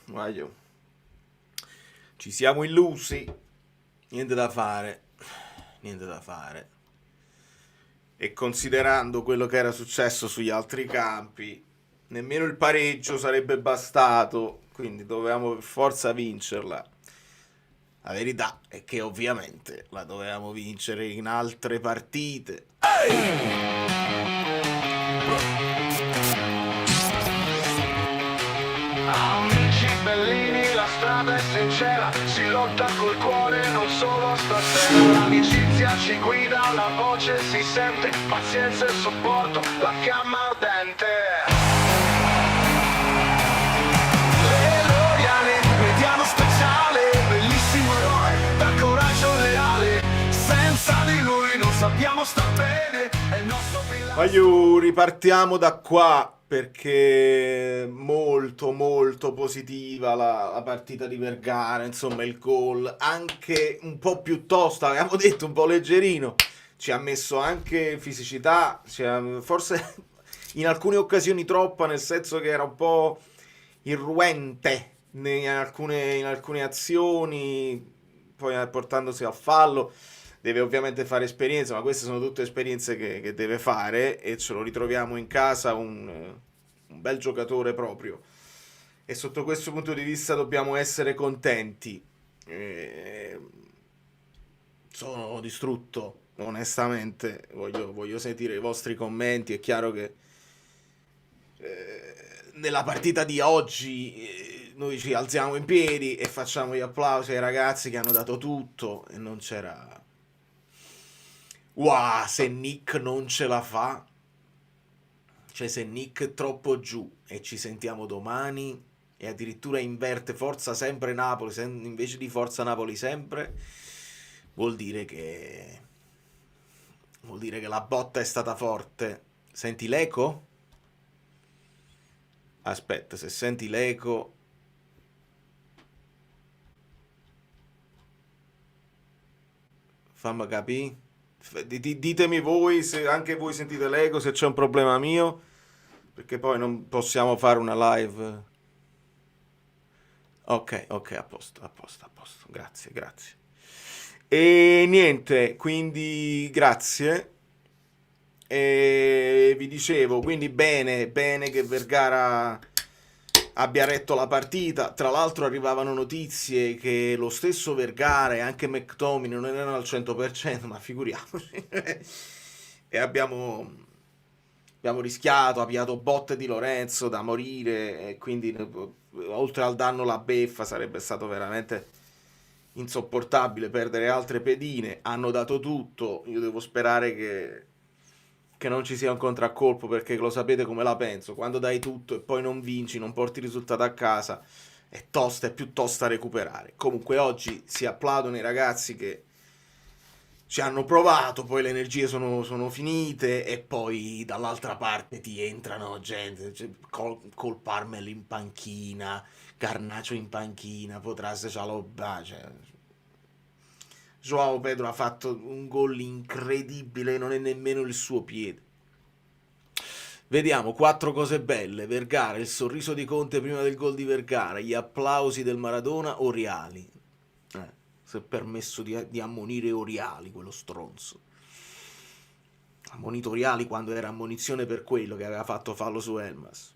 Guaglio. Ci siamo illusi, niente da fare, niente da fare. E considerando quello che era successo sugli altri campi, nemmeno il pareggio sarebbe bastato, quindi dovevamo per forza vincerla. La verità è che ovviamente la dovevamo vincere in altre partite. Amici bellini, la strada è sincera, si lotta col cuore, non solo stasera. L'amicizia ci guida, la voce si sente, pazienza e supporto, la fiamma ardente. L'Eloiane, mediano speciale, bellissimo eroe, dal coraggio leale. Senza di lui non sappiamo star bene, è il nostro Voglio ripartiamo da qua perché molto molto positiva la partita di Vergara, insomma il gol anche un po' più tosta, avevamo detto un po' leggerino, ci ha messo anche fisicità, forse in alcune occasioni troppa, nel senso che era un po' irruente in alcune azioni, poi portandosi al fallo. Deve ovviamente fare esperienza, ma queste sono tutte esperienze che deve fare e ce lo ritroviamo in casa un bel giocatore proprio. E sotto questo punto di vista dobbiamo essere contenti. Eh, Sono distrutto, onestamente. Voglio sentire i vostri commenti. È chiaro che nella partita di oggi noi ci alziamo in piedi e facciamo gli applausi ai ragazzi che hanno dato tutto e non c'era. Wow, se Nick non ce la fa, cioè se Nick è troppo giù e ci sentiamo domani e addirittura inverte Forza sempre Napoli invece di Forza Napoli sempre, vuol dire che vuol dire che la botta è stata forte. Senti l'eco? Aspetta, se senti l'eco, fammi capire. Ditemi voi se anche voi sentite l'eco, se c'è un problema mio, perché poi non possiamo fare una live. Ok, ok, a posto, a posto, a posto. Grazie, grazie. E niente, quindi grazie. E vi dicevo, quindi bene, bene che Vergara abbia retto la partita. Tra l'altro arrivavano notizie che lo stesso Vergara e anche McTominay non erano al 100%, ma figuriamoci. E abbiamo rischiato, ha piato botte di Lorenzo da morire e quindi oltre al danno la beffa sarebbe stato veramente insopportabile perdere altre pedine. Hanno dato tutto, io devo sperare che non ci sia un contraccolpo perché lo sapete come la penso, quando dai tutto e poi non vinci, non porti il risultato a casa, è tosta, è più tosta recuperare. Comunque oggi si applaudono i ragazzi che ci hanno provato, poi le energie sono finite e poi dall'altra parte ti entrano gente, cioè, col Parmel in panchina, Garnacio in panchina, Potrasse Cialobà, cioè. Joao Pedro ha fatto un gol incredibile, non è nemmeno il suo piede. Vediamo, quattro cose belle. Vergara, il sorriso di Conte prima del gol di Vergara, gli applausi del Maradona, Oriali. Si è permesso di ammonire Oriali, quello stronzo. Ammonito Oriali quando era ammonizione per quello che aveva fatto fallo su Elmas.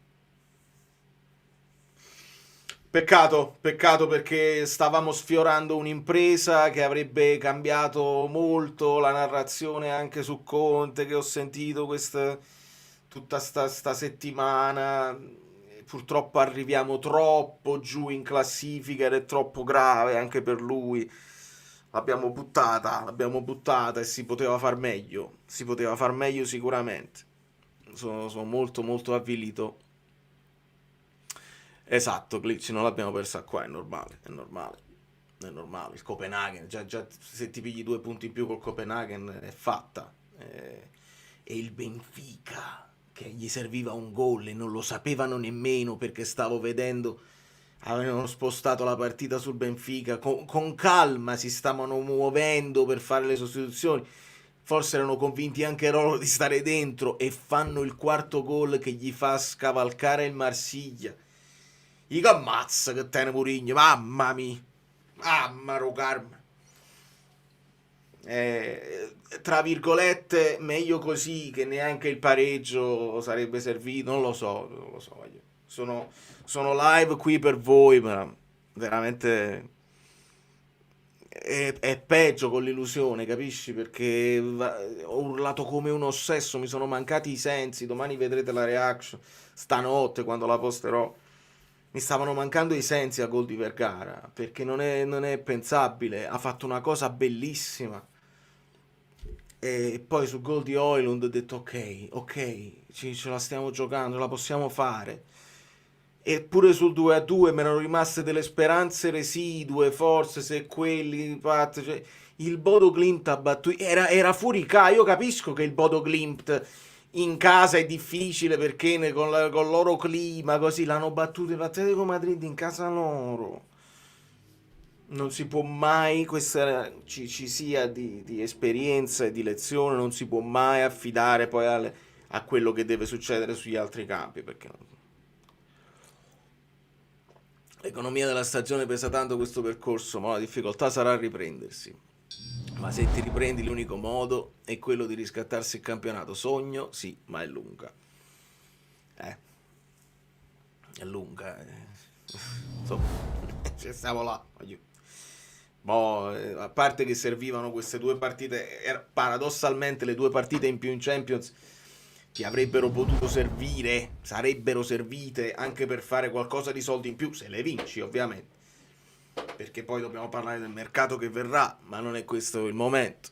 Peccato, peccato perché stavamo sfiorando un'impresa che avrebbe cambiato molto la narrazione anche su Conte che ho sentito tutta sta settimana. Purtroppo arriviamo troppo giù in classifica ed è troppo grave anche per lui. L'abbiamo buttata e si poteva far meglio sicuramente. Sono molto molto avvilito. Esatto, Glitch non l'abbiamo persa qua, è normale, è normale. È normale, il Copenaghen, già se ti pigli 2 punti in più col Copenaghen è fatta. E il Benfica, che gli serviva un gol e non lo sapevano nemmeno perché stavo vedendo, avevano spostato la partita sul Benfica, con calma si stavano muovendo per fare le sostituzioni, forse erano convinti anche loro di stare dentro e fanno il quarto gol che gli fa scavalcare il Marsiglia. I che ammazza che tiene Mourinho, mamma mia, mamma Carme. Tra virgolette, meglio così che neanche il pareggio sarebbe servito, non lo so, non lo so. Sono live qui per voi, ma veramente è peggio con l'illusione, capisci? Perché ho urlato come un ossesso, mi sono mancati i sensi. Domani vedrete la reaction, stanotte quando la posterò. Mi stavano mancando i sensi a gol di Vergara, perché non è pensabile. Ha fatto una cosa bellissima. E poi sul gol di Højlund ho detto ok, ok, ce la stiamo giocando, la possiamo fare. Eppure sul 2-2 mi erano rimaste delle speranze residue, forse se quelli... cioè, il Bodo Glimt ha battuto... Era fuori casa, io capisco che il Bodo Glimt in casa è difficile perché con il loro clima così l'hanno battuto l'Atletico Madrid in casa loro. Non si può mai, questa ci sia di esperienza e di lezione, non si può mai affidare poi a quello che deve succedere sugli altri campi, perché l'economia della stagione pesa tanto questo percorso, ma la difficoltà sarà a riprendersi. Ma se ti riprendi l'unico modo è quello di riscattarsi il campionato. Sogno, sì, ma è lunga. Eh, è lunga. Insomma, ci stiamo là. Boh, a parte che servivano queste due partite, paradossalmente le due partite in più in Champions ti avrebbero potuto servire, sarebbero servite anche per fare qualcosa di soldi in più, se le vinci ovviamente, perché poi dobbiamo parlare del mercato che verrà, ma non è questo il momento.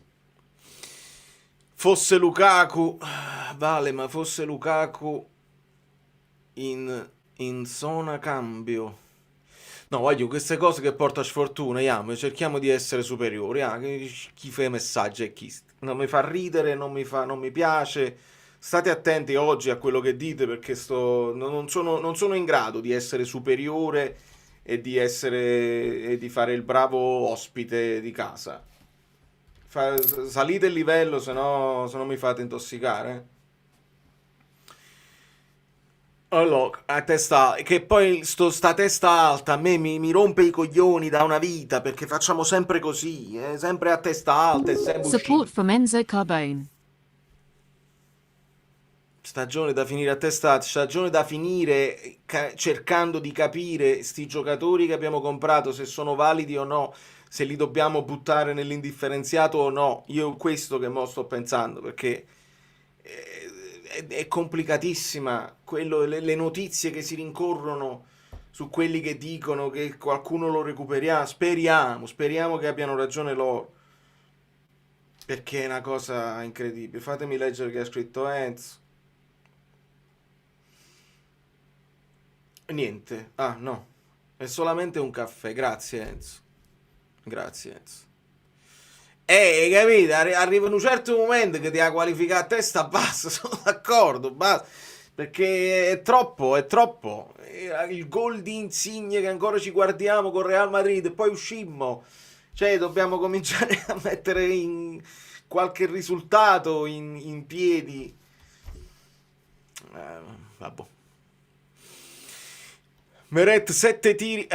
Fosse Lukaku, vale, ma fosse Lukaku in zona cambio. No, voglio queste cose che porta sfortuna, cerchiamo di essere superiori, chi fa i messaggi e chi... Non mi fa ridere, non mi piace. State attenti oggi a quello che dite perché non sono in grado di essere superiore e di fare il bravo ospite di casa. Salite il livello, se no mi fate intossicare. Allora, a testa, che poi sta testa alta a me mi rompe i coglioni da una vita perché facciamo sempre così, sempre a testa alta e sempre Support usciti. from Enzo Carbone. Stagione da finire a testa alta, stagione da finire cercando di capire sti giocatori che abbiamo comprato se sono validi o no, se li dobbiamo buttare nell'indifferenziato o no. Io questo che mo sto pensando perché è complicatissima le notizie che si rincorrono su quelli che dicono che qualcuno lo recuperiamo. Speriamo che abbiano ragione loro. Perché è una cosa incredibile. Fatemi leggere che ha scritto Enzo. Niente. Ah, no. È solamente un caffè. Grazie, Enzo. Grazie, Enzo. Capito? Arriva in un certo momento che ti ha qualificato a testa bassa, sono d'accordo, basta. Perché è troppo, è troppo. Il gol di Insigne che ancora ci guardiamo con Real Madrid e poi uscimmo. Cioè, dobbiamo cominciare a mettere in qualche risultato in piedi. Vabbè. Meret 7 tiri.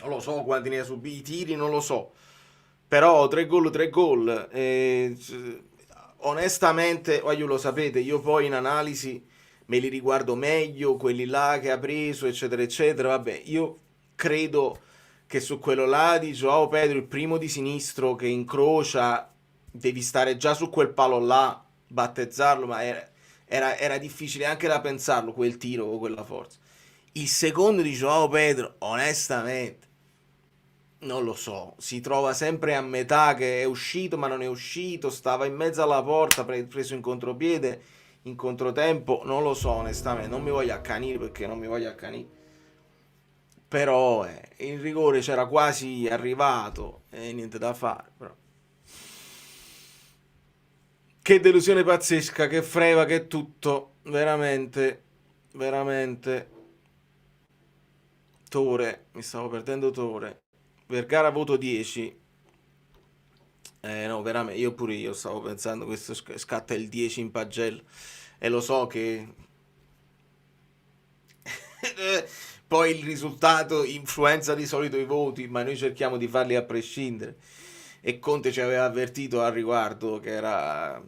Non lo so quanti ne ha subiti i tiri, non lo so. Però 3 gol, 3 gol. Onestamente, voglio lo sapete, io poi in analisi me li riguardo meglio, quelli là che ha preso, eccetera, eccetera. Vabbè, io credo che su quello là di Joao Pedro, il primo di sinistro che incrocia, devi stare già su quel palo là, battezzarlo, ma era difficile anche da pensarlo, quel tiro con quella forza. Il secondo di Joao Pedro, onestamente, non lo so, si trova sempre a metà che è uscito ma non è uscito, stava in mezzo alla porta, preso in contropiede, in controtempo, non lo so onestamente, non mi voglio accanire perché non mi voglio accanire. Però il rigore c'era quasi arrivato e niente da fare. Però. Che delusione pazzesca, che freva, che tutto, veramente, veramente. Tore, mi stavo perdendo Tore. Vergara voto 10. No, veramente, io stavo pensando, questo scatta il 10 in pagella. E lo so che Poi il risultato influenza di solito i voti, ma noi cerchiamo di farli a prescindere. E Conte ci aveva avvertito al riguardo che era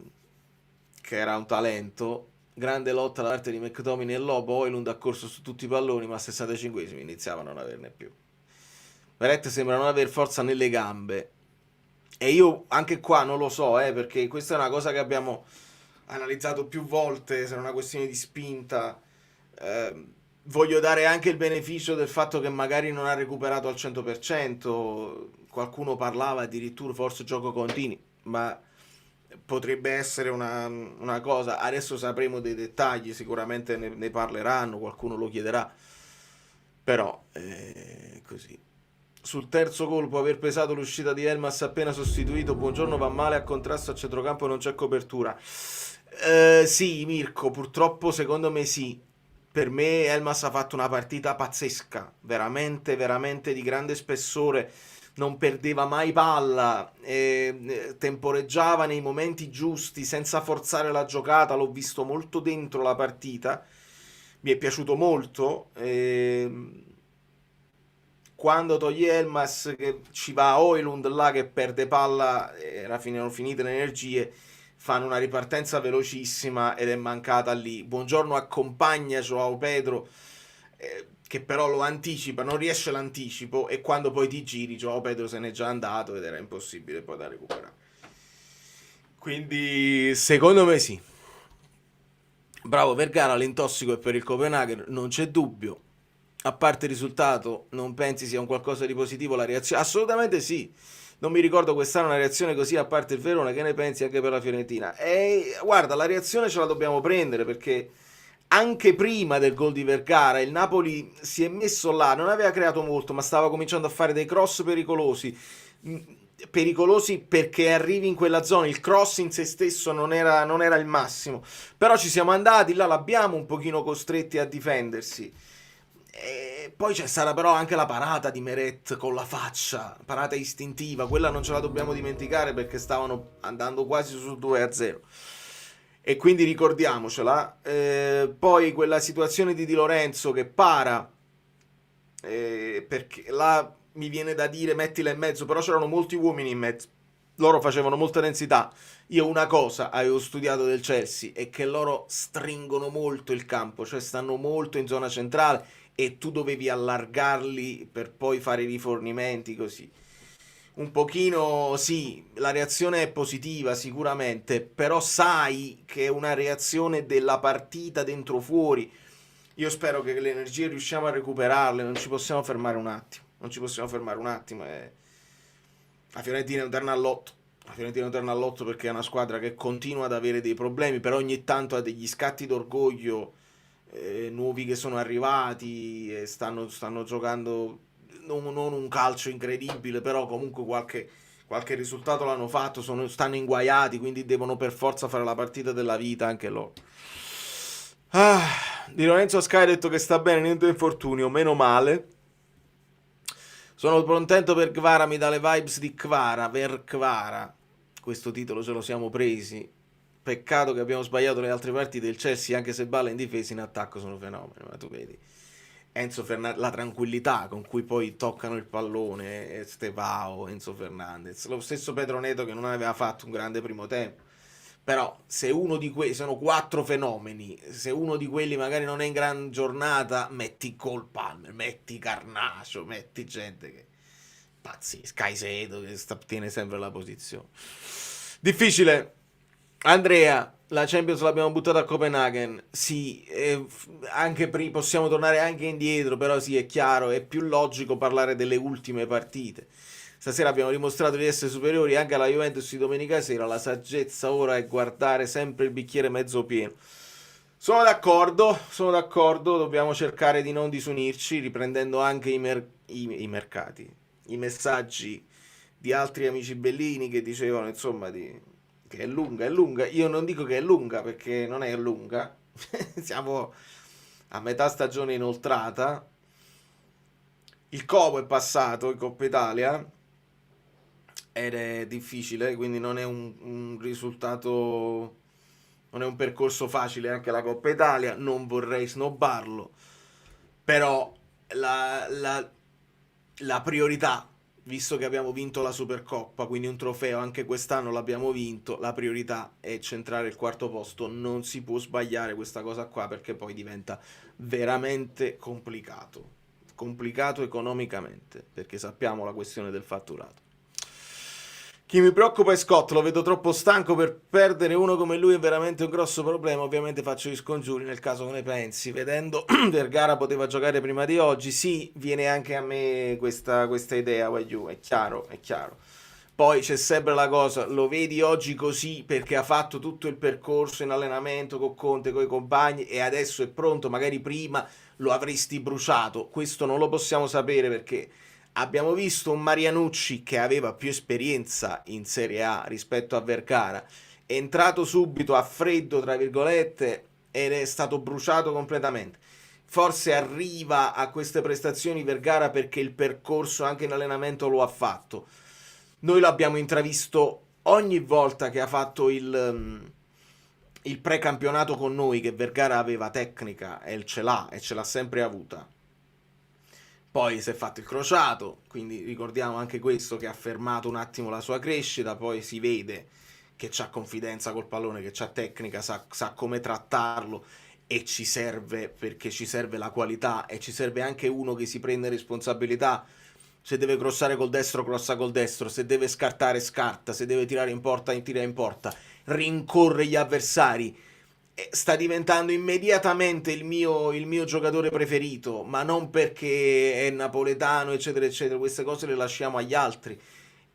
un talento. Grande lotta da parte di McTominay e Lobo. Højlund ha corso su tutti i palloni, ma a 65esimi iniziava a non averne più. Verratti sembra non aver forza nelle gambe. E io anche qua non lo so, perché questa è una cosa che abbiamo analizzato più volte, se è una questione di spinta. Voglio dare anche il beneficio del fatto che magari non ha recuperato al 100%, qualcuno parlava addirittura forse gioco continui, ma potrebbe essere una cosa, adesso sapremo dei dettagli, sicuramente ne parleranno, qualcuno lo chiederà, però così. Sul terzo colpo aver pesato l'uscita di Elmas appena sostituito, Buongiorno va male a contrasto a centrocampo e non c'è copertura. Sì, Mirko, purtroppo secondo me sì. Per me Elmas ha fatto una partita pazzesca, veramente, veramente di grande spessore, non perdeva mai palla, temporeggiava nei momenti giusti, senza forzare la giocata, l'ho visto molto dentro la partita, mi è piaciuto molto. Quando toglie Elmas che ci va Højlund là che perde palla, erano finite le energie, fanno una ripartenza velocissima ed è mancata lì. Buongiorno accompagna Joao Pedro, che però lo anticipa, non riesce l'anticipo e quando poi ti giri Joao Pedro se n'è già andato ed era impossibile poi da recuperare. Quindi secondo me sì. Bravo Vergara, l'intossico è per il Copenaghen, non c'è dubbio. A parte il risultato, non pensi sia un qualcosa di positivo la reazione? Assolutamente sì. Non mi ricordo quest'anno una reazione così, a parte il Verona, che ne pensi anche per la Fiorentina? E guarda, la reazione ce la dobbiamo prendere perché anche prima del gol di Vergara il Napoli si è messo là, non aveva creato molto, ma stava cominciando a fare dei cross pericolosi. Pericolosi perché arrivi in quella zona, il cross in se stesso non era il massimo. Però ci siamo andati, là l'abbiamo un pochino costretti a difendersi. E poi c'è stata però anche la parata di Meret con la faccia, parata istintiva, quella non ce la dobbiamo dimenticare perché stavano andando quasi su 2-0 e quindi ricordiamocela. Poi quella situazione di Di Lorenzo che para, perché là mi viene da dire mettila in mezzo, però c'erano molti uomini in mezzo, loro facevano molta densità. Io una cosa avevo studiato del Chelsea è che loro stringono molto il campo, cioè stanno molto in zona centrale e tu dovevi allargarli per poi fare i rifornimenti così. Un pochino sì, la reazione è positiva sicuramente, però sai che è una reazione della partita dentro fuori. Io spero che le energie riusciamo a recuperarle, non ci possiamo fermare un attimo, non ci possiamo fermare un attimo. La Fiorentina è un terno all'otto. La Fiorentina è un terno all'otto perché è una squadra che continua ad avere dei problemi, però ogni tanto ha degli scatti d'orgoglio nuovi che sono arrivati e stanno giocando non un calcio incredibile, però comunque qualche risultato l'hanno fatto, stanno inguaiati, quindi devono per forza fare la partita della vita anche loro. Di Lorenzo Sky ha detto che sta bene, niente infortunio, meno male. Sono contento per Kvara, mi dà le vibes di Kvara, per Kvara. Questo titolo ce lo siamo presi. Peccato che abbiamo sbagliato le altre parti del Chelsea, anche se Balla in difesa, in attacco sono fenomeni, ma tu vedi. Enzo Fernandez, la tranquillità con cui poi toccano il pallone, Stevao, Enzo Fernandez, lo stesso Pedro Neto che non aveva fatto un grande primo tempo. Però se uno di quelli, sono quattro fenomeni, se uno di quelli magari non è in gran giornata, metti Cole Palmer, metti Carnacio, metti gente che pazzesca, Caicedo che tiene sempre la posizione. Difficile. Andrea, la Champions l'abbiamo buttata a Copenaghen, sì, anche possiamo tornare anche indietro, però sì, è chiaro, è più logico parlare delle ultime partite. Stasera abbiamo dimostrato di essere superiori anche alla Juventus di domenica sera, la saggezza ora è guardare sempre il bicchiere mezzo pieno. Sono d'accordo, dobbiamo cercare di non disunirci, riprendendo anche i mercati, i messaggi di altri amici bellini che dicevano, insomma, che è lunga. Io non dico che è lunga perché non è lunga. Siamo a metà stagione inoltrata. Il Como è passato in Coppa Italia ed è difficile, quindi non è un risultato, non è un percorso facile anche la Coppa Italia. Non vorrei snobbarlo, Però la priorità, visto che abbiamo vinto la Supercoppa, quindi un trofeo anche quest'anno l'abbiamo vinto, la priorità è centrare il quarto posto. Non si può sbagliare questa cosa qua, perché poi diventa veramente complicato. Complicato economicamente, perché sappiamo la questione del fatturato. Chi mi preoccupa è Scott, lo vedo troppo stanco per perdere uno come lui, è veramente un grosso problema. Ovviamente faccio gli scongiuri nel caso che ne pensi. Vedendo Vergara poteva giocare prima di oggi, sì, viene anche a me questa idea, Wagyu, è chiaro, è chiaro. Poi c'è sempre la cosa, lo vedi oggi così perché ha fatto tutto il percorso in allenamento con Conte, con i compagni, e adesso è pronto, magari prima lo avresti bruciato. Questo non lo possiamo sapere, perché abbiamo visto un Marianucci che aveva più esperienza in Serie A rispetto a Vergara, è entrato subito a freddo, tra virgolette, ed è stato bruciato completamente. Forse arriva a queste prestazioni Vergara perché il percorso anche in allenamento lo ha fatto. Noi l'abbiamo intravisto ogni volta che ha fatto il precampionato con noi, che Vergara aveva tecnica e ce l'ha sempre avuta. Poi si è fatto il crociato, quindi ricordiamo anche questo, che ha fermato un attimo la sua crescita. Poi si vede che c'ha confidenza col pallone, che c'ha tecnica, sa come trattarlo, e ci serve, perché ci serve la qualità e ci serve anche uno che si prende responsabilità. Se deve crossare col destro, crossa col destro, se deve scartare, scarta, se deve tirare in porta, tira in porta, rincorre gli avversari. Sta diventando immediatamente il mio giocatore preferito, ma non perché è napoletano, eccetera, eccetera. Queste cose le lasciamo agli altri.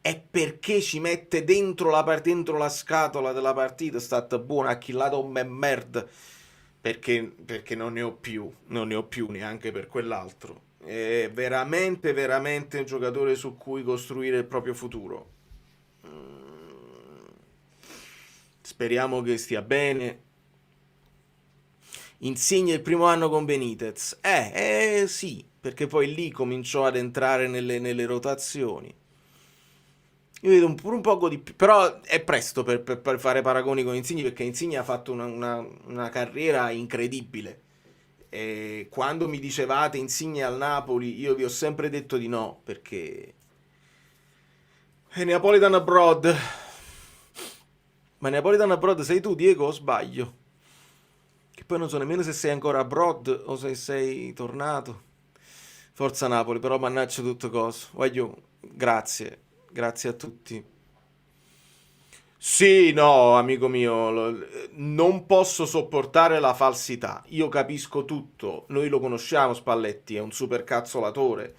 È perché ci mette dentro la scatola della partita. È stata buona, ha killato un merda. Perché non ne ho più neanche per quell'altro. È veramente, veramente un giocatore su cui costruire il proprio futuro. Speriamo che stia bene. Insigne il primo anno con Benitez. Sì, perché poi lì cominciò ad entrare nelle rotazioni. Io vedo un poco di più, però è presto per fare paragoni con Insigne, perché Insigne ha fatto una carriera incredibile. E quando mi dicevate Insigne al Napoli, io vi ho sempre detto di no, perché è Neapolitan Abroad. Ma Neapolitan Abroad sei tu, Diego, o sbaglio? Che poi non so nemmeno se sei ancora abroad o se sei tornato. Forza Napoli, però mannaggia tutto coso. Voglio, grazie, grazie a tutti. Sì, no, amico mio, non posso sopportare la falsità. Io capisco tutto, noi lo conosciamo Spalletti, è un super cazzolatore.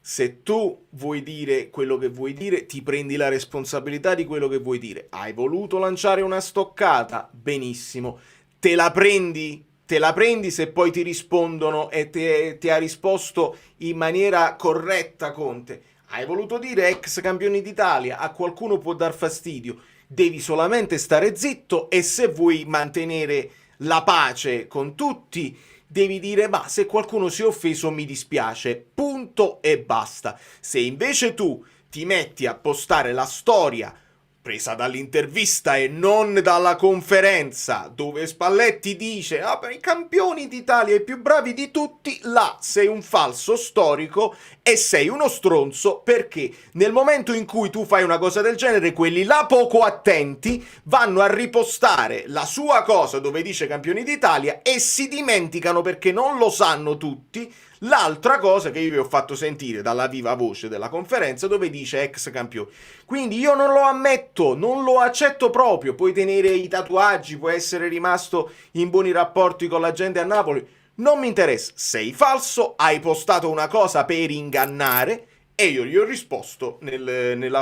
Se tu vuoi dire quello che vuoi dire, ti prendi la responsabilità di quello che vuoi dire. Hai voluto lanciare una stoccata? Benissimo. Te la prendi? Te la prendi se poi ti rispondono e ti ha risposto in maniera corretta Conte. Hai voluto dire ex campioni d'Italia, a qualcuno può dar fastidio. Devi solamente stare zitto, e se vuoi mantenere la pace con tutti, devi dire, ma se qualcuno si è offeso mi dispiace, punto e basta. Se invece tu ti metti a postare la storia presa dall'intervista e non dalla conferenza, dove Spalletti dice per i campioni d'Italia, i più bravi di tutti, là sei un falso storico e sei uno stronzo, perché nel momento in cui tu fai una cosa del genere, quelli là poco attenti vanno a ripostare la sua cosa dove dice campioni d'Italia e si dimenticano, perché non lo sanno tutti, l'altra cosa che io vi ho fatto sentire dalla viva voce della conferenza, dove dice ex campione. Quindi io non lo ammetto, non lo accetto proprio. Puoi tenere i tatuaggi, puoi essere rimasto in buoni rapporti con la gente a Napoli, non mi interessa. Sei falso, hai postato una cosa per ingannare, e io gli ho risposto nel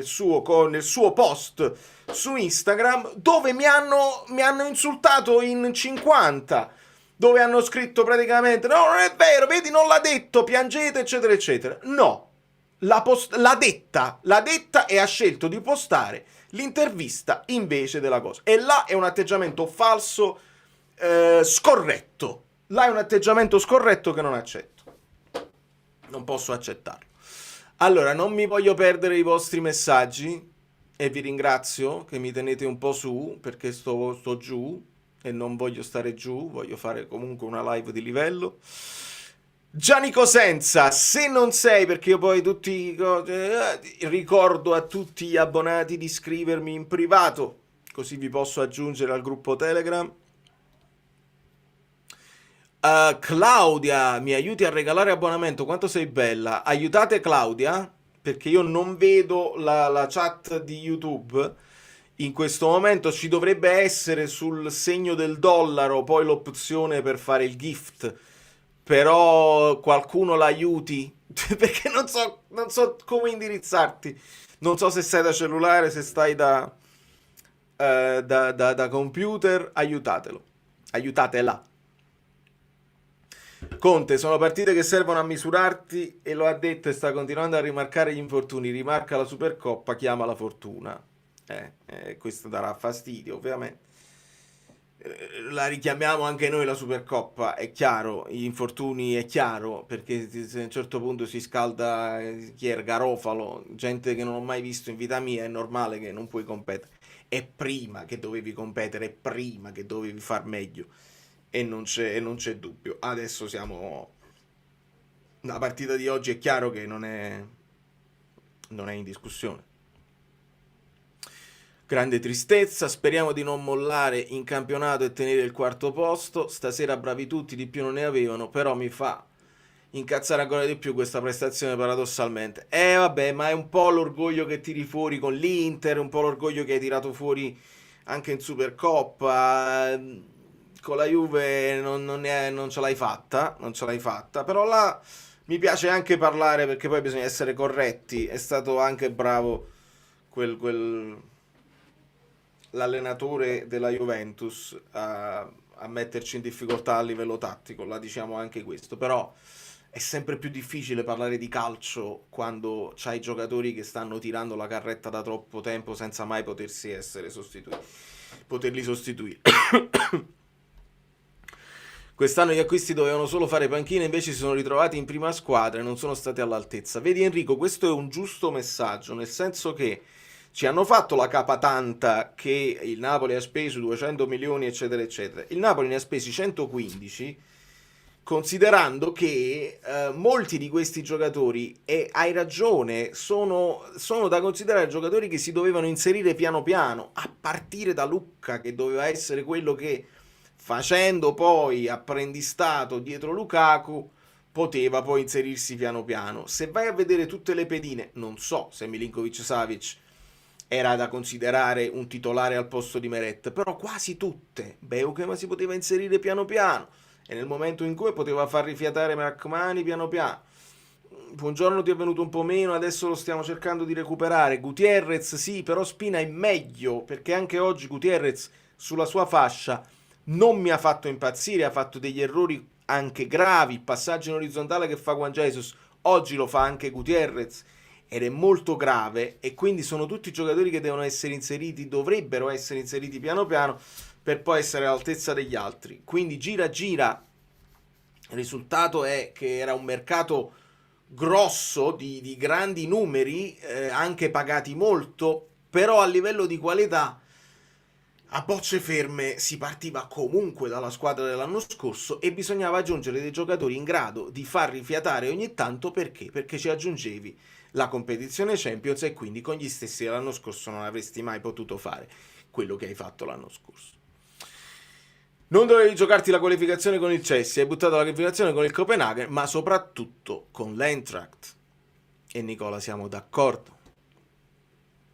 suo post su Instagram, dove mi hanno insultato in 50, dove hanno scritto praticamente no, non è vero, vedi, non l'ha detto, piangete, eccetera, eccetera. No, l'ha detta e ha scelto di postare l'intervista invece della cosa. E là è un atteggiamento falso, scorretto. Là è un atteggiamento scorretto che non accetto. Non posso accettarlo. Allora, non mi voglio perdere i vostri messaggi e vi ringrazio che mi tenete un po' su, perché sto giù e non voglio stare giù, voglio fare comunque una live di livello. Gianni Cosenza, se non sei, perché io poi ricordo a tutti gli abbonati di scrivermi in privato, così vi posso aggiungere al gruppo Telegram. Claudia, mi aiuti a regalare abbonamento? Quanto sei bella. Aiutate Claudia, perché io non vedo la chat di YouTube. In questo momento ci dovrebbe essere sul segno del dollaro poi l'opzione per fare il gift. Però qualcuno l'aiuti, perché non so come indirizzarti. Non so se stai da cellulare, se stai da computer. Aiutatelo. Aiutatela. Conte, sono partite che servono a misurarti e lo ha detto e sta continuando a rimarcare gli infortuni. Rimarca la Supercoppa, chiama la fortuna. Questo darà fastidio, ovviamente. La richiamiamo anche noi la Supercoppa, è chiaro, gli infortuni è chiaro, perché se a un certo punto si scalda chi è Garofalo, gente che non ho mai visto in vita mia, è normale che non puoi competere. È prima che dovevi competere, è prima che dovevi far meglio e non c'è dubbio. Adesso siamo. La partita di oggi è chiaro che non è in discussione. Grande tristezza, speriamo di non mollare in campionato e tenere il quarto posto. Stasera bravi tutti, di più non ne avevano, però mi fa incazzare ancora di più questa prestazione paradossalmente. Vabbè, ma è un po' l'orgoglio che tiri fuori con l'Inter, un po' l'orgoglio che hai tirato fuori anche in Supercoppa. Con la Juve non ce l'hai fatta, non ce l'hai fatta, però là mi piace anche parlare perché poi bisogna essere corretti. È stato anche bravo l'allenatore della Juventus a metterci in difficoltà a livello tattico, la diciamo anche questo, però è sempre più difficile parlare di calcio quando c'hai giocatori che stanno tirando la carretta da troppo tempo senza mai poterli sostituire. Quest'anno gli acquisti dovevano solo fare panchina, invece si sono ritrovati in prima squadra e non sono stati all'altezza. Vedi Enrico, questo è un giusto messaggio, nel senso che ci hanno fatto la capatanta che il Napoli ha speso 200 milioni, eccetera, eccetera. Il Napoli ne ha spesi 115, considerando che molti di questi giocatori, e hai ragione, sono da considerare giocatori che si dovevano inserire piano piano, a partire da Lucca, che doveva essere quello che, facendo poi apprendistato dietro Lukaku, poteva poi inserirsi piano piano. Se vai a vedere tutte le pedine, non so se Milinkovic-Savic era da considerare un titolare al posto di Meret, però quasi tutte. Beukema si poteva inserire piano piano e nel momento in cui poteva far rifiatare Rachmani piano piano. Buongiorno, ti è venuto un po' meno, adesso lo stiamo cercando di recuperare. Gutierrez sì, però Spina è meglio, perché anche oggi Gutierrez sulla sua fascia non mi ha fatto impazzire, ha fatto degli errori anche gravi, il passaggio in orizzontale che fa Juan Jesus, oggi lo fa anche Gutierrez ed è molto grave, e quindi sono tutti giocatori che devono essere inseriti, dovrebbero essere inseriti piano piano per poi essere all'altezza degli altri. Quindi gira, il risultato è che era un mercato grosso di grandi numeri, anche pagati molto, però a livello di qualità a bocce ferme si partiva comunque dalla squadra dell'anno scorso e bisognava aggiungere dei giocatori in grado di far rifiatare ogni tanto. Perché? Perché ci aggiungevi la competizione Champions e quindi con gli stessi dell'anno scorso non avresti mai potuto fare quello che hai fatto l'anno scorso. Non dovevi giocarti la qualificazione con il Chelsea, hai buttato la qualificazione con il Copenaghen, ma soprattutto con l'Eintracht. E Nicola, siamo d'accordo.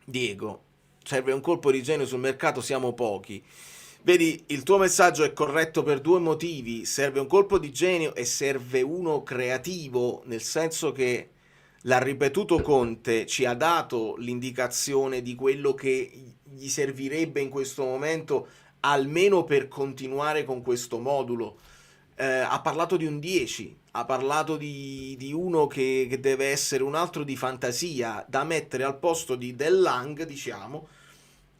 Diego, serve un colpo di genio sul mercato, siamo pochi. Vedi, il tuo messaggio è corretto per due motivi. Serve un colpo di genio e serve uno creativo, nel senso che l'ha ripetuto Conte, ci ha dato l'indicazione di quello che gli servirebbe in questo momento, almeno per continuare con questo modulo. Ha parlato di un 10, ha parlato di uno che deve essere un altro di fantasia da mettere al posto di Del Lang, diciamo,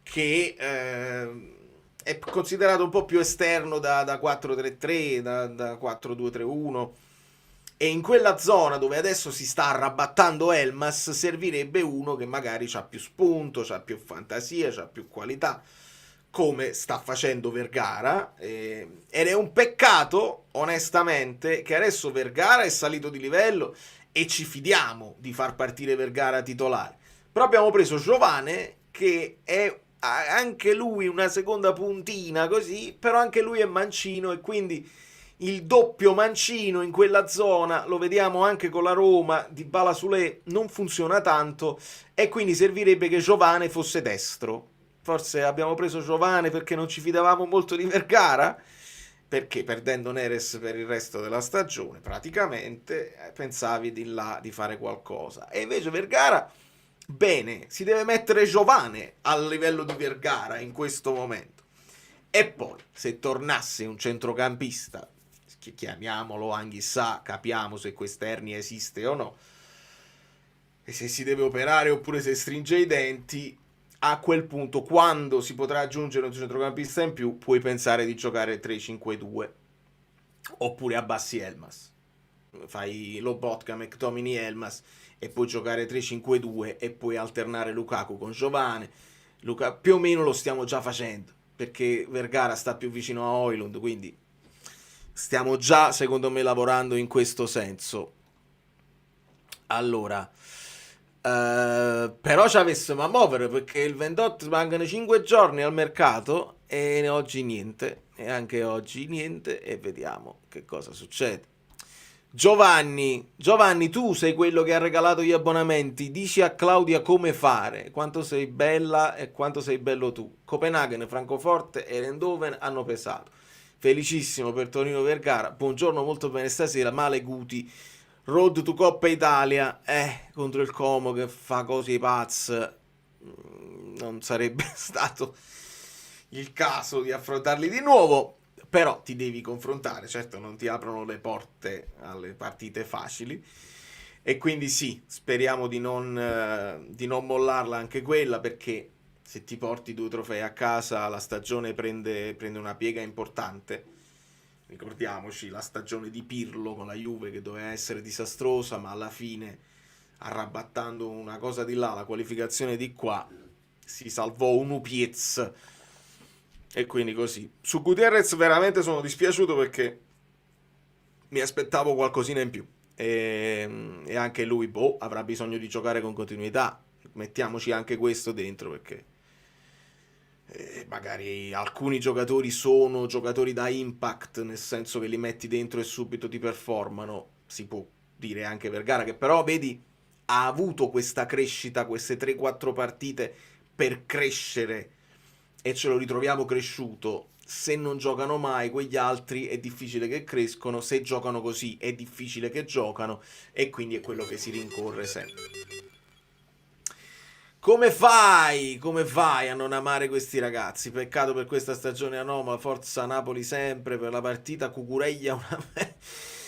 che è considerato un po' più esterno da 4-3-3, da 4-2-3-1, e in quella zona dove adesso si sta arrabattando Elmas servirebbe uno che magari ha più spunto, ha più fantasia, ha più qualità, come sta facendo Vergara, ed è un peccato onestamente che adesso Vergara è salito di livello e ci fidiamo di far partire Vergara titolare. Però abbiamo preso Giovane, che è anche lui una seconda puntina così, però anche lui è mancino, e quindi il doppio mancino in quella zona, lo vediamo anche con la Roma, Dybala Soulé non funziona tanto, e quindi servirebbe che Giovane fosse destro. Forse abbiamo preso Giovane perché non ci fidavamo molto di Vergara, perché perdendo Neres per il resto della stagione praticamente pensavi di là di fare qualcosa, e invece Vergara, bene, si deve mettere Giovane al livello di Vergara in questo momento. E poi se tornasse un centrocampista, chiamiamolo Anghissà, capiamo se questa ernia esiste o no, e se si deve operare oppure se stringe i denti, a quel punto, quando si potrà aggiungere un centrocampista in più, puoi pensare di giocare 3-5-2 oppure abbassi Elmas, fai Lobotka, McTominay, Elmas, e puoi giocare 3-5-2 e puoi alternare Lukaku con Giovane. Più o meno lo stiamo già facendo, perché Vergara sta più vicino a Højlund, quindi stiamo già, secondo me, lavorando in questo senso. Allora, però ci avessimo a muovere, perché il 28 mancano 5 giorni al mercato e oggi niente, e anche oggi niente, e vediamo che cosa succede. Giovanni, tu sei quello che ha regalato gli abbonamenti, dici a Claudia come fare, quanto sei bella e quanto sei bello tu. Copenaghen, Francoforte e Eindhoven hanno pesato. Felicissimo per Tonino Vergara, buongiorno, molto bene stasera, Male Guti. Road to Coppa Italia, contro il Como che fa cose ai pazz, non sarebbe stato il caso di affrontarli di nuovo, però ti devi confrontare, certo non ti aprono le porte alle partite facili, e quindi sì, speriamo di non mollarla anche quella, perché se ti porti 2 trofei a casa la stagione prende una piega importante. Ricordiamoci la stagione di Pirlo con la Juve, che doveva essere disastrosa, ma alla fine, arrabattando una cosa di là, la qualificazione di qua, si salvò un Upiez, e quindi così. Su Gutierrez veramente sono dispiaciuto, perché mi aspettavo qualcosina in più, e anche lui avrà bisogno di giocare con continuità, mettiamoci anche questo dentro, perché magari alcuni giocatori sono giocatori da impact, nel senso che li metti dentro e subito ti performano. Si può dire anche Vergara, che però vedi ha avuto questa crescita, queste 3-4 partite per crescere, e ce lo ritroviamo cresciuto. Se non giocano mai quegli altri è difficile che crescono, se giocano così è difficile che giocano, e quindi è quello che si rincorre sempre. Come fai a non amare questi ragazzi? Peccato per questa stagione anomala, forza Napoli sempre, per la partita Cucurella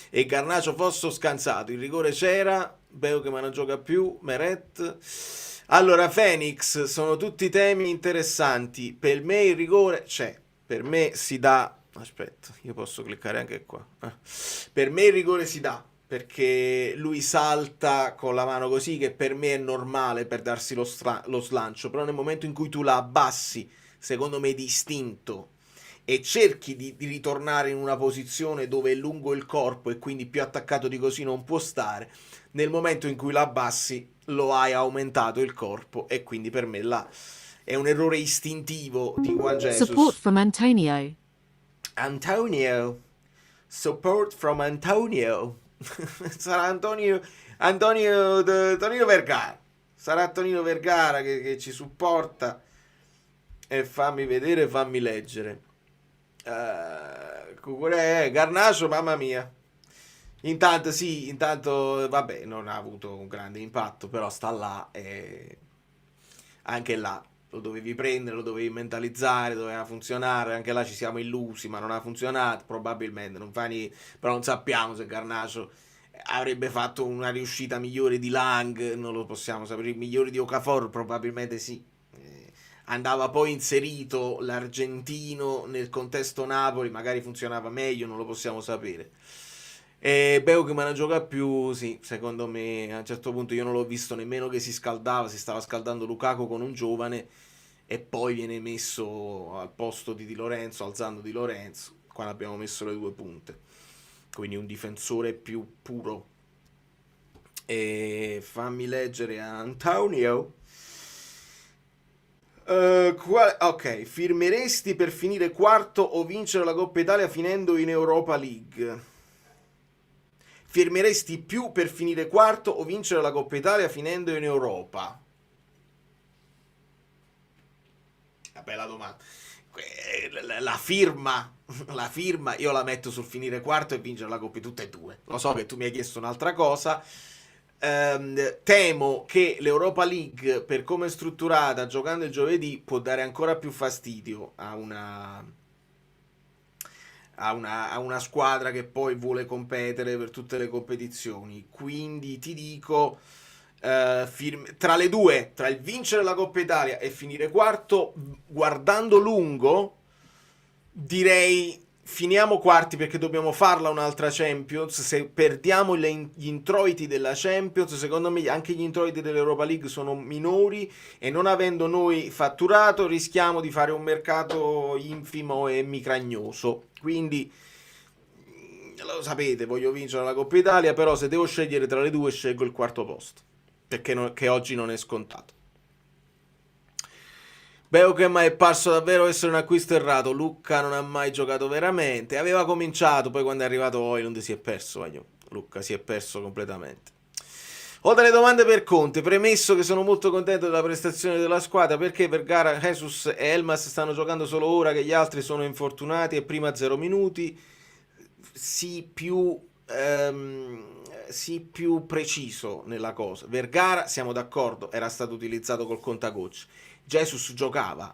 e Garnacio Fosso scansato, il rigore c'era, Beo che ma non gioca più, Meret. Allora, Phoenix, sono tutti temi interessanti, per me il rigore c'è, per me si dà, aspetta, io posso cliccare anche qua, per me il rigore si dà, perché lui salta con la mano così, che per me è normale per darsi lo slancio, però nel momento in cui tu la abbassi, secondo me di istinto, e cerchi di ritornare in una posizione dove è lungo il corpo e quindi più attaccato di così non può stare, nel momento in cui la abbassi lo hai aumentato il corpo, e quindi per me là è un errore istintivo di Juan Jesus. Support from Antonio. Support from Antonio. Sarà Tonino Vergara. Sarà Tonino Vergara che ci supporta. E fammi vedere, fammi leggere. Garnacio, mamma mia. Intanto vabbè, non ha avuto un grande impatto, però sta là, e anche là lo dovevi prendere, lo dovevi mentalizzare, doveva funzionare, anche là ci siamo illusi, ma non ha funzionato, probabilmente non fa niente, però non sappiamo se Garnacio avrebbe fatto una riuscita migliore di Lang, non lo possiamo sapere, migliore di Okafor probabilmente sì. Andava poi inserito l'argentino nel contesto Napoli, magari funzionava meglio, non lo possiamo sapere. E Beu che non gioca più, sì, secondo me a un certo punto io non l'ho visto nemmeno che si scaldava, si stava scaldando Lukaku con un giovane, e poi viene messo al posto di Di Lorenzo, alzando Di Lorenzo, quando abbiamo messo le 2 punte. quindi un difensore più puro. E fammi leggere Antonio. Ok, firmeresti per finire quarto o vincere la Coppa Italia finendo in Europa League? Firmeresti più per finire quarto o vincere la Coppa Italia finendo in Europa? Una bella domanda. La firma, la firma, io la metto sul finire quarto e vincere la Coppa, tutte e due. Lo so che tu mi hai chiesto un'altra cosa. Temo che l'Europa League, per come è strutturata, giocando il giovedì, può dare ancora più fastidio a una squadra che poi vuole competere per tutte le competizioni. Quindi ti dico, tra le due, tra il vincere la Coppa Italia e finire quarto, guardando lungo, direi finiamo quarti perché dobbiamo farla un'altra Champions. Se perdiamo gli introiti della Champions, secondo me anche gli introiti dell'Europa League sono minori, e non avendo noi fatturato rischiamo di fare un mercato infimo e micragnoso. Quindi lo sapete, voglio vincere la Coppa Italia, però se devo scegliere tra le due scelgo il quarto posto, perché che oggi non è scontato. Beckham è parso davvero essere un acquisto errato. Lucca non ha mai giocato veramente. Aveva cominciato, poi quando è arrivato Højlund si è perso. Lucca si è perso completamente. Ho delle domande per Conte. Premesso che sono molto contento della prestazione della squadra, perché Vergara, Jesus e Elmas stanno giocando solo ora che gli altri sono infortunati e prima 0 minuti? Sii più preciso nella cosa. Vergara, siamo d'accordo, era stato utilizzato col contagocce. Jesus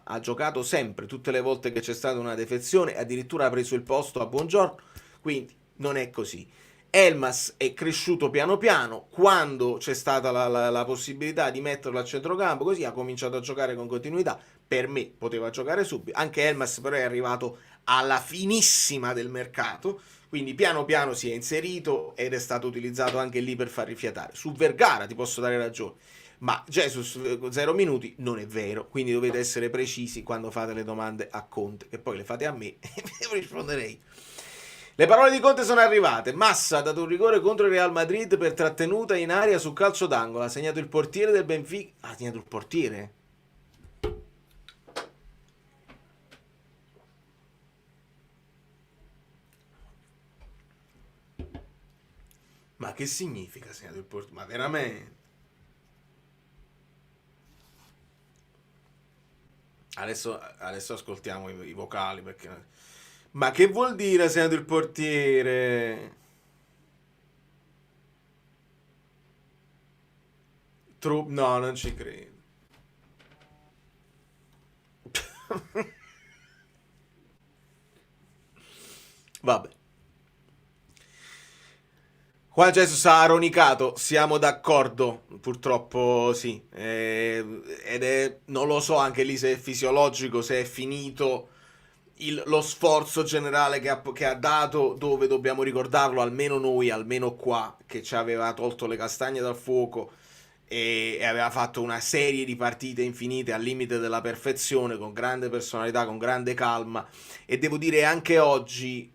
ha giocato sempre, tutte le volte che c'è stata una defezione, addirittura ha preso il posto a Buongiorno, quindi non è così. Elmas è cresciuto piano piano, quando c'è stata la possibilità di metterlo a centrocampo, così ha cominciato a giocare con continuità. Per me poteva giocare subito, anche Elmas però è arrivato alla finissima del mercato, quindi piano piano si è inserito ed è stato utilizzato anche lì per far rifiatare. Su Vergara ti posso dare ragione, ma Jesus 0 minuti non è vero, quindi dovete essere precisi quando fate le domande a Conte, che poi le fate a me e io risponderei. Le parole di Conte sono arrivate. Massa ha dato un rigore contro il Real Madrid per trattenuta in aria su calcio d'angolo, ha segnato il portiere del Benfica. Ha segnato il portiere? Ma che significa segnato il portiere? Ma veramente? Adesso ascoltiamo i vocali perché. Ma che vuol dire segnato il portiere? No, non ci credo. Vabbè. Qua Jesus ha aronicato, siamo d'accordo, purtroppo sì. Ed è, non lo so anche lì se è fisiologico, se è finito lo sforzo generale che ha dato, dove dobbiamo ricordarlo, almeno noi, almeno qua, che ci aveva tolto le castagne dal fuoco e aveva fatto una serie di partite infinite al limite della perfezione, con grande personalità, con grande calma, e devo dire anche oggi,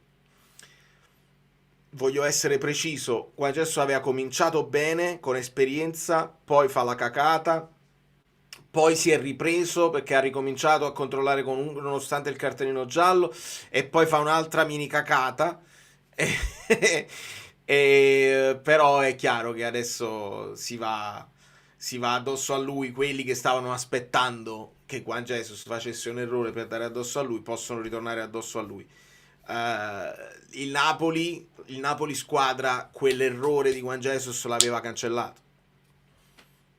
voglio essere preciso, qua Gesso aveva cominciato bene, con esperienza, poi fa la cacata, poi si è ripreso perché ha ricominciato a controllare nonostante il cartellino giallo, e poi fa un'altra mini cacata. Però è chiaro che adesso si va addosso a lui. Quelli che stavano aspettando che Juan Jesus facesse un errore per dare addosso a lui possono ritornare addosso a lui. Il Napoli squadra quell'errore di Juan Jesus l'aveva cancellato,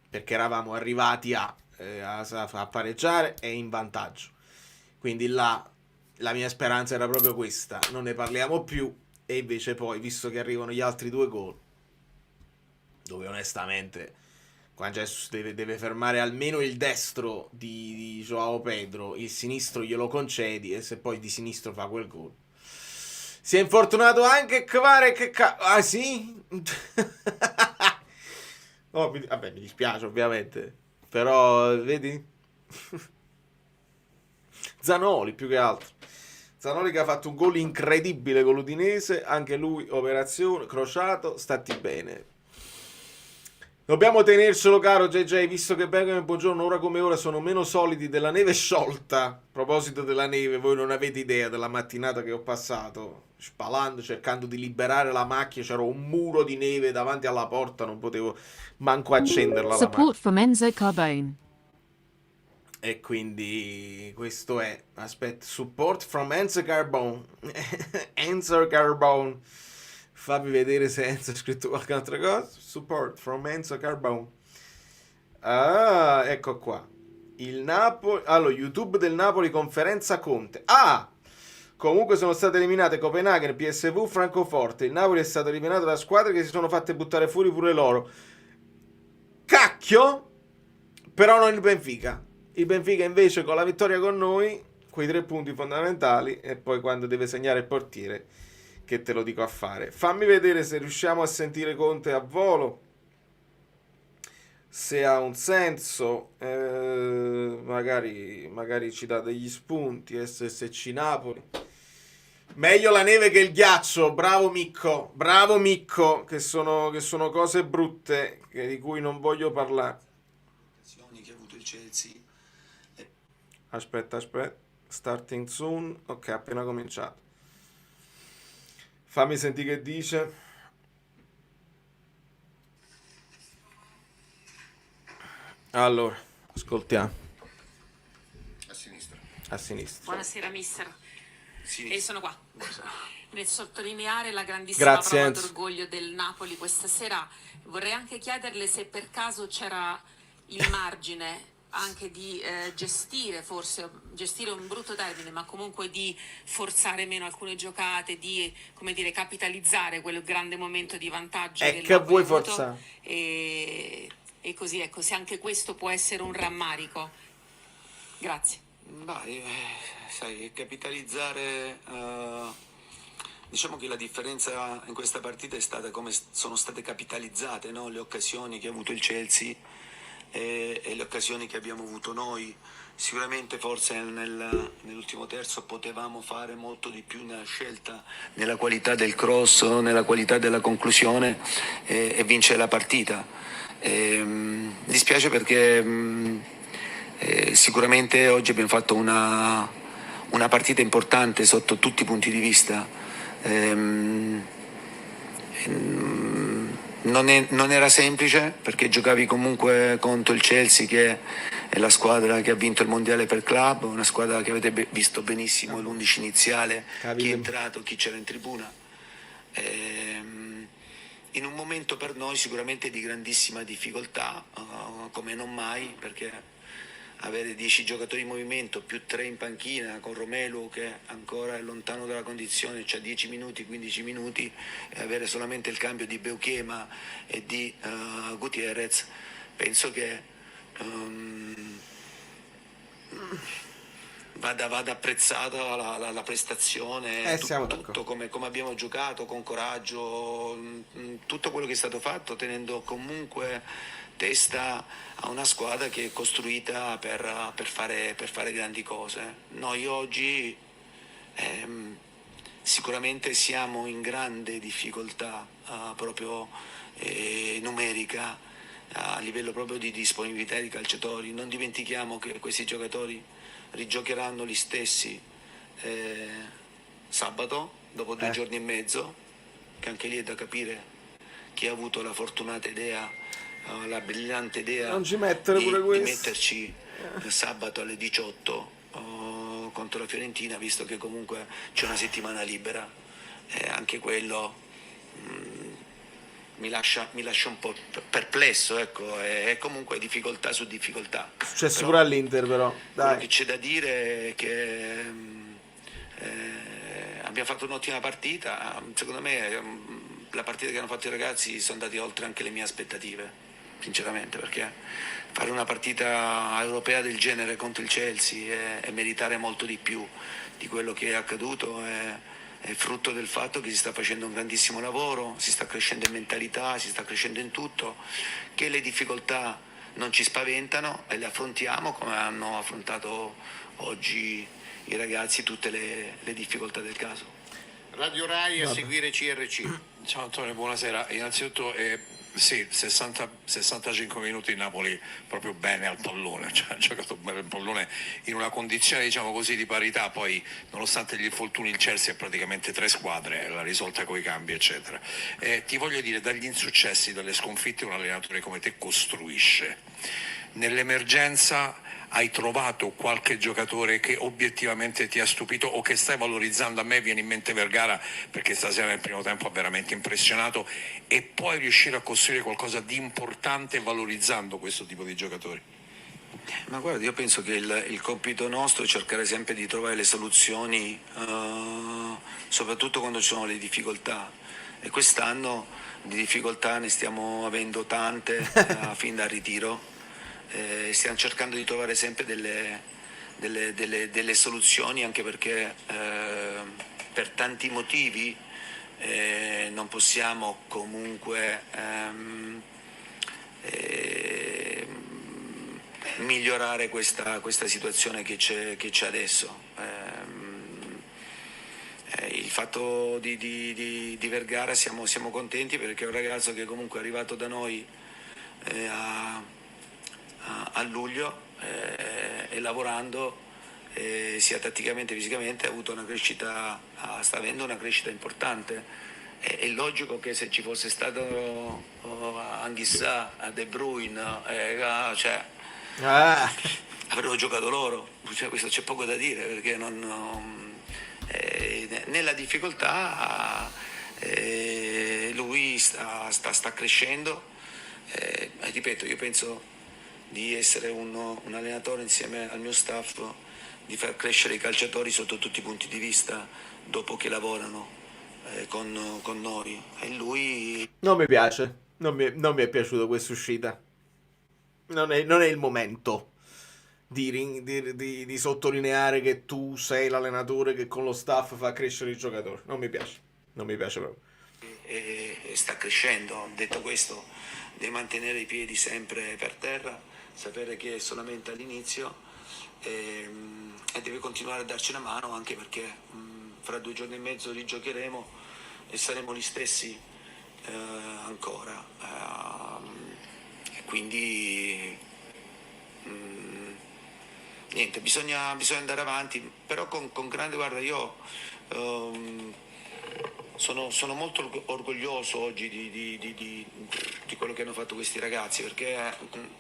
perché eravamo arrivati a pareggiare e in vantaggio. Quindi là la mia speranza era proprio questa: non ne parliamo più. E invece poi, visto che arrivano gli altri 2 gol, dove onestamente Juan Jesus deve fermare almeno il destro di Joao Pedro, il sinistro glielo concedi, e se poi di sinistro fa quel gol. Si è infortunato anche Kvarek. Ah sì? No, vabbè, mi dispiace ovviamente, però vedi? Zanoli più che altro. Zanoli che ha fatto un gol incredibile con l'Udinese, anche lui operazione, crociato, stati bene. Dobbiamo tenercelo caro JJ, visto che Beckham e Buongiorno ora come ora sono meno solidi della neve sciolta. A proposito della neve, voi non avete idea della mattinata che ho passato, spalando, cercando di liberare la macchina, c'era un muro di neve davanti alla porta, non potevo manco accenderla la macchina. Support from Enzo Carbone. E quindi questo è, aspetta, support from Enzo Carbone. Enzo Carbone. Fammi vedere se Enzo ha scritto qualche altra cosa. Support from Enzo Carbone. Ah, ecco qua. Il Napoli. Allora, YouTube del Napoli, conferenza Conte. Ah! Comunque sono state eliminate Copenaghen, PSV, Francoforte. Il Napoli è stato eliminato da squadre che si sono fatte buttare fuori pure loro. Cacchio! Però non il Benfica. Il Benfica invece con la vittoria con noi, quei 3 punti fondamentali, e poi quando deve segnare il portiere, che te lo dico a fare. Fammi vedere se riusciamo a sentire Conte a volo, se ha un senso, magari ci dà degli spunti. SSC Napoli. Meglio la neve che il ghiaccio, bravo Micco, che sono cose brutte di cui non voglio parlare. Che ha avuto il Chelsea. Aspetta, starting soon, ok, appena cominciato. Fammi sentire che dice. Allora, ascoltiamo. A sinistra. Buonasera mister. Sinistra. E sono qua. Nel sottolineare la grandissima Grazie, prova Enzo. d'orgoglio del Napoli questa sera, vorrei anche chiederle se per caso c'era il margine anche di gestire un brutto termine, ma comunque di forzare meno alcune giocate, di, come dire, capitalizzare quel grande momento di vantaggio che il Che Napoli vuoi ha avuto, forzare? e così, ecco, se anche questo può essere un rammarico. Grazie. Sai, capitalizzare, diciamo che la differenza in questa partita è stata come sono state capitalizzate, no? Le occasioni che ha avuto il Chelsea e le occasioni che abbiamo avuto noi. Sicuramente forse nell'ultimo terzo potevamo fare molto di più nella scelta, nella qualità del cross, nella qualità della conclusione e vincere la partita. Dispiace perché sicuramente oggi abbiamo fatto una partita importante sotto tutti i punti di vista. Non era semplice perché giocavi comunque contro il Chelsea, che è la squadra che ha vinto il mondiale per club, una squadra che avete visto benissimo l'11 iniziale, chi è entrato, chi c'era in tribuna. In un momento per noi sicuramente di grandissima difficoltà, come non mai, perché avere 10 giocatori in movimento più 3 in panchina, con Romelu che ancora è lontano dalla condizione, c'ha 10 minuti, 15 minuti, e avere solamente il cambio di Beukema e di Gutierrez, penso che vada apprezzata la prestazione, tutto come abbiamo giocato, con coraggio, tutto quello che è stato fatto, tenendo comunque testa a una squadra che è costruita per fare grandi cose. Noi oggi sicuramente siamo in grande difficoltà proprio numerica, a livello proprio di disponibilità di calciatori. Non dimentichiamo che questi giocatori rigiocheranno gli stessi sabato, dopo 2 giorni e mezzo, che anche lì è da capire chi ha avuto la fortunata idea, la brillante idea Non ci mettere pure di questo. metterci sabato alle 18 contro la Fiorentina, visto che comunque c'è una settimana libera. Anche quello mi lascia un po' perplesso, ecco, e comunque difficoltà su difficoltà. Successo pure all'Inter, però. Quello Dai. che c'è da dire è che abbiamo fatto un'ottima partita. Secondo me la partita che hanno fatto i ragazzi sono andati oltre anche le mie aspettative, sinceramente, perché fare una partita europea del genere contro il Chelsea e meritare molto di più di quello che è accaduto è frutto del fatto che si sta facendo un grandissimo lavoro, si sta crescendo in mentalità, si sta crescendo in tutto, che le difficoltà non ci spaventano e le affrontiamo come hanno affrontato oggi i ragazzi tutte le difficoltà del caso. Radio Rai a seguire CRC. Ciao Antonio, buonasera. Innanzitutto sì, 65 minuti il Napoli proprio bene al pallone, cioè ha giocato bene al pallone in una condizione diciamo così di parità, poi nonostante gli infortuni il Chelsea è praticamente 3 squadre, l'ha risolta coi cambi eccetera. Ti voglio dire, dagli insuccessi, dalle sconfitte un allenatore come te costruisce. Nell'emergenza hai trovato qualche giocatore che obiettivamente ti ha stupito o che stai valorizzando? A me viene in mente Vergara, perché stasera nel primo tempo ha veramente impressionato, e puoi riuscire a costruire qualcosa di importante valorizzando questo tipo di giocatori? Ma guarda, io penso che il compito nostro è cercare sempre di trovare le soluzioni, soprattutto quando ci sono le difficoltà, e quest'anno di difficoltà ne stiamo avendo tante fin dal ritiro. Stiamo cercando di trovare sempre delle soluzioni, anche perché per tanti motivi non possiamo comunque migliorare questa situazione che c'è adesso. Il fatto di Vergara siamo contenti, perché è un ragazzo che comunque è arrivato da noi a luglio e lavorando sia tatticamente che fisicamente ha avuto una crescita, sta avendo una crescita importante. È logico che se ci fosse stato Anghissà, De Bruyne, cioè, avrebbero giocato loro, cioè, questo c'è poco da dire, perché nella difficoltà lui sta crescendo. Ripeto, io penso di essere un allenatore insieme al mio staff, di far crescere i calciatori sotto tutti i punti di vista dopo che lavorano con noi, e lui... Non mi piace, non mi è piaciuta questa uscita. Non è il momento di sottolineare che tu sei l'allenatore che con lo staff fa crescere i giocatori. Non mi piace proprio. E sta crescendo. Detto questo, deve mantenere i piedi sempre per terra, sapere che è solamente all'inizio, e deve continuare a darci una mano, anche perché fra 2 giorni e mezzo rigiocheremo e saremo gli stessi ancora, e quindi niente, bisogna andare avanti, però con grande, guarda, io sono molto orgoglioso oggi di quello che hanno fatto questi ragazzi, perché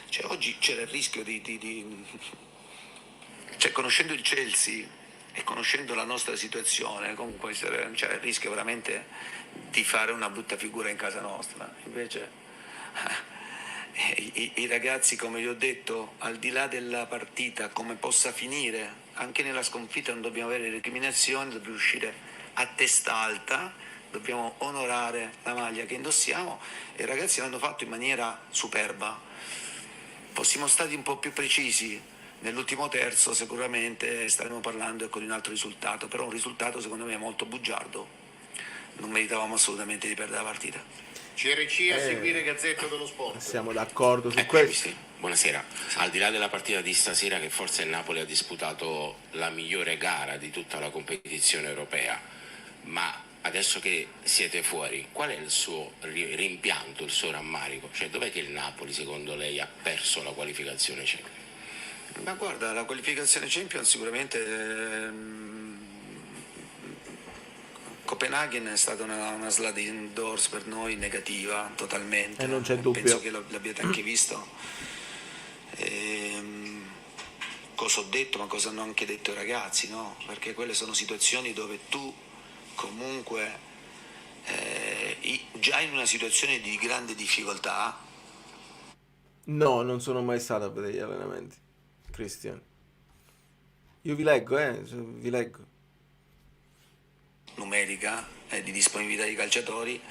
cioè, oggi c'era il rischio cioè, conoscendo il Chelsea e conoscendo la nostra situazione, comunque c'era il rischio veramente di fare una brutta figura in casa nostra. Invece i ragazzi, come vi ho detto, al di là della partita, come possa finire, anche nella sconfitta non dobbiamo avere recriminazioni, dobbiamo uscire a testa alta, dobbiamo onorare la maglia che indossiamo, e i ragazzi l'hanno fatto in maniera superba. Fossimo stati un po' più precisi nell'ultimo terzo, sicuramente staremmo parlando con un altro risultato, però un risultato secondo me molto bugiardo. Non meritavamo assolutamente di perdere la partita. CRC a seguire Gazzetta dello Sport. Siamo d'accordo su questo. Sì. Buonasera. Al di là della partita di stasera, che forse il Napoli ha disputato la migliore gara di tutta la competizione europea, ma adesso che siete fuori, qual è il suo rimpianto, il suo rammarico? Cioè, dov'è che il Napoli, secondo lei, ha perso la qualificazione Champions? Ma guarda, la qualificazione Champions sicuramente... Copenaghen è stata una sliding doors per noi negativa, totalmente. E non c'è dubbio. Penso che l'abbiate anche visto. Cosa ho detto, ma cosa hanno anche detto i ragazzi, no? Perché quelle sono situazioni dove tu comunque già in una situazione di grande difficoltà. No, non sono mai stato a vedere gli allenamenti, Cristian. Io vi leggo, vi leggo. Numerica, di disponibilità di calciatori,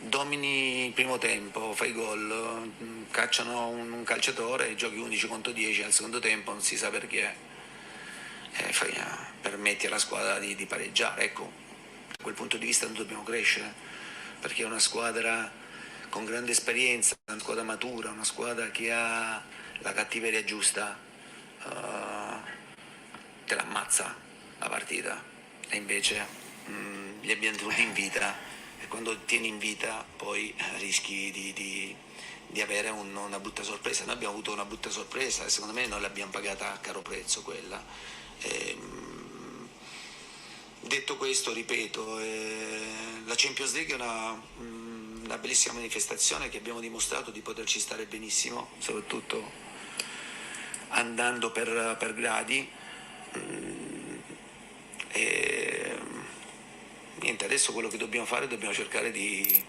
domini il primo tempo, fai gol, cacciano un calciatore, giochi 11 contro 10 al secondo tempo, non si sa perché, permetti alla squadra di pareggiare. Ecco, da quel punto di vista noi dobbiamo crescere, perché è una squadra con grande esperienza, una squadra matura, una squadra che ha la cattiveria giusta te l'ammazza la partita, e invece li abbiamo tenuti in vita, e quando tieni in vita poi rischi di avere una brutta sorpresa. Noi abbiamo avuto una brutta sorpresa e secondo me noi l'abbiamo pagata a caro prezzo quella. Detto questo, ripeto, la Champions League è una bellissima manifestazione che abbiamo dimostrato di poterci stare benissimo, soprattutto andando per gradi. E niente, adesso quello che dobbiamo fare, dobbiamo cercare di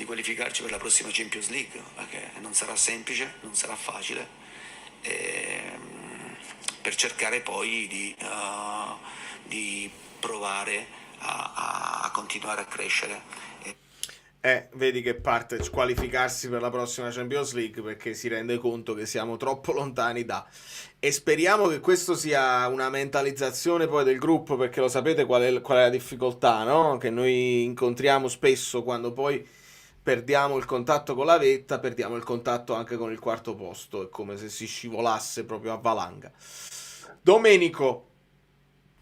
qualificarci per la prossima Champions League, perché non sarà semplice, non sarà facile, per cercare poi di provare a continuare a crescere. Vedi che parte squalificarsi per la prossima Champions League perché si rende conto che siamo troppo lontani e speriamo che questo sia una mentalizzazione poi del gruppo, perché lo sapete qual è la difficoltà, no? Che noi incontriamo spesso quando poi perdiamo il contatto con la vetta, perdiamo il contatto anche con il quarto posto, è come se si scivolasse proprio a valanga. Domenico,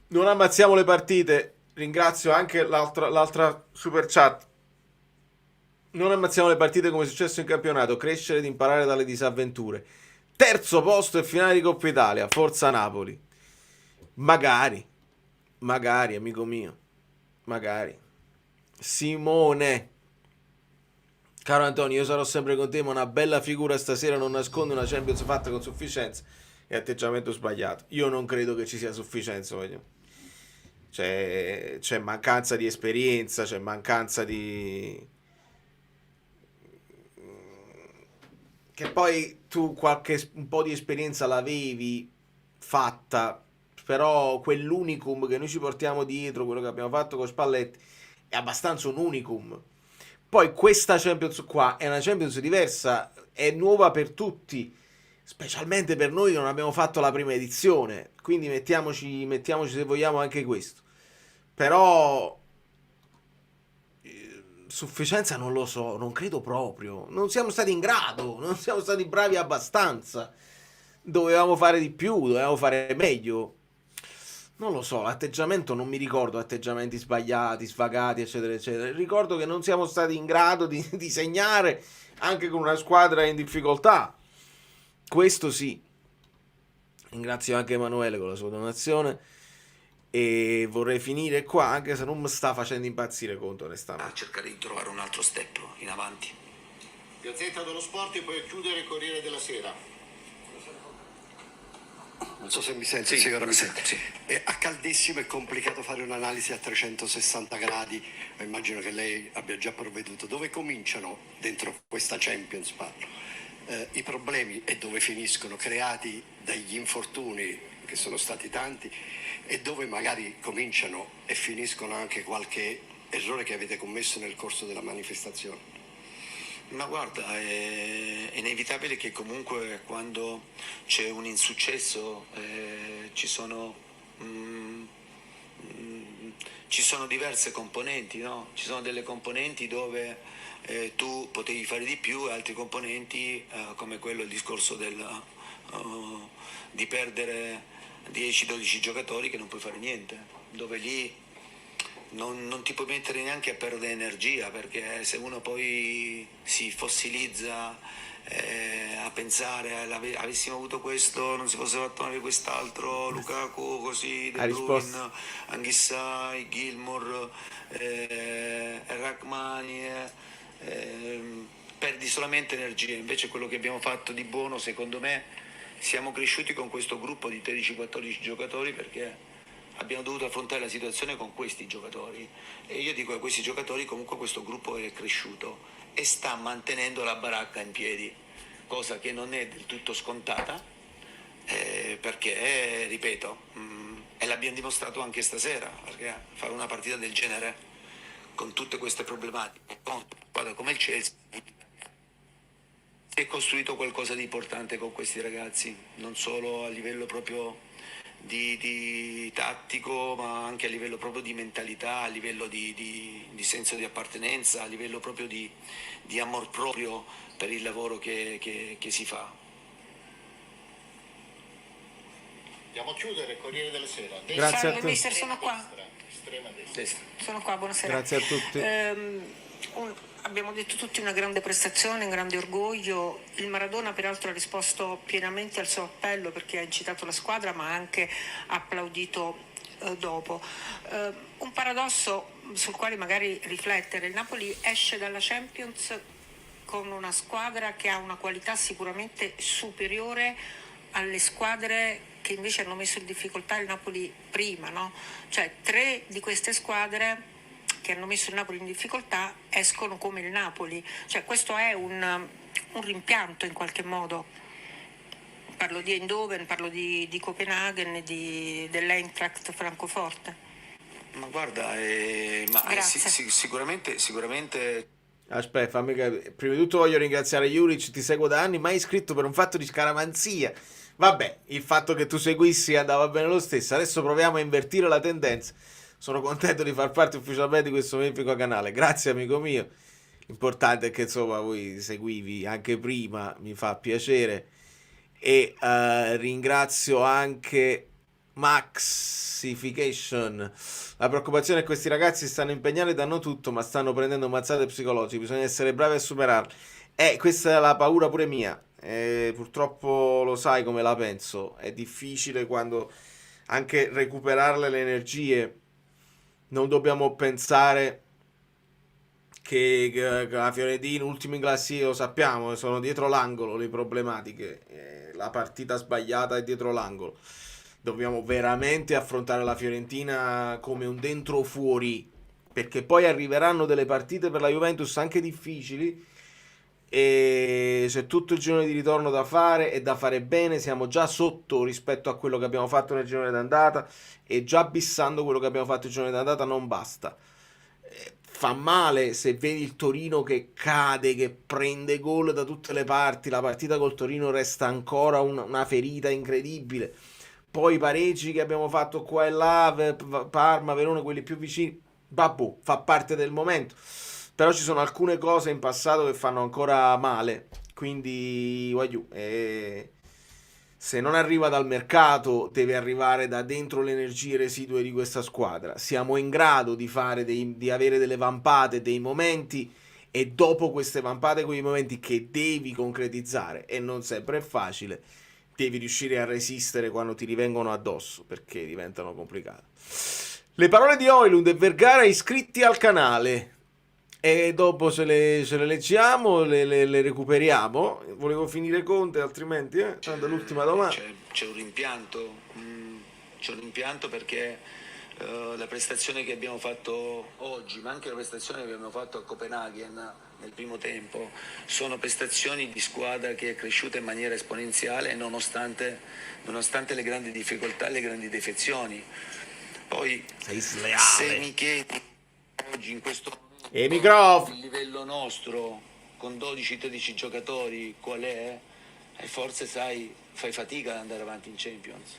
non ammazziamo le partite, ringrazio anche l'altra super chat. Non ammazziamo le partite come è successo in campionato, crescere ed imparare dalle disavventure. Terzo posto e finale di Coppa Italia, forza Napoli. Magari, amico mio, magari. Simone, caro Antonio, io sarò sempre con te, ma una bella figura stasera non nasconde una Champions fatta con sufficienza e atteggiamento sbagliato. Io non credo che ci sia sufficienza, voglio. C'è mancanza di esperienza, c'è mancanza di... che poi tu un po' di esperienza l'avevi fatta, però quell'unicum che noi ci portiamo dietro, quello che abbiamo fatto con Spalletti, è abbastanza un unicum. Poi questa Champions qua è una Champions diversa, è nuova per tutti, specialmente per noi che non abbiamo fatto la prima edizione, quindi mettiamoci se vogliamo anche questo. Però sufficienza non lo so, non credo proprio. Non siamo stati in grado, non siamo stati bravi abbastanza. Dovevamo fare di più, dovevamo fare meglio. Non lo so, l'atteggiamento non mi ricordo atteggiamenti sbagliati, svagati, eccetera, eccetera. Ricordo che non siamo stati in grado di segnare anche con una squadra in difficoltà. Questo sì. Ringrazio anche Emanuele con la sua donazione. E vorrei finire qua, anche se non mi sta facendo impazzire Conte, onestamente. A cercare di trovare un altro step in avanti. Gazzetta dello Sport e poi chiudere il Corriere della Sera. Non so se mi sente, Sì, sicuramente. sì. A caldissimo è complicato fare un'analisi a 360 gradi, ma immagino che lei abbia già provveduto. Dove cominciano dentro questa Champions, parlo, i problemi e dove finiscono, creati dagli infortuni che sono stati tanti, e dove magari cominciano e finiscono anche qualche errore che avete commesso nel corso della manifestazione? Ma guarda, è inevitabile che comunque quando c'è un insuccesso ci sono diverse componenti, no? Ci sono delle componenti dove tu potevi fare di più, e altri componenti come quello, il discorso di perdere 10-12 giocatori che non puoi fare niente, dove lì non ti puoi mettere neanche a perdere energia, perché se uno poi si fossilizza a pensare avessimo avuto questo, non si fosse fatto male quest'altro, Lukaku così, De Bruyne, Anghissai, Gilmour, Rachmani, perdi solamente energia. Invece quello che abbiamo fatto di buono, secondo me, siamo cresciuti con questo gruppo di 13-14 giocatori, perché abbiamo dovuto affrontare la situazione con questi giocatori, e io dico a questi giocatori comunque questo gruppo è cresciuto e sta mantenendo la baracca in piedi, cosa che non è del tutto scontata, perché ripeto, e l'abbiamo dimostrato anche stasera, perché fare una partita del genere con tutte queste problematiche con una squadra come il Chelsea, è costruito qualcosa di importante con questi ragazzi, non solo a livello proprio di tattico, ma anche a livello proprio di mentalità, a livello di senso di appartenenza, a livello proprio di amor proprio per il lavoro che si fa. Andiamo a chiudere, Corriere della Sera. Grazie a Salve te. mister, sono qua. Estrema destra. Sono qua, buonasera. Grazie a tutti. Abbiamo detto tutti una grande prestazione, un grande orgoglio. Il Maradona peraltro ha risposto pienamente al suo appello perché ha incitato la squadra ma ha anche applaudito dopo. Un paradosso sul quale magari riflettere. Il Napoli esce dalla Champions con una squadra che ha una qualità sicuramente superiore alle squadre che invece hanno messo in difficoltà il Napoli prima, no? Cioè 3 di queste squadre che hanno messo il Napoli in difficoltà escono come il Napoli, cioè questo è un rimpianto in qualche modo. Parlo di Eindhoven, parlo di Copenaghen e dell'Eintracht Francoforte. Ma guarda, Grazie. sicuramente Aspetta, fammi capire. Prima di tutto voglio ringraziare Juric, ti seguo da anni, mai iscritto per un fatto di scaramanzia. Vabbè, il fatto che tu seguissi andava bene lo stesso. Adesso proviamo a invertire la tendenza. Sono contento di far parte ufficialmente di questo magnifico canale. Grazie amico mio. L'importante è che insomma voi seguivi anche prima, mi fa piacere. E ringrazio anche Maxification. La preoccupazione è che questi ragazzi stanno impegnati, danno tutto, ma stanno prendendo mazzate psicologiche. Bisogna essere bravi a superarle. Questa è la paura pure mia. Purtroppo lo sai come la penso. È difficile quando anche recuperarle le energie. Non dobbiamo pensare che la Fiorentina, ultimi in classifica, lo sappiamo, sono dietro l'angolo le problematiche. La partita sbagliata è dietro l'angolo. Dobbiamo veramente affrontare la Fiorentina come un dentro fuori, perché poi arriveranno delle partite per la Juventus anche difficili e c'è tutto il girone di ritorno da fare e da fare bene. Siamo già sotto rispetto a quello che abbiamo fatto nel girone d'andata e già bissando quello che abbiamo fatto il girone d'andata non basta. Fa male se vedi il Torino che cade, che prende gol da tutte le parti. La partita col Torino resta ancora una ferita incredibile. Poi i pareggi che abbiamo fatto qua e là, Parma, Verona, quelli più vicini, babù, fa parte del momento. Però ci sono alcune cose in passato che fanno ancora male. Quindi, voglio, se non arriva dal mercato, deve arrivare da dentro le energie residue di questa squadra. Siamo in grado di avere delle vampate, dei momenti, e dopo queste vampate, quei momenti che devi concretizzare, e non sempre è facile, devi riuscire a resistere quando ti rivengono addosso, perché diventano complicate. Le parole di Højlund e Vergara iscritti al canale. E dopo ce le leggiamo, le recuperiamo. Volevo finire Conte, altrimenti tanto l'ultima domanda. c'è un rimpianto, perché la prestazione che abbiamo fatto oggi, ma anche la prestazione che abbiamo fatto a Copenaghen nel primo tempo, sono prestazioni di squadra che è cresciuta in maniera esponenziale nonostante le grandi difficoltà e le grandi defezioni. Poi Sei se sleale. mi chiedi oggi in questo momento E microfono. il livello nostro con 12-13 giocatori qual è? E forse sai, fai fatica ad andare avanti in Champions.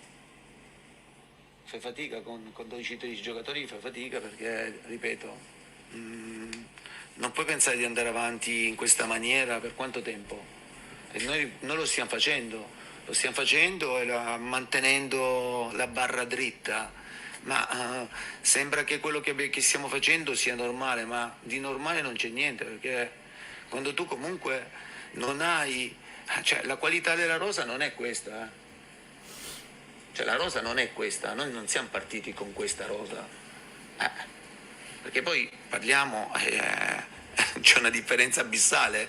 Fai fatica con 12-13 giocatori, fai fatica perché, ripeto, non puoi pensare di andare avanti in questa maniera per quanto tempo? E noi lo stiamo facendo e mantenendo la barra dritta, ma sembra che quello che stiamo facendo sia normale, ma di normale non c'è niente, perché quando tu comunque non hai, cioè la qualità della rosa non è questa, Cioè la rosa non è questa, noi non siamo partiti con questa rosa, perché poi parliamo, c'è una differenza abissale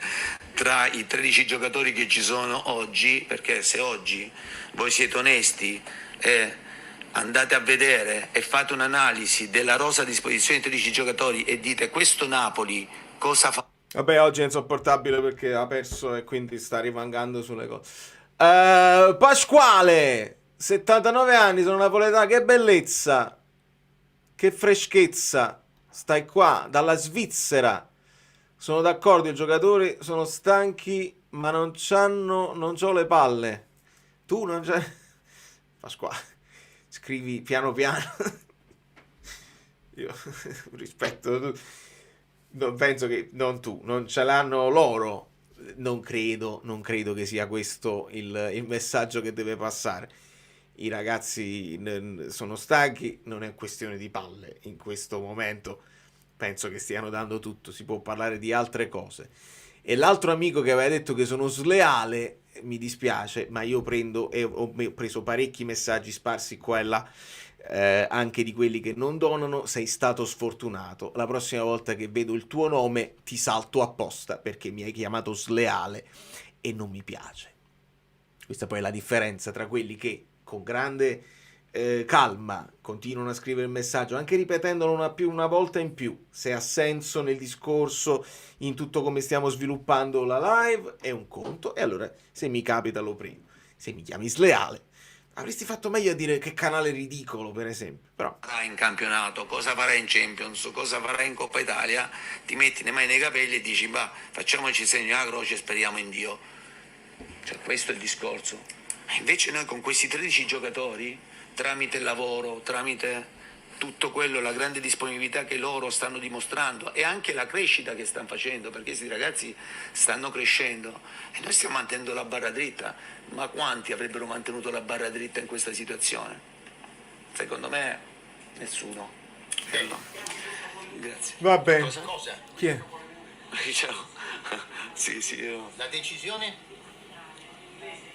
tra i 13 giocatori che ci sono oggi, perché se oggi voi siete onesti e andate a vedere e fate un'analisi della rosa a disposizione di 13 giocatori e dite questo Napoli cosa fa? Vabbè, oggi è insopportabile perché ha perso e quindi sta rivangando sulle cose. Pasquale, 79 anni, sono napoletano, che bellezza, che freschezza. Stai qua, dalla Svizzera. Sono d'accordo, i giocatori sono stanchi, ma non c'ho le palle. Tu non c'hai... Pasquale, scrivi piano piano. Io rispetto... Non penso che... Non tu, non ce l'hanno loro. Non credo che sia questo il messaggio che deve passare. i ragazzi sono stanchi, non è questione di palle in questo momento, penso che stiano dando tutto, si può parlare di altre cose. E l'altro amico che aveva detto che sono sleale, mi dispiace, ma io prendo e ho preso parecchi messaggi sparsi qua e là, anche di quelli che non donano. Sei stato sfortunato, la prossima volta che vedo il tuo nome ti salto apposta perché mi hai chiamato sleale e non mi piace. Questa poi è la differenza tra quelli che con grande calma continuano a scrivere il messaggio, anche ripetendolo una volta in più, se ha senso nel discorso, in tutto come stiamo sviluppando la live, è un conto, e allora se mi capita lo prendo. Se mi chiami sleale avresti fatto meglio a dire che canale ridicolo, per esempio. Però Farà in campionato, cosa farà in Champions, cosa farà in Coppa Italia, ti metti le mani nei capelli e dici facciamoci il segno della croce e speriamo in Dio. Cioè, questo è il discorso. E invece noi con questi 13 giocatori, tramite il lavoro, tramite tutto quello, la grande disponibilità che loro stanno dimostrando e anche la crescita che stanno facendo, perché questi ragazzi stanno crescendo e noi stiamo mantenendo la barra dritta. Ma quanti avrebbero mantenuto la barra dritta in questa situazione? Secondo me nessuno. No. Grazie. va bene. Cosa? Chi è? Ciao. Sì, io... La decisione?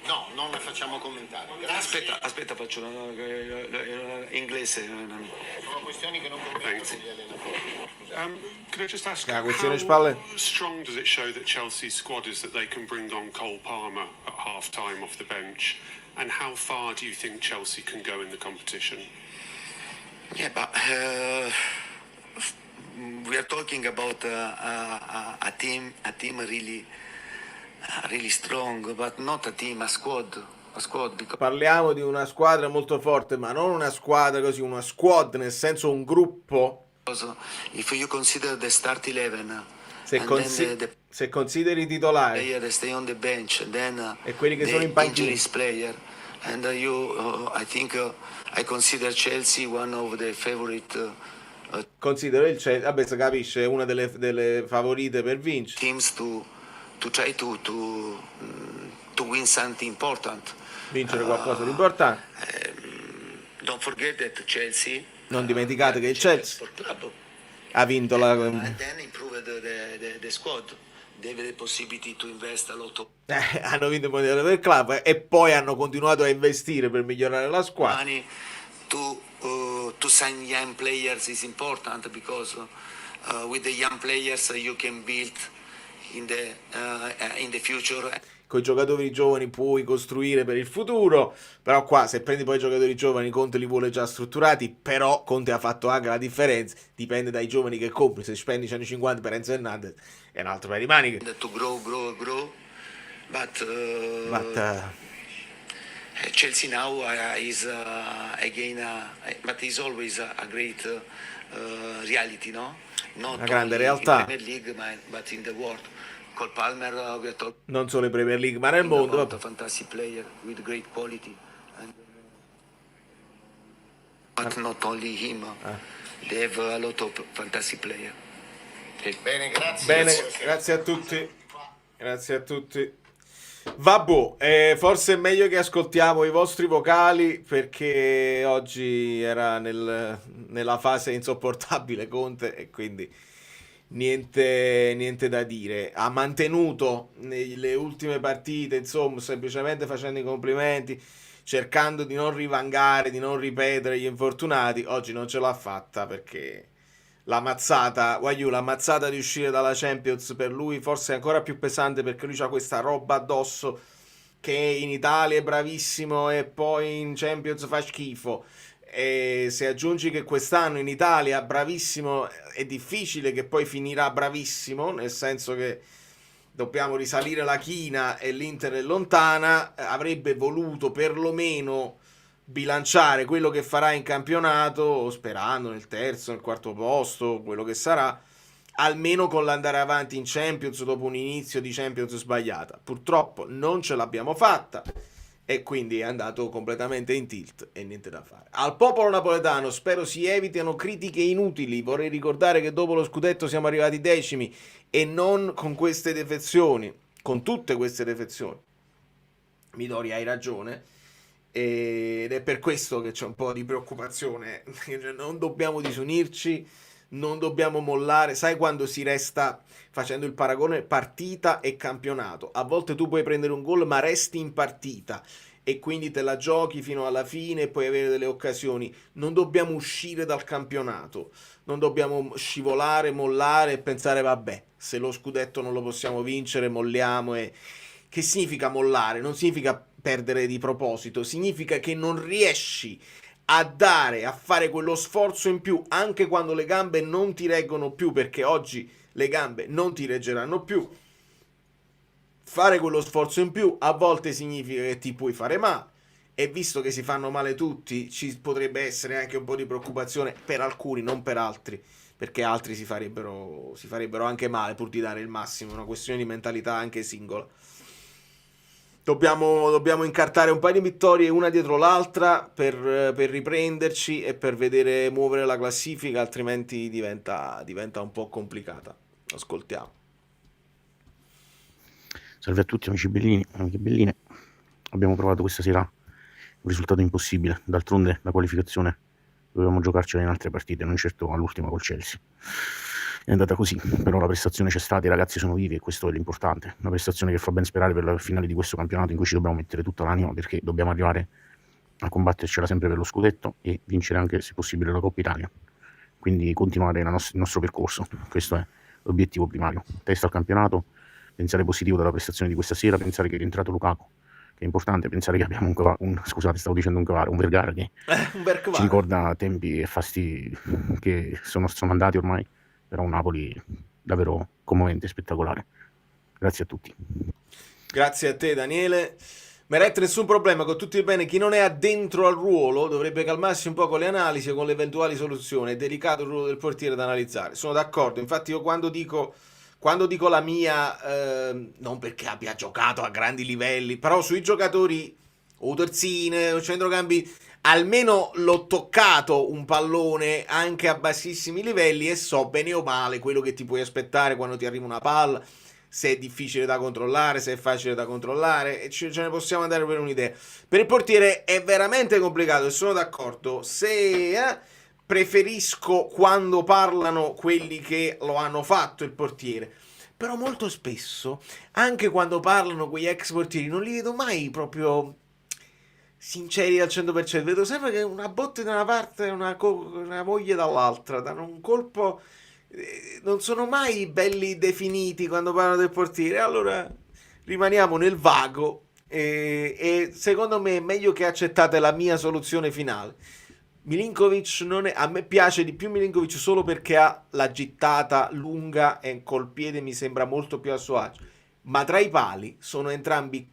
No, non la facciamo commentare. Grazie. Aspetta, faccio inglese. Sono questioni che non competono gli allenatori. Could I just ask, La questione how spalle. strong does it show that Chelsea's squad is that they can bring on Cole Palmer at half-time off the bench? And how far do you think Chelsea can go in the competition? Yeah, but we are talking about a team really strong, but not a team, a squad, because Parliamo di una squadra molto forte, ma non una squadra così, una squad, nel senso un gruppo. if you consider the start 11 Se, and consi- then the se consideri i titolari player that stay on the bench, then e quelli che the sono in panchina, injuries player, and I think I consider Chelsea one of the favorite considero il Chelsea, vabbè, si capisce, è una delle favorite per vincere. teams to try to win something important. Vincere qualcosa di importante. Don't forget that Chelsea. Non dimenticate che il Chelsea Sport Club, ha vinto la... and then improve the squad. They have the possibility to invest a lot of hanno vinto il mondiale del club e poi hanno continuato a investire per migliorare la squadra. money to sign young players is important because with the young players you can build in the future. Con i giocatori giovani puoi costruire per il futuro, però qua se prendi poi i giocatori giovani Conte li vuole già strutturati, però Conte ha fatto anche la differenza, dipende dai giovani che compri, se spendi 150 per Enzo Hernandez è un altro paio di maniche. To grow, but Chelsea now is again, but is always a great reality, no? Not Una grande only realtà. in Premier League, but in the world. Col Palmer, we are talking Non solo in Premier League ma nel mondo. about a fantastic player with great quality. But not only him, they have a lot of fantastic players. Bene, grazie. Bene, grazie a tutti. Grazie a tutti. Vabbè, forse è meglio che ascoltiamo i vostri vocali perché oggi era nella fase insopportabile Conte e quindi niente da dire. Ha mantenuto nelle ultime partite, insomma, semplicemente facendo i complimenti, cercando di non rivangare, di non ripetere gli infortunati. Oggi non ce l'ha fatta perché la mazzata di uscire dalla Champions per lui forse è ancora più pesante perché lui ha questa roba addosso che in Italia è bravissimo e poi in Champions fa schifo. E se aggiungi che quest'anno in Italia bravissimo, è difficile che poi finirà bravissimo, nel senso che dobbiamo risalire la china e l'Inter è lontana, avrebbe voluto perlomeno bilanciare quello che farà in campionato, sperando nel terzo, nel quarto posto, quello che sarà, almeno con l'andare avanti in Champions dopo un inizio di Champions sbagliata. Purtroppo non ce l'abbiamo fatta e quindi è andato completamente in tilt e niente da fare. Al popolo napoletano spero si evitino critiche inutili. Vorrei ricordare che dopo lo scudetto siamo arrivati decimi e non con queste defezioni, con tutte queste defezioni. Midori, hai ragione. ed è per questo che c'è un po' di preoccupazione. Non dobbiamo disunirci, non dobbiamo mollare. Sai quando si resta, facendo il paragone partita e campionato, a volte tu puoi prendere un gol ma resti in partita e quindi te la giochi fino alla fine e puoi avere delle occasioni. Non dobbiamo uscire dal campionato, non dobbiamo scivolare, mollare e pensare vabbè, se lo scudetto non lo possiamo vincere molliamo. Che significa mollare? Non significa perdere di proposito, significa che non riesci a fare quello sforzo in più anche quando le gambe non ti reggono più, perché oggi le gambe non ti reggeranno più. Fare quello sforzo in più a volte significa che ti puoi fare male, e visto che si fanno male tutti ci potrebbe essere anche un po' di preoccupazione per alcuni, non per altri, perché altri si farebbero anche male pur di dare il massimo. È una questione di mentalità anche singola. Dobbiamo incartare un paio di vittorie una dietro l'altra per riprenderci e per vedere muovere la classifica, altrimenti diventa un po' complicata. Ascoltiamo. Salve a tutti amici bellini, amiche belline. Abbiamo provato questa sera un risultato impossibile. D'altronde la qualificazione dovevamo giocarcela in altre partite, non certo all'ultima col Chelsea. È andata così, però la prestazione c'è stata, i ragazzi sono vivi e questo è l'importante. Una prestazione che fa ben sperare per la finale di questo campionato, in cui ci dobbiamo mettere tutta l'anima, perché dobbiamo arrivare a combattercela sempre per lo scudetto e vincere anche, se possibile, la Coppa Italia. Quindi continuare il nostro percorso, questo è l'obiettivo primario. Testa al campionato, pensare positivo della prestazione di questa sera, pensare che è rientrato Lukaku, che è importante, pensare che abbiamo un Vergara che ci ricorda tempi e fasti che sono andati ormai, però un Napoli davvero commovente e spettacolare. Grazie a tutti. Grazie a te Daniele. Meret, nessun problema, con tutto il bene, chi non è addentro al ruolo dovrebbe calmarsi un po' con le analisi o con le eventuali soluzioni. È delicato il ruolo del portiere da analizzare, sono d'accordo. Infatti io quando dico la mia, non perché abbia giocato a grandi livelli, però sui giocatori o terzine o centrocampi almeno l'ho toccato un pallone anche a bassissimi livelli e so bene o male quello che ti puoi aspettare quando ti arriva una palla, se è difficile da controllare, se è facile da controllare, e ce ne possiamo andare per un'idea. Per il portiere è veramente complicato e sono d'accordo. Preferisco quando parlano quelli che lo hanno fatto il portiere, però molto spesso anche quando parlano quegli ex portieri non li vedo mai proprio sinceri al 100%, vedo sempre che una botte da una parte e una moglie dall'altra, danno un colpo, non sono mai belli definiti quando parlano del portiere. Allora rimaniamo nel vago e secondo me è meglio che accettate la mia soluzione finale. Milinkovic a me piace di più Milinkovic solo perché ha la gittata lunga e col piede mi sembra molto più a suo agio, ma tra i pali sono entrambi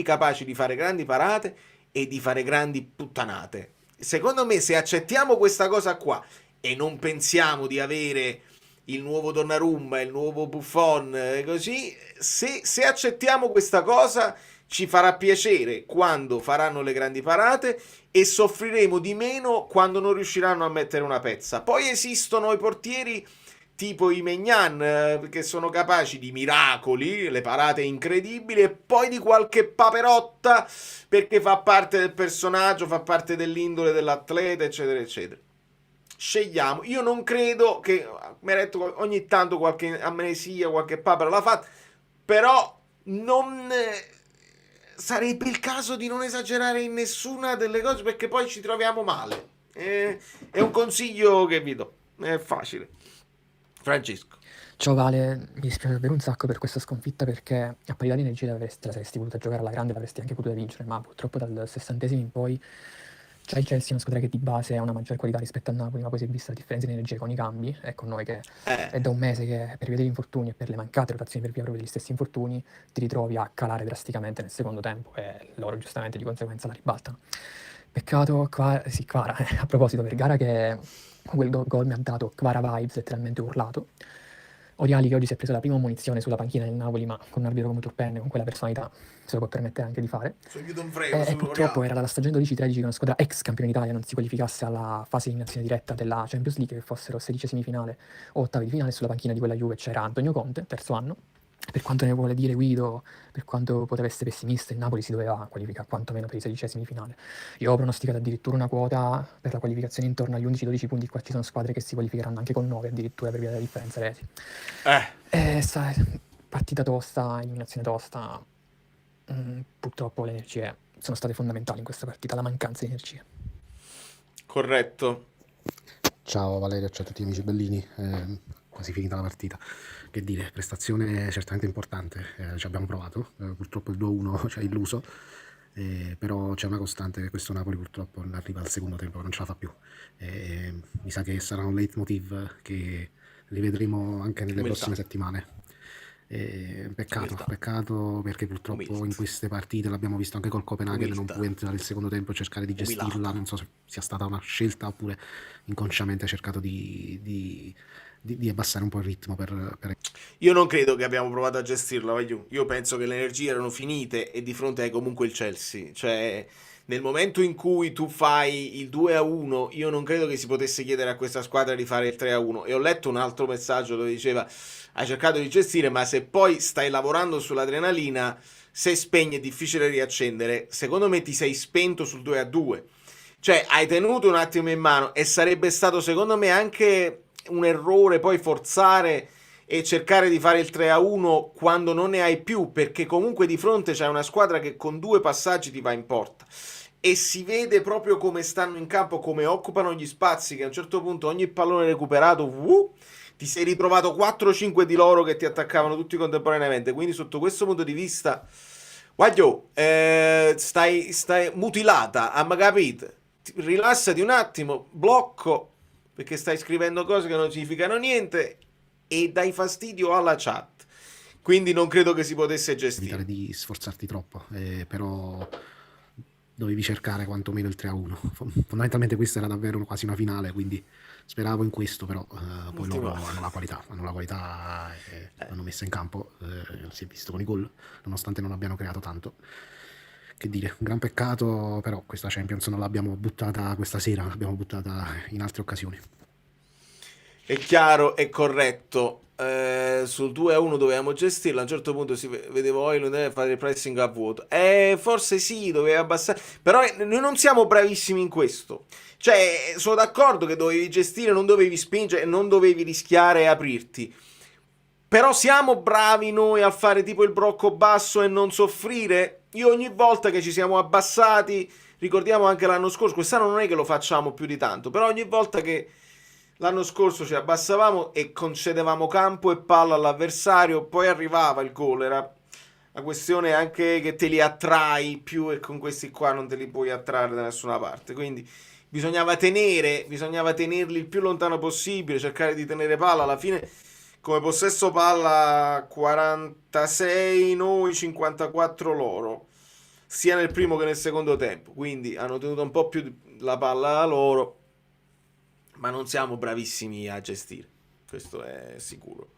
capaci di fare grandi parate e di fare grandi puttanate. Secondo me, se accettiamo questa cosa qua e non pensiamo di avere il nuovo Donnarumma, il nuovo Buffon, così, se accettiamo questa cosa ci farà piacere quando faranno le grandi parate e soffriremo di meno quando non riusciranno a mettere una pezza. Poi esistono i portieri tipo i Maignan, che sono capaci di miracoli, le parate incredibili, e poi di qualche paperotta perché fa parte del personaggio, fa parte dell'indole dell'atleta, eccetera eccetera. Scegliamo. Io non credo che Meret ogni tanto qualche amnesia, qualche papera l'ha fatta, però non sarebbe il caso di non esagerare in nessuna delle cose, perché poi ci troviamo male. È un consiglio che vi do, è facile. Francesco. Ciao Vale, mi dispiace davvero un sacco per questa sconfitta, perché a parità di energia te la saresti voluta giocare alla grande, l'avresti anche potuta vincere, ma purtroppo dal 60esimo in poi già il Chelsea è una squadra che di base ha una maggior qualità rispetto al Napoli, ma poi si è vista la differenza di energia con i cambi, e con noi che è da un mese che per via degli infortuni e per le mancate rotazioni per via proprio degli stessi infortuni ti ritrovi a calare drasticamente nel secondo tempo e loro giustamente di conseguenza la ribaltano. Peccato, Kvara, a proposito, Vergara che quel gol mi ha dato Kvara vibes, letteralmente urlato. Oriali che oggi si è preso la prima munizione sulla panchina del Napoli, ma con un arbitro come Turpenne, con quella personalità, se lo può permettere anche di fare. E purtroppo era dalla stagione 12-13 che una squadra ex campione d'Italia non si qualificasse alla fase di eliminazione diretta della Champions League, che fossero 16esimi finale o ottavi di finale. Sulla panchina di quella Juve c'era Antonio Conte, terzo anno, per quanto ne vuole dire Guido, per quanto poteva essere pessimista, il Napoli si doveva qualificare quantomeno per i 16esimi di finale. Io ho pronosticato addirittura una quota per la qualificazione intorno agli 11-12 punti. Qua ci sono squadre che si qualificheranno anche con 9 addirittura per via della differenza reti. Partita tosta, eliminazione tosta. Purtroppo le energie sono state fondamentali in questa partita, la mancanza di energie. Corretto. Ciao Valerio, ciao a tutti gli amici bellini, quasi finita la partita. Che dire, prestazione certamente importante, ci abbiamo provato, purtroppo il 2-1 ci ha illuso, però c'è una costante che questo Napoli purtroppo arriva al secondo tempo, non ce la fa più. Mi sa che sarà un leitmotiv che rivedremo anche nelle prossime settimane. Peccato perché purtroppo in queste partite l'abbiamo visto anche col Copenaghen, non può entrare il secondo tempo e cercare di gestirla. Non so se sia stata una scelta oppure inconsciamente ha cercato di abbassare un po' il ritmo per... Io non credo che abbiamo provato a gestirla, io penso che le energie erano finite e di fronte hai comunque il Chelsea, cioè nel momento in cui tu fai il 2-1 io non credo che si potesse chiedere a questa squadra di fare il 3-1. E ho letto un altro messaggio dove diceva hai cercato di gestire, ma se poi stai lavorando sull'adrenalina, se spegni è difficile riaccendere. Secondo me ti sei spento sul 2-2, cioè hai tenuto un attimo in mano, e sarebbe stato secondo me anche un errore poi forzare e cercare di fare il 3-1 quando non ne hai più, perché comunque di fronte c'è una squadra che con 2 passaggi ti va in porta e si vede proprio come stanno in campo, come occupano gli spazi, che a un certo punto ogni pallone recuperato ti sei ritrovato 4-5 di loro che ti attaccavano tutti contemporaneamente. Quindi sotto questo punto di vista guaglio, stai mutilata, ma capite? Rilassati un attimo, blocco, perché stai scrivendo cose che non significano niente e dai fastidio alla chat, quindi non credo che si potesse gestire. Evitare di sforzarti troppo, però dovevi cercare quantomeno il 3-1. Fondamentalmente questa era davvero quasi una finale, quindi speravo in questo, però poi loro hanno la qualità e l'hanno messa in campo, si è visto con i gol, nonostante non abbiano creato tanto. Che dire, un gran peccato, però questa Champions non l'abbiamo buttata questa sera, l'abbiamo buttata in altre occasioni. È chiaro, è corretto. Sul 2-1 dovevamo gestirlo. A un certo punto si vedeva Højlund deve fare il pressing a vuoto. Forse sì, doveva abbassare. Però noi non siamo bravissimi in questo. Cioè, sono d'accordo che dovevi gestire, non dovevi spingere, non dovevi rischiare e aprirti. Però siamo bravi noi a fare tipo il brocco basso e non soffrire? Io ogni volta che ci siamo abbassati, ricordiamo anche l'anno scorso, quest'anno non è che lo facciamo più di tanto, però ogni volta che l'anno scorso ci abbassavamo e concedevamo campo e palla all'avversario, poi arrivava il gol. Era la questione anche che te li attrai più, e con questi qua non te li puoi attrarre da nessuna parte. Quindi bisognava tenerli il più lontano possibile, cercare di tenere palla. Alla fine come possesso palla 46 noi, 54 loro, sia nel primo che nel secondo tempo, quindi hanno tenuto un po' più la palla loro, ma non siamo bravissimi a gestire, questo è sicuro.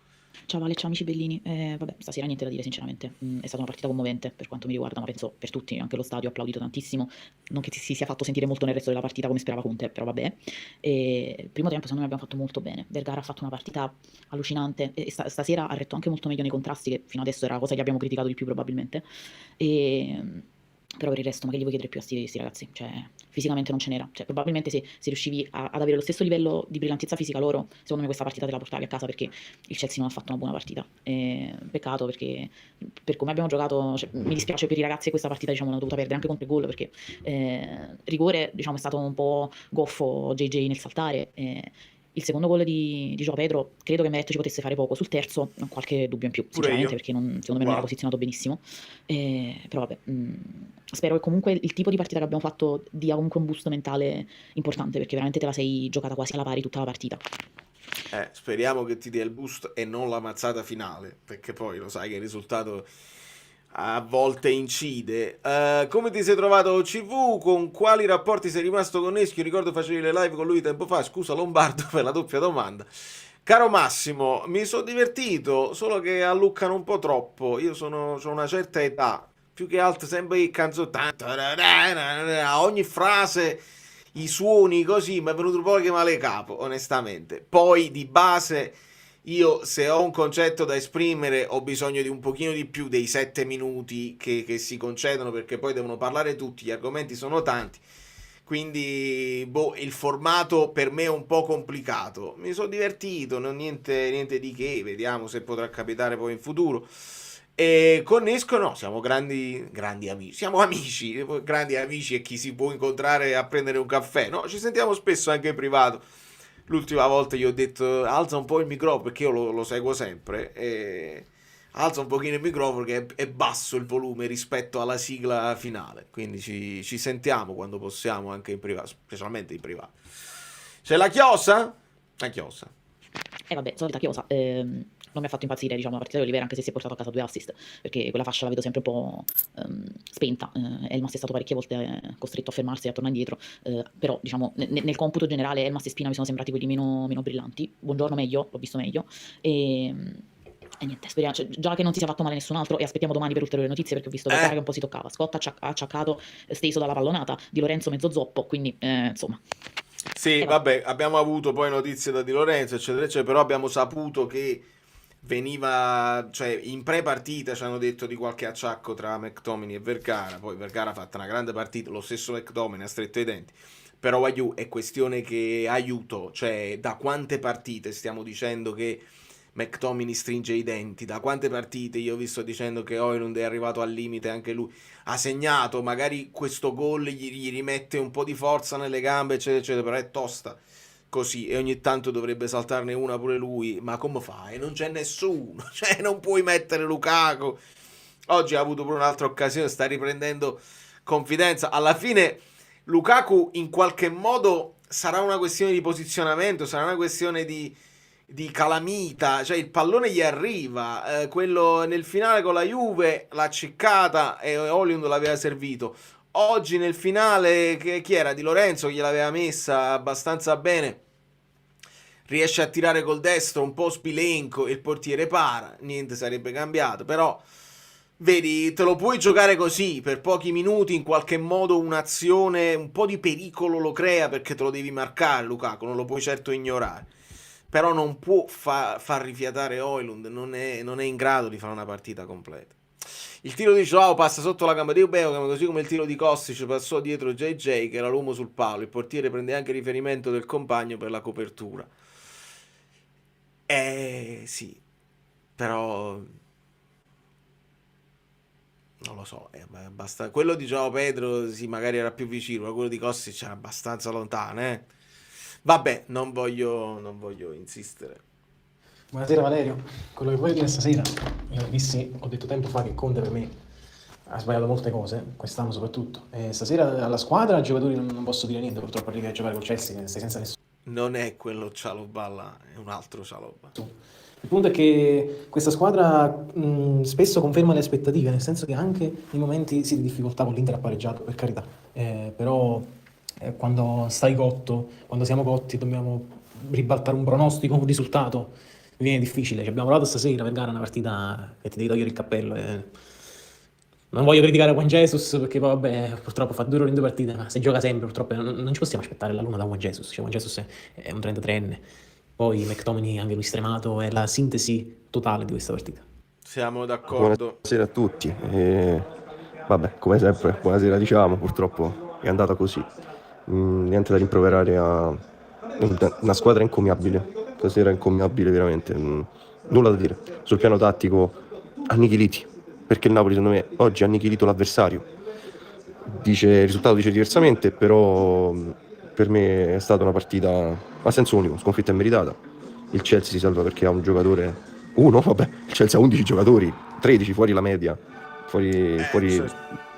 Ciao Vale, ciao amici bellini. Vabbè, stasera niente da dire sinceramente. È stata una partita commovente per quanto mi riguarda, ma penso per tutti, anche lo stadio ha applaudito tantissimo. Non che si sia fatto sentire molto nel resto della partita come sperava Conte, però vabbè. Il primo tempo secondo me abbiamo fatto molto bene. Vergara ha fatto una partita allucinante e stasera ha retto anche molto meglio nei contrasti, che fino adesso era la cosa che abbiamo criticato di più probabilmente. Però per il resto, ma che gli vuoi chiedere più a sti ragazzi? Cioè, fisicamente non ce n'era. Cioè, probabilmente se riuscivi ad avere lo stesso livello di brillantezza fisica loro, secondo me questa partita te la portavi a casa, perché il Chelsea non ha fatto una buona partita. Peccato, perché per come abbiamo giocato, cioè, mi dispiace per i ragazzi che questa partita, diciamo, l'hanno dovuta perdere anche contro il gol, perché rigore, diciamo, è stato un po' goffo JJ nel saltare. Il secondo gol di João Pedro credo che Meret ci potesse fare poco. Sul terzo ho qualche dubbio in più, sinceramente, perché secondo me non era posizionato benissimo. Però vabbè, spero che comunque il tipo di partita che abbiamo fatto dia comunque un boost mentale importante, perché veramente te la sei giocata quasi alla pari tutta la partita. Speriamo che ti dia il boost e non la mazzata finale, perché poi lo sai che il risultato a volte incide. Come ti sei trovato CV? Con quali rapporti sei rimasto con Neschio? Ricordo facevi le live con lui tempo fa. Scusa Lombardo per la doppia domanda. Caro Massimo, mi sono divertito, solo che alluccano un po' troppo. Io ho una certa età, più che altro sempre il canzone, ogni frase, i suoni così, mi è venuto un po' che male capo, onestamente. Poi di base io se ho un concetto da esprimere ho bisogno di un pochino di più dei 7 minuti che si concedono, perché poi devono parlare tutti, gli argomenti sono tanti, quindi il formato per me è un po' complicato. Mi sono divertito, niente di che, vediamo se potrà capitare poi in futuro. E con Nesco no, siamo grandi amici, siamo amici, grandi amici e chi si può incontrare a prendere un caffè, no? Ci sentiamo spesso anche in privato. L'ultima volta gli ho detto alza un po' il microfono, perché io lo seguo sempre, e alza un pochino il microfono che è basso il volume rispetto alla sigla finale, quindi ci sentiamo quando possiamo anche in privato, specialmente in privato. C'è la chiosa? La chiosa. Vabbè, solita chiosa. Non mi ha fatto impazzire, diciamo, la partita di Oliveira, anche se si è portato a casa 2 assist, perché quella fascia la vedo sempre un po' spenta. Elmas è stato parecchie volte costretto a fermarsi e a tornare indietro, però diciamo nel computo generale Elmas e Spina mi sono sembrati quelli meno brillanti. Buongiorno meglio, l'ho visto meglio, e niente, speriamo, cioè, già che non si sia fatto male nessun altro, e aspettiamo domani per ulteriori notizie, perché ho visto che un po' si toccava. Scott ha acciaccato, steso dalla pallonata, Di Lorenzo mezzo zoppo, quindi insomma. Sì, vabbè, abbiamo avuto poi notizie da Di Lorenzo, eccetera, eccetera, però abbiamo saputo che veniva, cioè in pre-partita ci hanno detto di qualche acciacco tra McTominay e Vergara, poi Vergara ha fatto una grande partita, lo stesso McTominay ha stretto i denti, però è questione che aiuto, cioè da quante partite stiamo dicendo che McTominay stringe i denti, da quante partite io vi sto dicendo che Højlund è arrivato al limite, anche lui ha segnato, magari questo gol gli rimette un po' di forza nelle gambe, eccetera, eccetera, però è tosta così, e ogni tanto dovrebbe saltarne una pure lui, ma come fai? Non c'è nessuno, cioè non puoi mettere Lukaku. Oggi ha avuto pure un'altra occasione, sta riprendendo confidenza. Alla fine Lukaku in qualche modo sarà una questione di posizionamento, sarà una questione di calamita, cioè il pallone gli arriva, quello nel finale con la Juve l'ha ciccata e Højlund l'aveva servito. Oggi nel finale chi era? Di Lorenzo gliel'aveva messa abbastanza bene, riesce a tirare col destro un po' spilenco, il portiere para, niente sarebbe cambiato, però vedi, te lo puoi giocare così per pochi minuti, in qualche modo un'azione, un po' di pericolo lo crea, perché te lo devi marcare Lukaku, non lo puoi certo ignorare, però non può far rifiatare Højlund, non è in grado di fare una partita completa. Il tiro di Joao passa sotto la gamba di Ubeo, così come il tiro di Kostic passò dietro JJ, che era l'uomo sul palo. Il portiere prende anche riferimento del compagno per la copertura. Sì, però non lo so, basta. Quello di Joao Pedro sì, magari era più vicino, ma quello di Kostic era abbastanza lontano, Vabbè, non voglio insistere. Buonasera Valerio, quello che voglio dire stasera, ho detto tempo fa che Conte per me ha sbagliato molte cose, quest'anno soprattutto, e stasera alla squadra, ai giocatori non posso dire niente, purtroppo arrivi a giocare col Chelsea, stai senza nessuno. Non è quello Cialobà là, è un altro Cialobà. Il punto è che questa squadra spesso conferma le aspettative, nel senso che anche nei momenti di difficoltà con l'Inter ha pareggiato, per carità, però quando stai cotto, quando siamo cotti, dobbiamo ribaltare un pronostico, un risultato. Viene difficile, ci abbiamo provato stasera per gara una partita che ti devi togliere il cappello. Non voglio criticare Juan Jesus perché poi vabbè, purtroppo fa 2 ore in 2 partite, ma se gioca sempre purtroppo non ci possiamo aspettare la luna da Juan Jesus. Cioè, Juan Jesus è un 33enne, poi McTominay anche lui stremato, è la sintesi totale di questa partita. Siamo d'accordo. Buonasera a tutti, vabbè, come sempre buonasera diciamo, purtroppo è andata così, niente da rimproverare a una squadra incommiabile. Stasera incommiabile veramente, nulla da dire. Sul piano tattico annichiliti, perché il Napoli secondo me oggi ha annichilito l'avversario. Il risultato dice diversamente, però per me è stata una partita a senso unico, sconfitta meritata. Il Chelsea si salva perché ha un giocatore, il Chelsea ha 11 giocatori, 13 fuori la media, fuori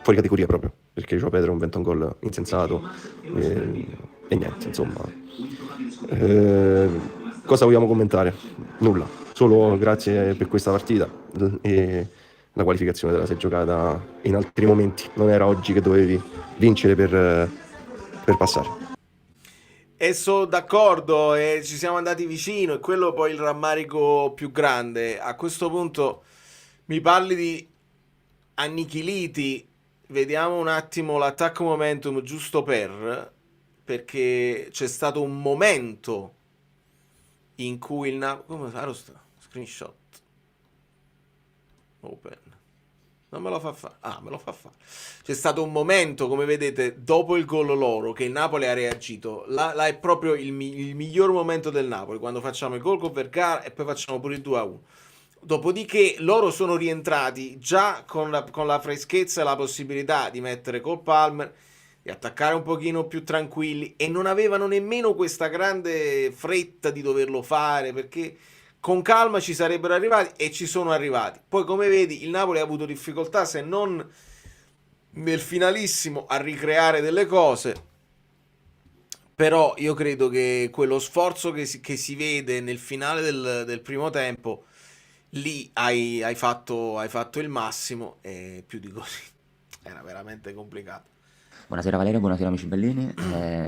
categoria proprio, perché Joao Pedro inventa un gol insensato e niente, insomma. Cosa vogliamo commentare? Nulla, solo grazie per questa partita e la qualificazione della si è giocata in altri momenti, non era oggi che dovevi vincere per passare. E sono d'accordo, e ci siamo andati vicino, e quello poi il rammarico più grande. A questo punto mi parli di annichiliti, vediamo un attimo l'attacco momentum giusto perché c'è stato un momento in cui il Napoli... Come screenshot open, non me lo fa fare. Me lo fa fare. C'è stato un momento, come vedete, dopo il gol loro, che il Napoli ha reagito. Là è proprio il miglior momento del Napoli, quando facciamo il gol con Vergara e poi facciamo pure il 2-1. Dopodiché loro sono rientrati già con la freschezza e la possibilità di mettere Cole Palmer, di attaccare un pochino più tranquilli, e non avevano nemmeno questa grande fretta di doverlo fare, perché con calma ci sarebbero arrivati, e ci sono arrivati. Poi, come vedi, il Napoli ha avuto difficoltà, se non nel finalissimo, a ricreare delle cose. Però io credo che quello sforzo che si vede nel finale del primo tempo, lì hai fatto il massimo, e più di così era veramente complicato. Buonasera Valerio, buonasera amici bellini.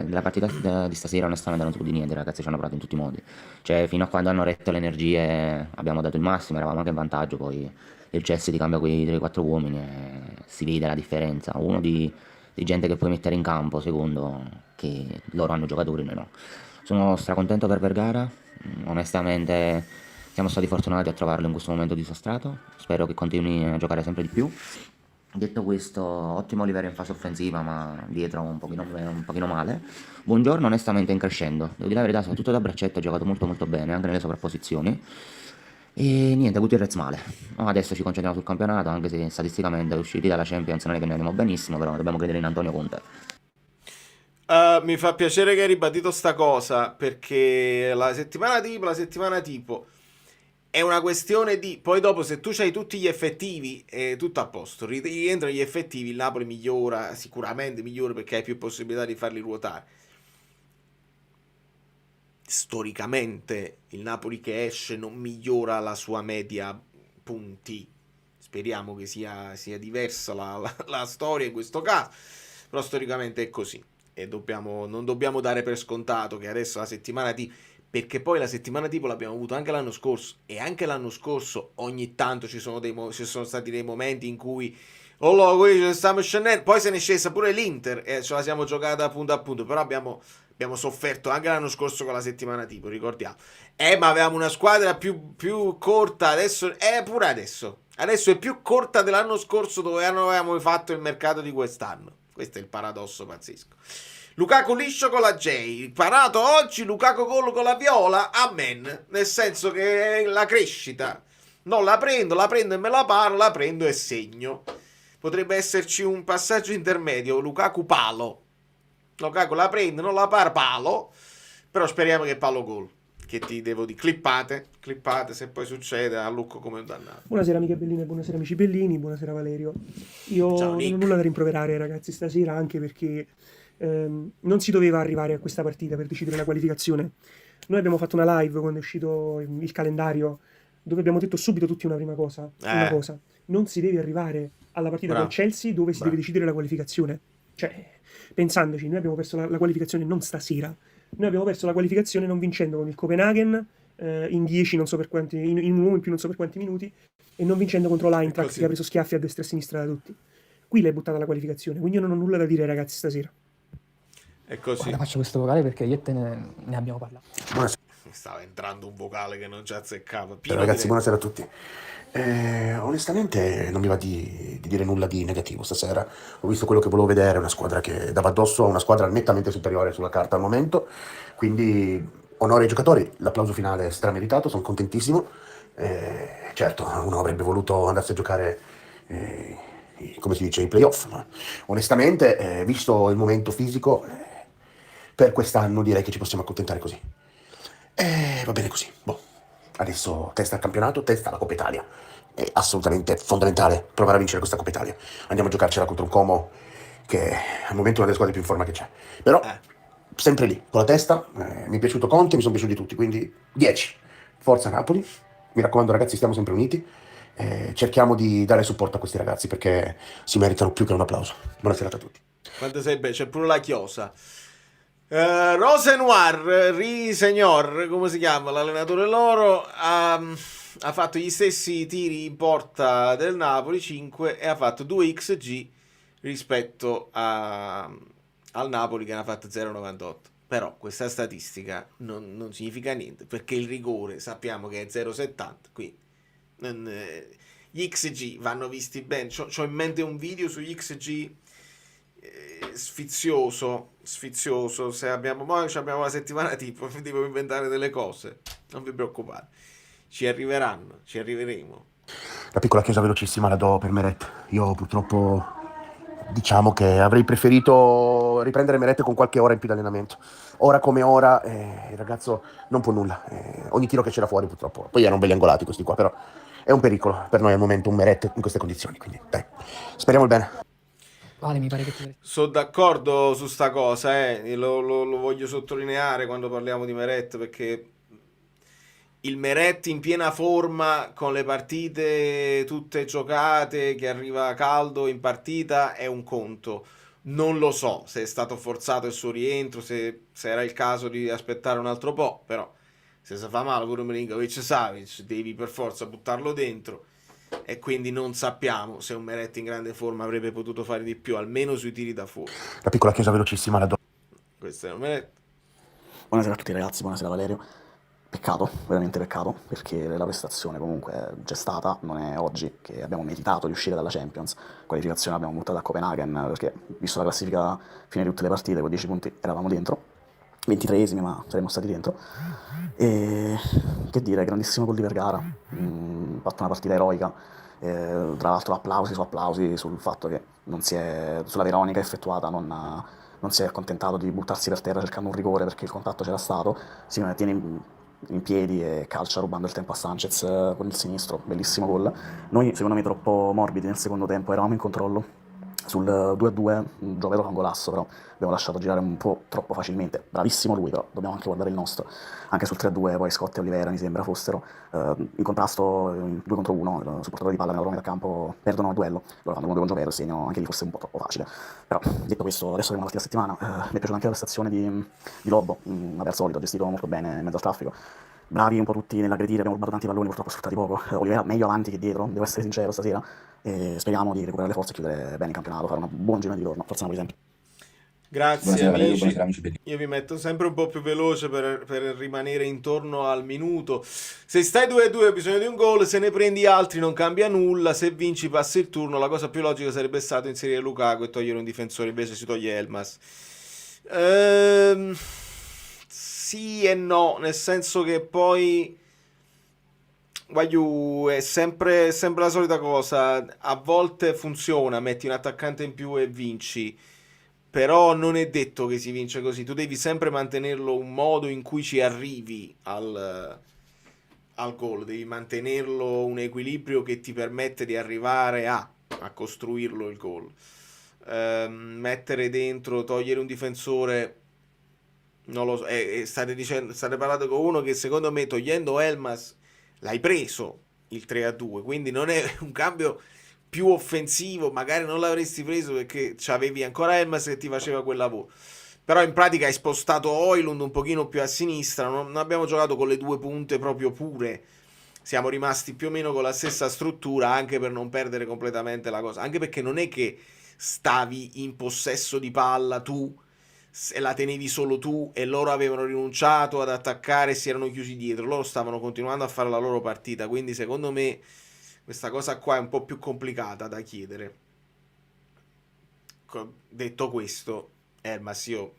La partita di stasera onestamente non si può dire niente, i ragazzi ci hanno provato in tutti i modi. Cioè, fino a quando hanno retto le energie abbiamo dato il massimo, eravamo anche in vantaggio, poi il Chelsea ti cambia quei 3-4 uomini e si vede la differenza. Uno di gente che puoi mettere in campo, secondo che loro hanno giocatori, noi no. Sono stracontento per Vergara, onestamente siamo stati fortunati a trovarlo in questo momento disastrato, spero che continui a giocare sempre di più. Detto questo, ottimo Oliveira in fase offensiva, ma dietro un pochino male. Buongiorno onestamente in crescendo, devo dire la verità, soprattutto da braccetto ha giocato molto molto bene, anche nelle sovrapposizioni. E niente, Gutierrez male. Adesso ci concentriamo sul campionato, anche se statisticamente usciti dalla Champions non è che ne andiamo benissimo, però dobbiamo credere in Antonio Conte. Mi fa piacere che hai ribadito sta cosa, perché la settimana tipo è una questione di... Poi dopo, se tu c'hai tutti gli effettivi, è tutto a posto. Rientrano gli effettivi, il Napoli migliora, sicuramente migliora, perché hai più possibilità di farli ruotare. Storicamente il Napoli che esce non migliora la sua media punti. Speriamo che sia diversa la storia in questo caso, però storicamente è così, e non dobbiamo dare per scontato che adesso la settimana di... Perché poi la settimana tipo l'abbiamo avuto anche l'anno scorso, e anche l'anno scorso ogni tanto ci sono stati dei momenti in cui qui ci stiamo scendendo, poi se ne è scesa pure l'Inter e ce la siamo giocata punto a punto, però abbiamo sofferto anche l'anno scorso con la settimana tipo, ricordiamo. Ma avevamo una squadra più corta, adesso pure adesso è più corta dell'anno scorso, dove avevamo fatto il mercato di quest'anno. Questo è il paradosso pazzesco. Lukaku liscio con la J, parato oggi, Lukaku gol con la viola, amen, nel senso che la crescita, non la prendo e me la paro, la prendo e segno. Potrebbe esserci un passaggio intermedio, Lukaku palo, Lukaku la prende, non la paro, palo, però speriamo che palo gol, che ti devo dire, clippate, se poi succede a Lucco come un dannato. Buonasera amiche belline, buonasera amici bellini, buonasera Valerio. Io non ho nulla da rimproverare ragazzi stasera, anche perché non si doveva arrivare a questa partita per decidere la qualificazione. Noi abbiamo fatto una live quando è uscito il calendario, dove abbiamo detto subito tutti una cosa: non si deve arrivare alla partita con Chelsea dove si deve decidere la qualificazione. Cioè, pensandoci, noi abbiamo perso la qualificazione non stasera, noi abbiamo perso la qualificazione non vincendo con il Copenaghen in 10 non so per quanti, in un uomo in più non so per quanti minuti, e non vincendo contro l'Eintracht che ha preso schiaffi a destra e a sinistra da tutti. Qui l'hai buttata la qualificazione, quindi io non ho nulla da dire ragazzi stasera. È così. Guarda, faccio questo vocale perché io e te ne abbiamo parlato. Buonasera. Mi stava entrando un vocale che non ci azzeccava. Ragazzi, buonasera a tutti. Onestamente non mi va di dire nulla di negativo stasera. Ho visto quello che volevo vedere, una squadra che dava addosso a una squadra nettamente superiore sulla carta al momento. Quindi onore ai giocatori, l'applauso finale è strameritato, sono contentissimo. Certo, uno avrebbe voluto andarsi a giocare... come si dice, i playoff, ma onestamente, visto il momento fisico, per quest'anno direi che ci possiamo accontentare così. Va bene così. Adesso testa al campionato, testa alla Coppa Italia. È assolutamente fondamentale provare a vincere questa Coppa Italia. Andiamo a giocarcela contro un Como che al momento è una delle squadre più in forma che c'è. Però, sempre lì, con la testa, mi è piaciuto Conte, mi sono piaciuti tutti, quindi 10. Forza Napoli. Mi raccomando ragazzi, stiamo sempre uniti. Cerchiamo di dare supporto a questi ragazzi perché si meritano più che un applauso. Buona serata a tutti. Quanto sei bello, c'è pure la chiosa. Rose Noir, Signor, come si chiama l'allenatore loro, ha fatto gli stessi tiri in porta del Napoli, 5, e ha fatto 2 XG rispetto al Napoli che ne ha fatto 0,98. Però questa statistica non significa niente, perché il rigore sappiamo che è 0,70, quindi gli XG vanno visti bene. C'ho in mente un video sugli XG sfizioso. Se abbiamo la settimana tipo, devo inventare delle cose, non vi preoccupate, ci arriveremo. La piccola chiusa velocissima la do per Meret. Io purtroppo diciamo che avrei preferito riprendere Meret con qualche ora in più di allenamento. Ora come ora il ragazzo non può nulla, ogni tiro che c'era fuori purtroppo, poi erano belli angolati questi qua, però è un pericolo per noi al momento un Meret in queste condizioni, quindi dai, speriamo il bene. Vale, mi pare che ti... Sono d'accordo su sta cosa, lo voglio sottolineare quando parliamo di Meret, perché il Meret in piena forma, con le partite tutte giocate, che arriva caldo in partita, è un conto. Non lo so se è stato forzato il suo rientro, se era il caso di aspettare un altro po', però se si fa male pure Milinkovic-Savic devi per forza buttarlo dentro, e quindi non sappiamo se un Meret in grande forma avrebbe potuto fare di più, almeno sui tiri da fuori. La piccola chiusa velocissima la do. Questo è un Meret. Buonasera a tutti ragazzi, buonasera Valerio. Peccato, veramente peccato, perché la prestazione comunque c'è stata, non è oggi che abbiamo meritato di uscire dalla Champions. Qualificazione l'abbiamo buttata a Copenaghen, perché visto la classifica fine di tutte le partite, con 10 punti eravamo dentro, 23esimi ma saremmo stati dentro. E che dire, grandissimo gol di Vergara, fatto una partita eroica, tra l'altro applausi su applausi sul fatto che sulla Veronica effettuata non si è accontentato di buttarsi per terra cercando un rigore perché il contatto c'era stato, si tiene in piedi e calcia rubando il tempo a Sanchez con il sinistro, bellissimo gol. Noi secondo me troppo morbidi nel secondo tempo, eravamo in controllo sul 2-2, un gioco con golasso, però abbiamo lasciato girare un po' troppo facilmente. Bravissimo lui, però dobbiamo anche guardare il nostro. Anche sul 3-2 poi Scott e Olivera mi sembra fossero in contrasto 2 contro 1, il supportatore di palla nella loro metà campo perdono il duello, loro fanno 1-2 con Giovero, il segno anche lì forse un po' troppo facile. Però detto questo, adesso abbiamo la settimana, mi è piaciuta anche la prestazione di Lobbo, vabbè, al solito, gestito molto bene in mezzo al traffico. Bravi un po' tutti nell'aggredire, abbiamo rubato tanti palloni, purtroppo sfruttati poco. Olivera meglio avanti che dietro, devo essere sincero stasera, e speriamo di recuperare le forze e chiudere bene il campionato, fare un buon giro di ritorno, forza Napoli sempre. Grazie Buonasera, amici. Valerio, buonasera, amici belli. Io vi metto sempre un po' più veloce per rimanere intorno al minuto. Se stai 2-2 hai bisogno di un gol, se ne prendi altri non cambia nulla, se vinci passi il turno. La cosa più logica sarebbe stato inserire Lukaku e togliere un difensore, invece si toglie Elmas. Sì e no, nel senso che poi Guagliù è sempre la solita cosa. A volte funziona, metti un attaccante in più e vinci, però non è detto che si vince così. Tu devi sempre mantenerlo un modo in cui ci arrivi al gol, devi mantenerlo un equilibrio che ti permette di arrivare a costruirlo il gol. Mettere dentro, togliere un difensore, non lo so, state parlando con uno che secondo me, togliendo Elmas, l'hai preso il 3-2, quindi non è un cambio più offensivo, magari non l'avresti preso perché c'avevi ancora Elmas che ti faceva quel lavoro, però in pratica hai spostato Højlund un pochino più a sinistra, non abbiamo giocato con le due punte proprio pure, siamo rimasti più o meno con la stessa struttura, anche per non perdere completamente la cosa, anche perché non è che stavi in possesso di palla tu e la tenevi solo tu e loro avevano rinunciato ad attaccare e si erano chiusi dietro, loro stavano continuando a fare la loro partita, quindi secondo me questa cosa qua è un po' più complicata da chiedere. Detto questo, Elmas io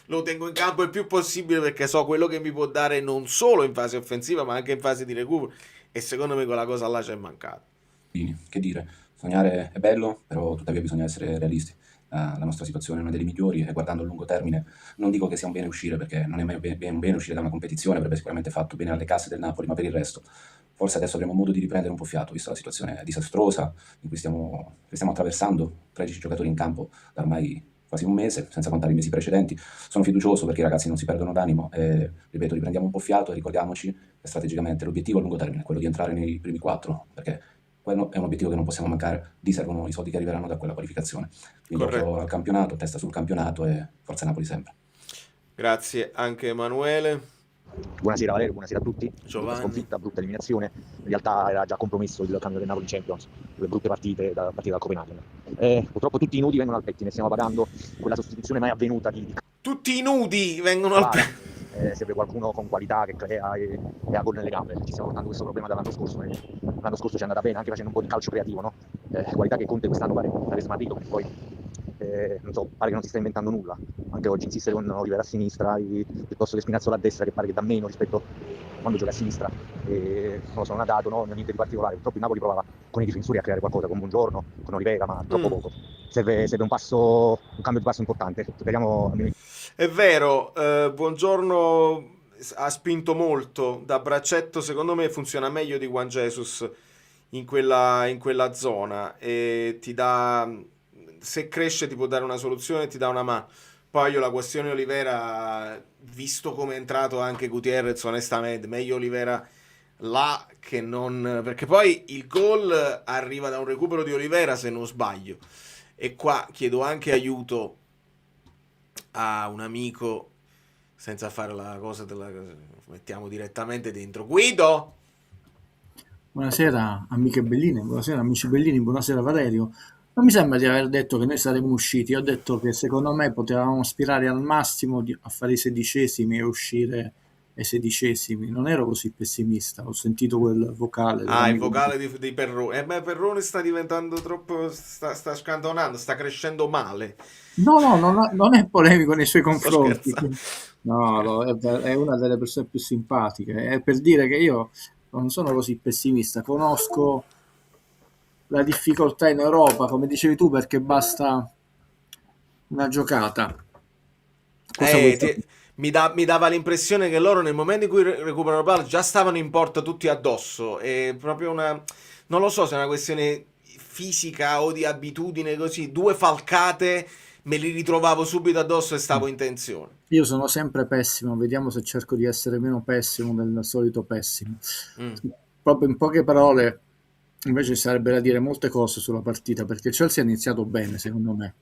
lo tengo in campo il più possibile perché so quello che mi può dare non solo in fase offensiva ma anche in fase di recupero, e secondo me quella cosa là c'è mancata. Che dire, sognare è bello, però tuttavia bisogna essere realisti. La nostra situazione è una delle migliori e guardando a lungo termine non dico che sia un bene uscire, perché non è mai un bene uscire da una competizione, avrebbe sicuramente fatto bene alle casse del Napoli, ma per il resto forse adesso avremo modo di riprendere un po' fiato, vista la situazione disastrosa in cui stiamo attraversando, 13 giocatori in campo da ormai quasi un mese, senza contare i mesi precedenti. Sono fiducioso perché i ragazzi non si perdono d'animo e, ripeto, riprendiamo un po' fiato e ricordiamoci che strategicamente l'obiettivo a lungo termine è quello di entrare nei primi 4, perché quello è un obiettivo che non possiamo mancare, lì servono i soldi che arriveranno da quella qualificazione. Quindi occhio al campionato, testa sul campionato e forza Napoli sempre. Grazie anche Emanuele. Buonasera Valerio, buonasera a tutti. Giovanni. Brutta sconfitta, brutta eliminazione. In realtà era già compromesso il cambio del Napoli in Champions, due brutte partite da Copenaghen. Purtroppo tutti i nudi vengono al pettine, stiamo pagando quella sostituzione mai avvenuta di Tutti i nudi vengono al serve qualcuno con qualità che crea e ha gol nelle gambe. Ci stiamo portando questo problema dall'anno scorso e l'anno scorso ci è andata bene anche facendo un po' di calcio creativo, no? Qualità che Conte quest'anno pare aver smarrito, perché poi non so, pare che non si sta inventando nulla. Anche oggi insiste con Olivera a sinistra piuttosto che Spinazzola a destra, che pare che dà meno rispetto a quando gioca a sinistra. Non lo so, non ha dato, no, niente di particolare. Purtroppo il Napoli provava con i difensori a creare qualcosa, con Buongiorno, con Olivera, ma troppo poco. Serve un cambio di passo importante. Speriamo. È vero, Buongiorno ha spinto molto da braccetto, secondo me funziona meglio di Juan Jesus in quella zona e ti dà, se cresce ti può dare una soluzione, ti dà una mano. Poi io la questione Olivera, visto come è entrato anche Gutierrez, onestamente meglio Olivera là che non, perché poi il gol arriva da un recupero di Olivera se non sbaglio, e qua chiedo anche aiuto a un amico senza fare la cosa mettiamo direttamente dentro. Guido, buonasera amiche belline, buonasera amici bellini, buonasera Valerio. Non mi sembra di aver detto che noi saremmo usciti, ho detto che secondo me potevamo aspirare al massimo a fare i 16esimi e uscire ai 16esimi. Non ero così pessimista, ho sentito quel vocale. il vocale di Perrone. Perrone sta diventando troppo, sta scantonando, sta crescendo male. No, non è polemico nei suoi confronti. No, è una delle persone più simpatiche. È per dire che io non sono così pessimista, conosco la difficoltà in Europa, come dicevi tu, perché basta una giocata. Mi dava l'impressione che loro nel momento in cui recuperano la palla già stavano in porta tutti addosso. È proprio una, non lo so se è una questione fisica o di abitudine, così 2 falcate me li ritrovavo subito addosso e stavo in tensione. Io sono sempre pessimo, vediamo se cerco di essere meno pessimo del solito pessimo. Proprio in poche parole, invece sarebbe da dire molte cose sulla partita, perché il Chelsea ha iniziato bene, secondo me.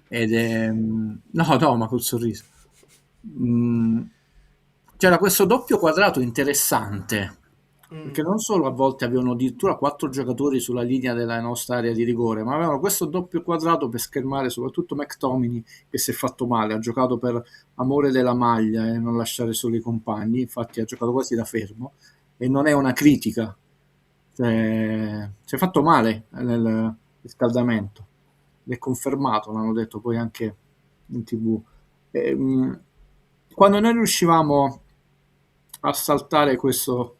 Ed è... No, ma col sorriso. C'era questo doppio quadrato interessante, perché non solo a volte avevano addirittura 4 giocatori sulla linea della nostra area di rigore, ma avevano questo doppio quadrato per schermare soprattutto McTominay, che si è fatto male, ha giocato per amore della maglia e non lasciare solo i compagni, infatti ha giocato quasi da fermo, e non è una critica, cioè, si è fatto male nel riscaldamento, è confermato, l'hanno detto poi anche in TV. Quando noi riuscivamo a saltare questo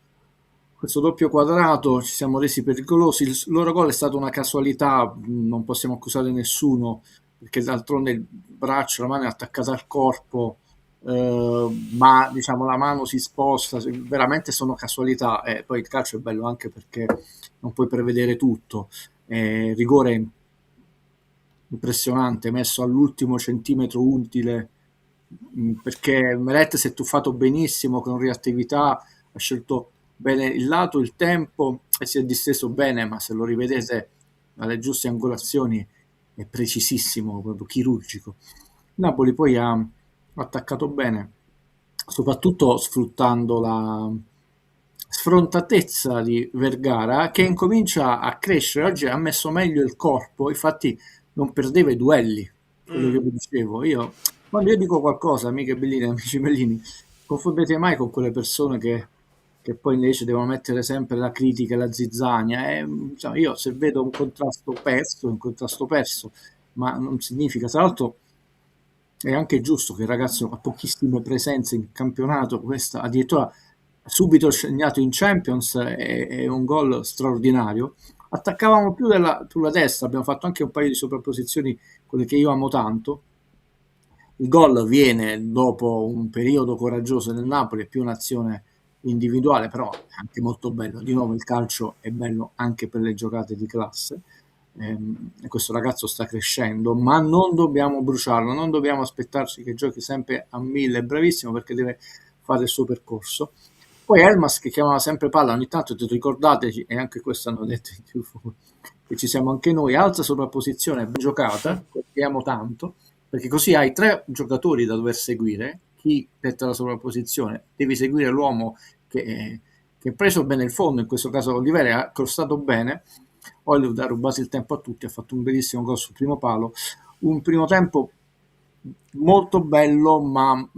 doppio quadrato ci siamo resi pericolosi. Il loro gol è stata una casualità, non possiamo accusare nessuno, perché d'altronde il braccio, la mano è attaccata al corpo, ma diciamo la mano si sposta, veramente sono casualità. Poi il calcio è bello anche perché non puoi prevedere tutto. Rigore impressionante, messo all'ultimo centimetro utile, perché Meret si è tuffato benissimo con reattività, ha scelto bene il lato, il tempo e si è disteso bene, ma se lo rivedete alle giuste angolazioni è precisissimo, proprio chirurgico. Napoli poi ha attaccato bene, soprattutto sfruttando la sfrontatezza di Vergara, che incomincia a crescere. Oggi ha messo meglio il corpo, infatti non perdeva i duelli, quello che vi dicevo. Quando io dico qualcosa, amiche belline, amici bellini, confondete mai con quelle persone che poi invece devono mettere sempre la critica e la zizzania. Insomma, io se vedo un contrasto perso, ma non significa, tra l'altro è anche giusto che il ragazzo ha pochissime presenze in campionato, questa addirittura subito segnato in Champions, è un gol straordinario. Attaccavamo più sulla destra, abbiamo fatto anche un paio di sovrapposizioni, quelle che io amo tanto. Il gol viene dopo un periodo coraggioso nel Napoli, è più un'azione individuale, però è anche molto bello. Di nuovo il calcio è bello anche per le giocate di classe, e questo ragazzo sta crescendo, ma non dobbiamo bruciarlo, non dobbiamo aspettarci che giochi sempre a 1000, è bravissimo perché deve fare il suo percorso. Poi Elmas, che chiamava sempre palla, ogni tanto ti ricordate, e anche questo hanno detto in TV, che ci siamo anche noi, alza sovrapposizione ben giocata, contiamo tanto, perché così hai 3 giocatori da dover seguire. Chi mette la sovrapposizione devi seguire l'uomo che ha preso bene il fondo, in questo caso Olivera ha crossato bene. Oliver ha rubato il tempo a tutti, ha fatto un bellissimo gol sul primo palo, un primo tempo molto bello, ma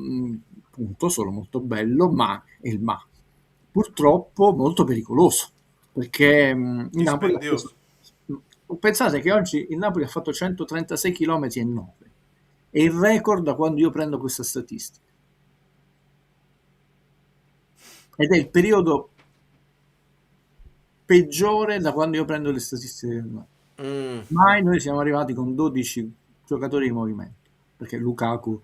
punto, solo molto bello, ma il ma purtroppo molto pericoloso, perché il Napoli ha preso, pensate che oggi il Napoli ha fatto 136 km e 9, è il record da quando io prendo questa statistica, ed è il periodo peggiore da quando io prendo le statistiche del Napoli. Mai noi siamo arrivati con 12 giocatori in movimento, perché Lukaku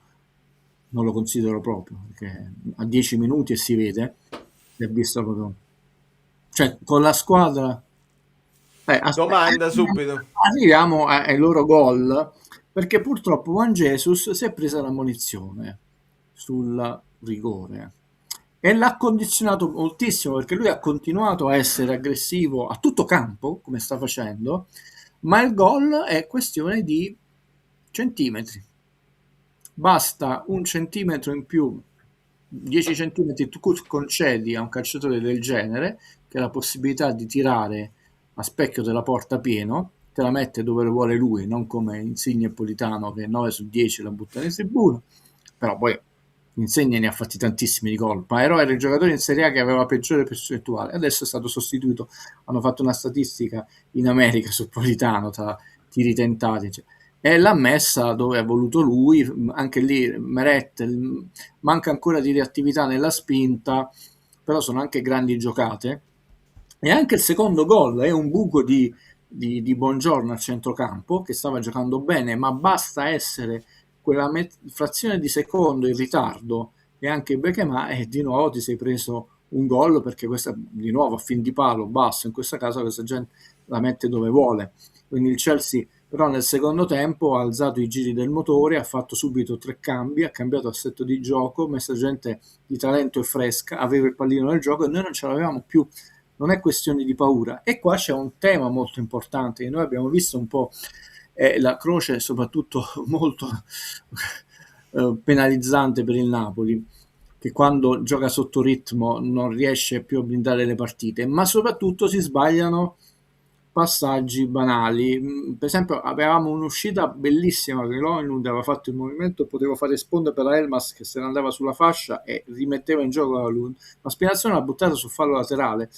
non lo considero proprio, perché a 10 minuti e si vede, si è visto proprio, cioè con la squadra. Domanda subito. Arriviamo ai loro gol, perché purtroppo Juan Jesus si è presa la munizione sul rigore e l'ha condizionato moltissimo, perché lui ha continuato a essere aggressivo a tutto campo, come sta facendo, ma il gol è questione di centimetri. Basta un centimetro in più, 10 centimetri tu concedi a un calciatore del genere, che ha la possibilità di tirare a specchio della porta pieno, te la mette dove lo vuole lui, non come Insigne e Politano che 9 su 10 la buttano in tribuna, però poi Insigne ne ha fatti tantissimi di gol, però era il giocatore in Serie A che aveva peggiore percentuale, adesso è stato sostituito, hanno fatto una statistica in America su Politano tra tiri tentati, cioè, e l'ha messa dove ha voluto lui, anche lì Meret manca ancora di reattività nella spinta, però sono anche grandi giocate, e anche il secondo gol è un buco di Buongiorno a centrocampo, che stava giocando bene, ma basta essere quella frazione di secondo in ritardo e anche Bekema, e di nuovo ti sei preso un gol, perché questa di nuovo a fin di palo basso, in questo caso questa gente la mette dove vuole, quindi il Chelsea però nel secondo tempo ha alzato i giri del motore, ha fatto subito 3 cambi, ha cambiato assetto di gioco, messa gente di talento e fresca, aveva il pallino nel gioco e noi non ce l'avevamo più. Non è questione di paura. E qua c'è un tema molto importante che noi abbiamo visto un po', la croce soprattutto molto penalizzante per il Napoli, che quando gioca sotto ritmo non riesce più a blindare le partite, ma soprattutto si sbagliano passaggi banali. Per esempio avevamo un'uscita bellissima che Greenwood aveva fatto il movimento e poteva fare sponda per Elmas che se ne andava sulla fascia e rimetteva in gioco la Lund, ma Spinazzola l'ha buttata sul fallo laterale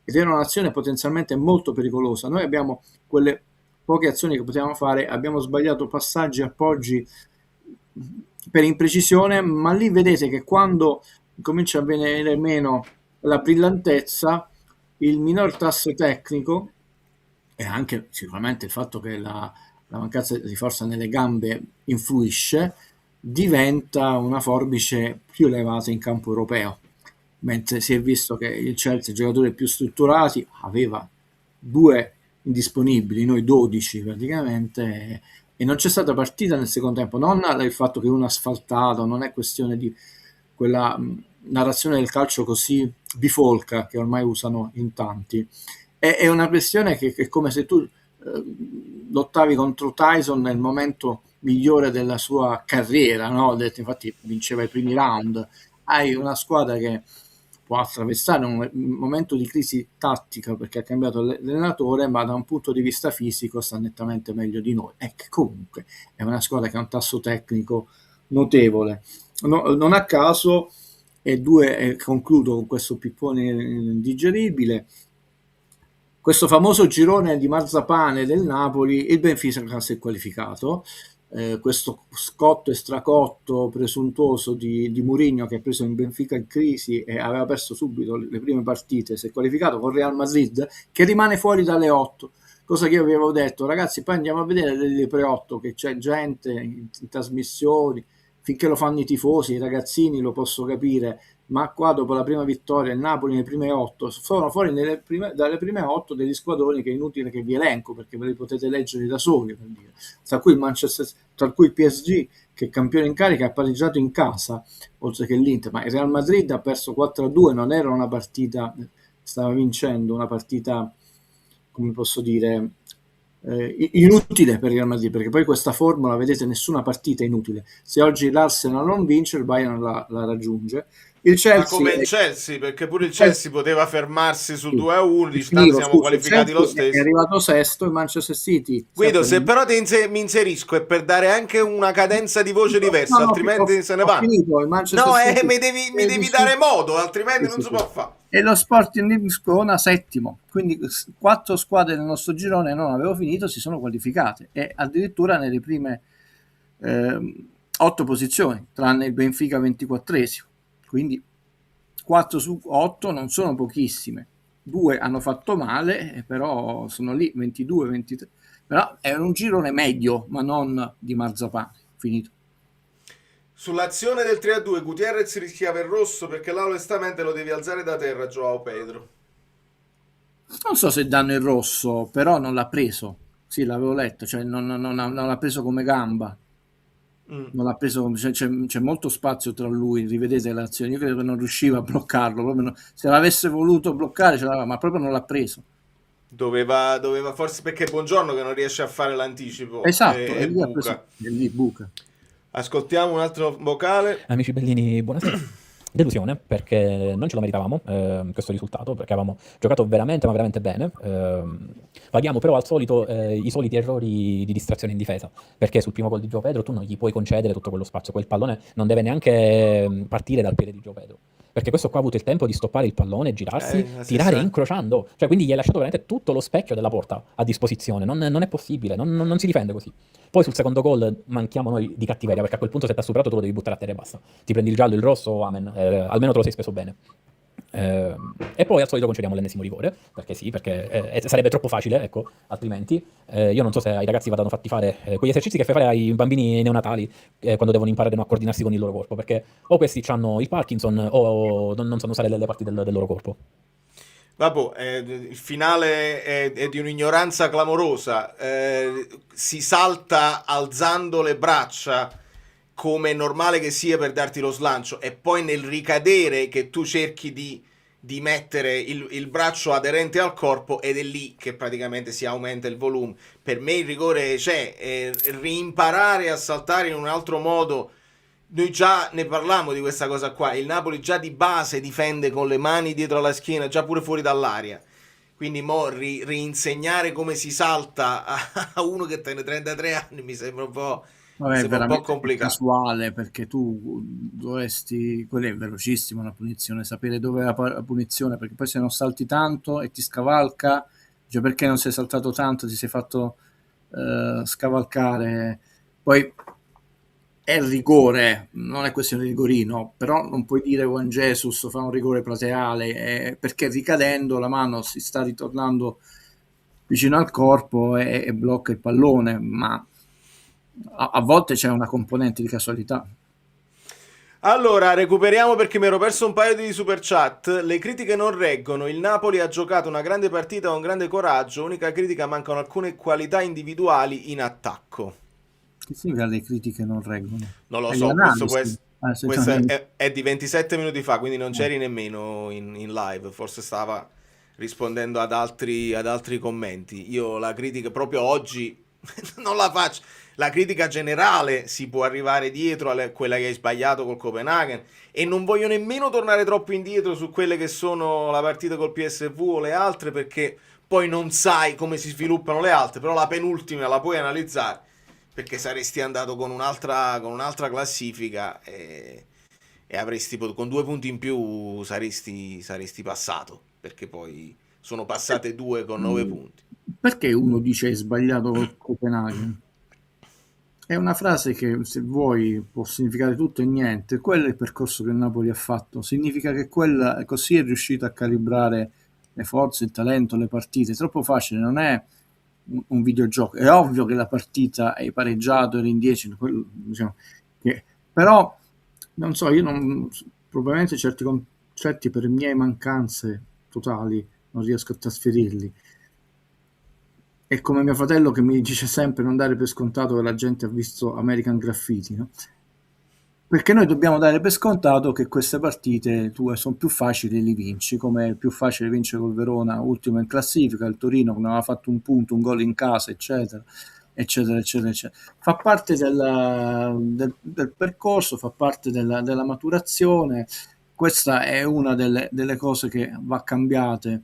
ed era un'azione potenzialmente molto pericolosa. Noi abbiamo quelle poche azioni che potevamo fare, abbiamo sbagliato passaggi, appoggi per imprecisione, ma lì vedete che quando comincia a venire meno la brillantezza, il minor tasso tecnico e anche sicuramente il fatto che la mancanza di forza nelle gambe influisce, diventa una forbice più elevata in campo europeo, mentre si è visto che il Chelsea, giocatori più strutturati, aveva 2 indisponibili, noi 12 praticamente, e non c'è stata partita nel secondo tempo, non il fatto che uno ha asfaltato, non è questione di quella narrazione del calcio così bifolca che ormai usano in tanti, è una questione che è come se tu lottavi contro Tyson nel momento migliore della sua carriera, no? Infatti vinceva i primi round, hai una squadra che può attraversare un momento di crisi tattica perché ha cambiato l'allenatore, ma da un punto di vista fisico sta nettamente meglio di noi, e che comunque è una squadra che ha un tasso tecnico notevole. Non a caso, concludo con questo pippone indigeribile, questo famoso girone di marzapane del Napoli, il Benfica si è qualificato, questo scotto e stracotto presuntuoso di Mourinho, che ha preso il Benfica in crisi e aveva perso subito le prime partite, si è qualificato con Real Madrid che rimane fuori dalle 8, cosa che io avevo detto, ragazzi, poi andiamo a vedere le pre-8 che c'è gente in trasmissioni, finché lo fanno i tifosi, i ragazzini lo posso capire, ma qua dopo la prima vittoria il Napoli nelle prime 8 sono fuori dalle prime 8 degli squadroni che è inutile che vi elenco perché ve li potete leggere da soli, per dire. Tra cui il PSG che è campione in carica ha pareggiato in casa oltre che l'Inter, ma il Real Madrid ha perso 4-2, non era una partita, stava vincendo una partita, come posso dire, inutile per il Real Madrid, perché poi questa formula, vedete, nessuna partita è inutile. Se oggi l'Arsenal non vince, il Bayern la raggiunge. il Ma Chelsea, come il Chelsea, perché pure il Chelsea poteva fermarsi sul 2-1, dice tanto finivo, siamo scusa, il qualificati lo Chelsea è stesso. arrivato sesto, il Manchester City Guido, se sempre- però mi inserisco è per dare anche una cadenza di voce diversa, No, no, altrimenti se ne ho vanno. finito, il Manchester No, City mi devi dare modo, altrimenti Sì, non sì, si sì. può fare. E lo Sporting Lisbona settimo, quindi 4 squadre nel nostro girone non avevo finito, si sono qualificate e addirittura nelle prime 8 posizioni, tranne il Benfica 24esimo, quindi 4 su 8 non sono pochissime, 2 hanno fatto male, però sono lì 22, 23, però è un girone medio, ma non di marzapane, finito. Sull'azione del 3-2 Gutierrez rischiava il rosso perché là onestamente lo devi alzare da terra, Joao Pedro. Non so se danno il rosso, però non l'ha preso. Sì, l'avevo letto, cioè non l'ha preso come gamba. Non l'ha preso, c'è molto spazio tra lui, rivedete l'azione. Io credo che non riusciva a bloccarlo. Se l'avesse voluto bloccare, ce l'aveva, ma proprio non l'ha preso. Doveva forse perché è Buongiorno che non riesce a fare l'anticipo Esatto, e lui ha preso, buca. e lì buca. Ascoltiamo un altro vocale. Amici bellini, buonasera. Delusione perché non ce lo meritavamo questo risultato, perché avevamo giocato veramente ma veramente bene. Paghiamo però al solito i soliti errori di distrazione in difesa, perché sul primo gol di Gio Pedro tu non gli puoi concedere tutto quello spazio, quel pallone non deve neanche partire dal piede di Gio Pedro, perché questo qua ha avuto il tempo di stoppare il pallone, girarsi, tirare tirare cioè quindi gli hai lasciato veramente tutto lo specchio della porta a disposizione, non è possibile, non si difende così. Poi sul secondo gol manchiamo noi di cattiveria, perché a quel punto se ti ha superato tu lo devi buttare a terra e basta, ti prendi il giallo, il rosso, amen, almeno te lo sei speso bene. E poi al solito concediamo l'ennesimo rigore, perché sì, perché sarebbe troppo facile, ecco, altrimenti io non so se ai ragazzi vadano fatti fare quegli esercizi che fai fare ai bambini neonatali quando devono imparare a coordinarsi con il loro corpo, perché o questi hanno il Parkinson o non sanno usare le parti del loro corpo. Vabbè, il finale è di un'ignoranza clamorosa. Si salta alzando le braccia come è normale che sia per darti lo slancio, e poi nel ricadere che tu cerchi di mettere il braccio aderente al corpo, ed è lì che praticamente si aumenta il volume. Per me il rigore c'è, rimparare a saltare in un altro modo. Noi già ne parliamo di questa cosa qua. Il Napoli già di base difende con le mani dietro la schiena, già pure fuori dall'aria. Quindi mo reinsegnare come si salta a uno che tiene 33 anni mi sembra un po', Vabbè, è sembra un po' veramente complicato. casuale, perché tu dovresti, quella è velocissima la punizione, sapere dove è la punizione, perché poi se non salti tanto e ti scavalca, cioè perché non sei saltato tanto, ti sei fatto scavalcare, poi è il rigore, non è questione di rigorino, però non puoi dire Juan Jesus fa un rigore plateale, perché ricadendo la mano si sta ritornando vicino al corpo e blocca il pallone, ma a volte c'è una componente di casualità. Allora, recuperiamo perché mi ero perso un paio di super chat. Le critiche non reggono. Il Napoli ha giocato una grande partita con grande coraggio. Unica critica, mancano alcune qualità individuali in attacco. Che significa le critiche non reggono? Non lo E so, le questo analisi? questo è di 27 minuti fa, quindi non c'eri nemmeno in live. Forse stava rispondendo ad altri commenti. Io la critica proprio oggi non la faccio. La critica generale si può arrivare dietro a quella che hai sbagliato col Copenaghen, e non voglio nemmeno tornare troppo indietro su quelle che sono la partita col PSV o le altre, perché poi non sai come si sviluppano le altre, però la penultima la puoi analizzare, perché saresti andato con un'altra classifica e avresti con 2 punti in più saresti passato, perché poi sono passate 2 con 9 punti. Perché uno dice hai sbagliato col Copenaghen? È una frase che, se vuoi, può significare tutto e niente. Quello è il percorso che il Napoli ha fatto. Significa che quella così è riuscito a calibrare le forze, il talento, le partite. È troppo facile, non è un videogioco. È ovvio che la partita hai pareggiato, eri in 10, diciamo, però non so, io non, probabilmente certi concetti per mie mancanze totali non riesco a trasferirli. È come mio fratello che mi dice sempre non dare per scontato che la gente ha visto American Graffiti, no? Perché noi dobbiamo dare per scontato che queste partite tue sono più facili e li vinci, come è più facile vincere col Verona ultimo in classifica, il Torino che non aveva fatto un punto, un gol in casa, eccetera, eccetera, eccetera, eccetera. Fa parte del percorso, fa parte della maturazione. questa è una delle cose che va cambiate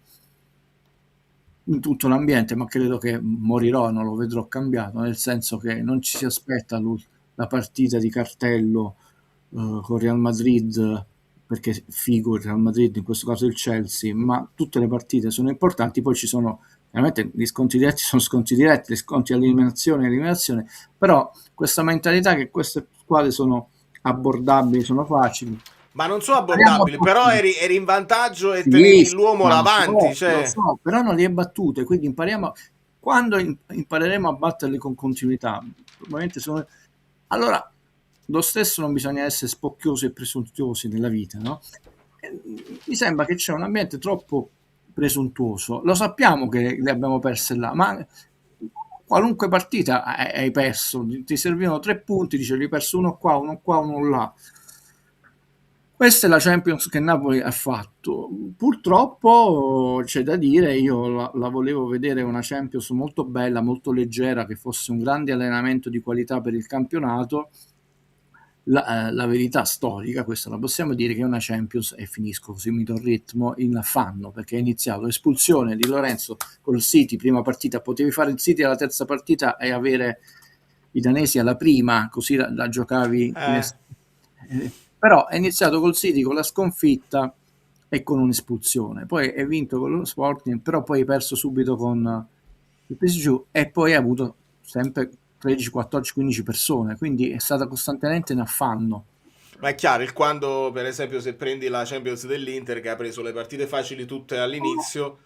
in tutto l'ambiente, ma credo che morirò, non lo vedrò cambiato, nel senso che non ci si aspetta la partita di cartello con Real Madrid, perché figo il Real Madrid, in questo caso il Chelsea, ma tutte le partite sono importanti, poi ci sono chiaramente gli sconti diretti, sono sconti diretti, gli sconti eliminazione, però questa mentalità che queste squadre sono abbordabili, sono facili. Ma non sono abbordabili, però eri in vantaggio e tenevi l'uomo davanti. Lo so, però non li hai battute, quindi quando impareremo a batterli con continuità, probabilmente allora lo stesso non bisogna essere spocchiosi e presuntuosi nella vita, no? Mi sembra che c'è un ambiente troppo presuntuoso, lo sappiamo che le abbiamo perse là, ma qualunque partita hai perso, ti servivano 3 punti, dicevi hai perso uno qua, uno là. Questa è la Champions che Napoli ha fatto. Purtroppo c'è da dire, io la volevo vedere una Champions molto bella, molto leggera, che fosse un grande allenamento di qualità per il campionato. La verità storica, questa la possiamo dire, che è una Champions, e finisco così mi do il ritmo, in affanno, perché è iniziato espulsione di Lorenzo col City, prima partita, potevi fare il City alla terza partita e avere i danesi alla prima, così la giocavi però è iniziato col City con la sconfitta e con un'espulsione, poi è vinto con lo Sporting, però poi hai perso subito con il PSG e poi hai avuto sempre 13, 14, 15 persone, quindi è stata costantemente in affanno. Ma è chiaro, quando per esempio se prendi la Champions dell'Inter, che ha preso le partite facili tutte all'inizio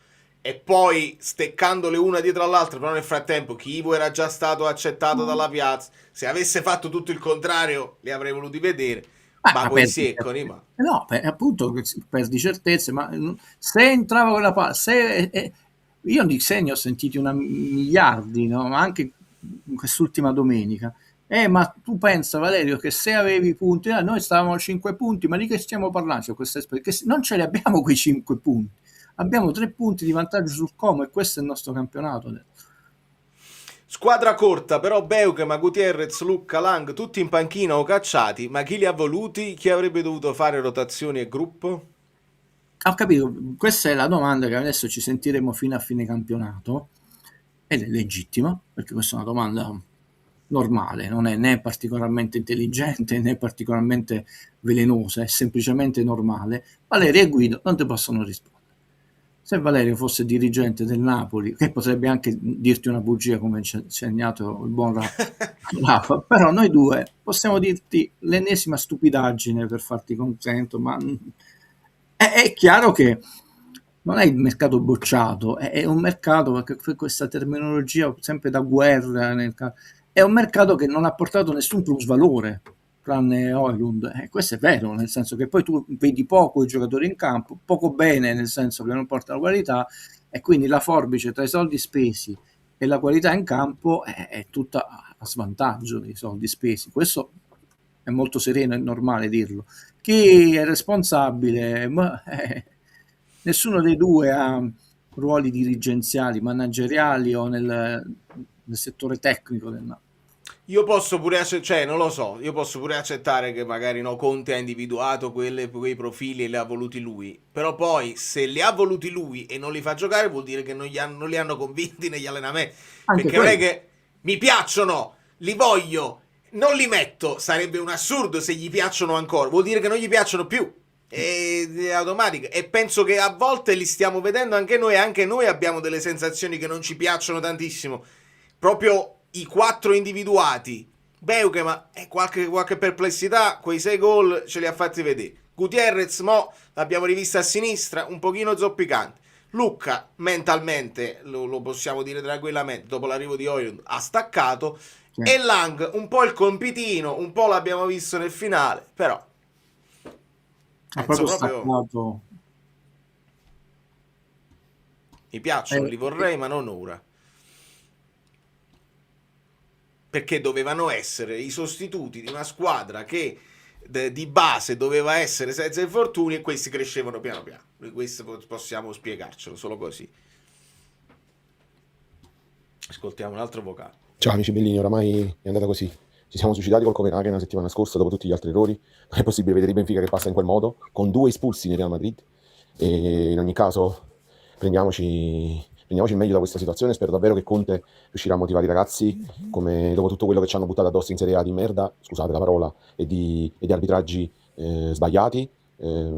e poi steccandole una dietro all'altra, però nel frattempo Chivo era già stato accettato dalla piazza, se avesse fatto tutto il contrario li avrei voluti vedere, ma poi secconi, ma... No, appunto perdi certezze, ma se entrava quella palla, io di segni ho sentiti miliardi, no? Ma anche quest'ultima domenica. Ma tu pensa, Valerio, che se avevi punti, noi stavamo a 5 punti, ma di che stiamo parlando? Cioè, perché non ce li abbiamo quei 5 punti, abbiamo 3 punti di vantaggio sul Como e questo è il nostro campionato. Squadra corta, però Beukema, Gutierrez, Lucca, Lang, tutti in panchina o cacciati, ma chi li ha voluti? Chi avrebbe dovuto fare rotazioni e gruppo? Ho capito, questa è la domanda che adesso ci sentiremo fino a fine campionato, ed è legittima, perché questa è una domanda normale, non è né particolarmente intelligente né particolarmente velenosa, è semplicemente normale. Valerio e Guido non ti possono rispondere. Se Valerio fosse dirigente del Napoli, che potrebbe anche dirti una bugia come ci ha insegnato il buon Rafa, però noi due possiamo dirti l'ennesima stupidaggine per farti contento, ma è chiaro che non è il mercato bocciato, è un mercato, perché questa terminologia sempre da guerra, è un mercato che non ha portato nessun plusvalore, tranne Højlund. Questo è vero, nel senso che poi tu vedi poco i giocatori in campo, poco bene, nel senso che non portano qualità, e quindi la forbice tra i soldi spesi e la qualità in campo è tutta a svantaggio dei soldi spesi. Questo è molto sereno e normale dirlo. Chi è responsabile? Nessuno dei due ha ruoli dirigenziali, manageriali o nel settore tecnico del Napoli. Io posso pure accettare che magari Conte ha individuato quei profili e li ha voluti lui, però poi se li ha voluti lui e non li fa giocare vuol dire che non li hanno convinti negli allenamenti, perché non è che mi piacciono, li voglio, non li metto, sarebbe un assurdo se gli piacciono ancora, vuol dire che non gli piacciono più, è automatico, e penso che a volte li stiamo vedendo anche noi abbiamo delle sensazioni che non ci piacciono tantissimo, proprio i 4 individuati. Beukema, qualche perplessità, quei 6 gol ce li ha fatti vedere. Gutierrez, l'abbiamo rivista a sinistra, un pochino zoppicante. Lucca, mentalmente, lo possiamo dire tranquillamente, dopo l'arrivo di Højlund, ha staccato. E Lang, un po' il compitino, un po' l'abbiamo visto nel finale, però ha proprio staccato. Mi piacciono, li vorrei, ma non ora. Perché dovevano essere i sostituti di una squadra che di base doveva essere senza infortuni, e questi crescevano piano piano. Questo possiamo spiegarcelo solo così. Ascoltiamo un altro vocale. Ciao amici bellini, oramai è andata così. Ci siamo suicidati col Copenaghen la settimana scorsa dopo tutti gli altri errori. Non è possibile vedere il Benfica che passa in quel modo, con 2 espulsi nel Real Madrid. E in ogni caso prendiamoci il meglio da questa situazione. Spero davvero che Conte riuscirà a motivare i ragazzi, come dopo tutto quello che ci hanno buttato addosso in Serie A di merda, scusate la parola, e di arbitraggi sbagliati.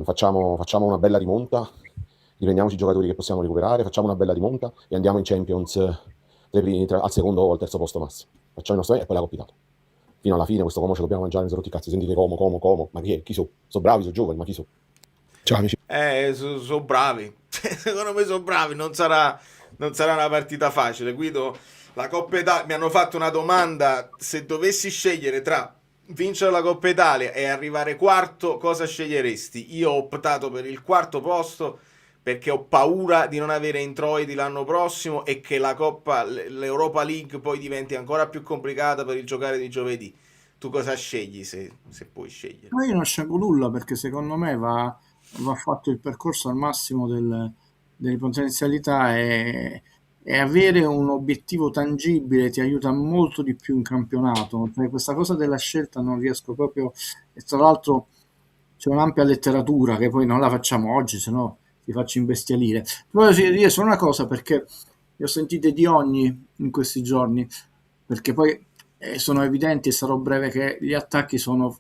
Facciamo una bella rimonta, riprendiamoci i giocatori che possiamo recuperare, facciamo una bella rimonta e andiamo in Champions al secondo o al terzo posto massimo. Facciamo il nostro e poi la Coppa Italia. Fino alla fine questo Como ce dobbiamo mangiare, non si rotti i cazzi, sentite Como, ma chi sono? Sono bravi, sono giovani, ma chi sono? Ciao amici. Sono bravi. Secondo me sono bravi, non sarà una partita facile. Guido, la Coppa Italia, mi hanno fatto una domanda: se dovessi scegliere tra vincere la Coppa Italia e arrivare quarto, cosa sceglieresti? Io ho optato per il quarto posto perché ho paura di non avere introiti l'anno prossimo e che l'Europa League poi diventi ancora più complicata per il giocare di giovedì. Tu cosa scegli se puoi scegliere? Ma io non scelgo nulla perché secondo me va fatto il percorso al massimo delle potenzialità e avere un obiettivo tangibile ti aiuta molto di più in campionato. Cioè, questa cosa della scelta non riesco proprio, e tra l'altro c'è un'ampia letteratura che poi non la facciamo oggi, se no ti faccio imbestialire. Però voglio dire solo una cosa, perché ne ho sentite di ogni in questi giorni, perché poi sono evidenti, e sarò breve, che gli attacchi sono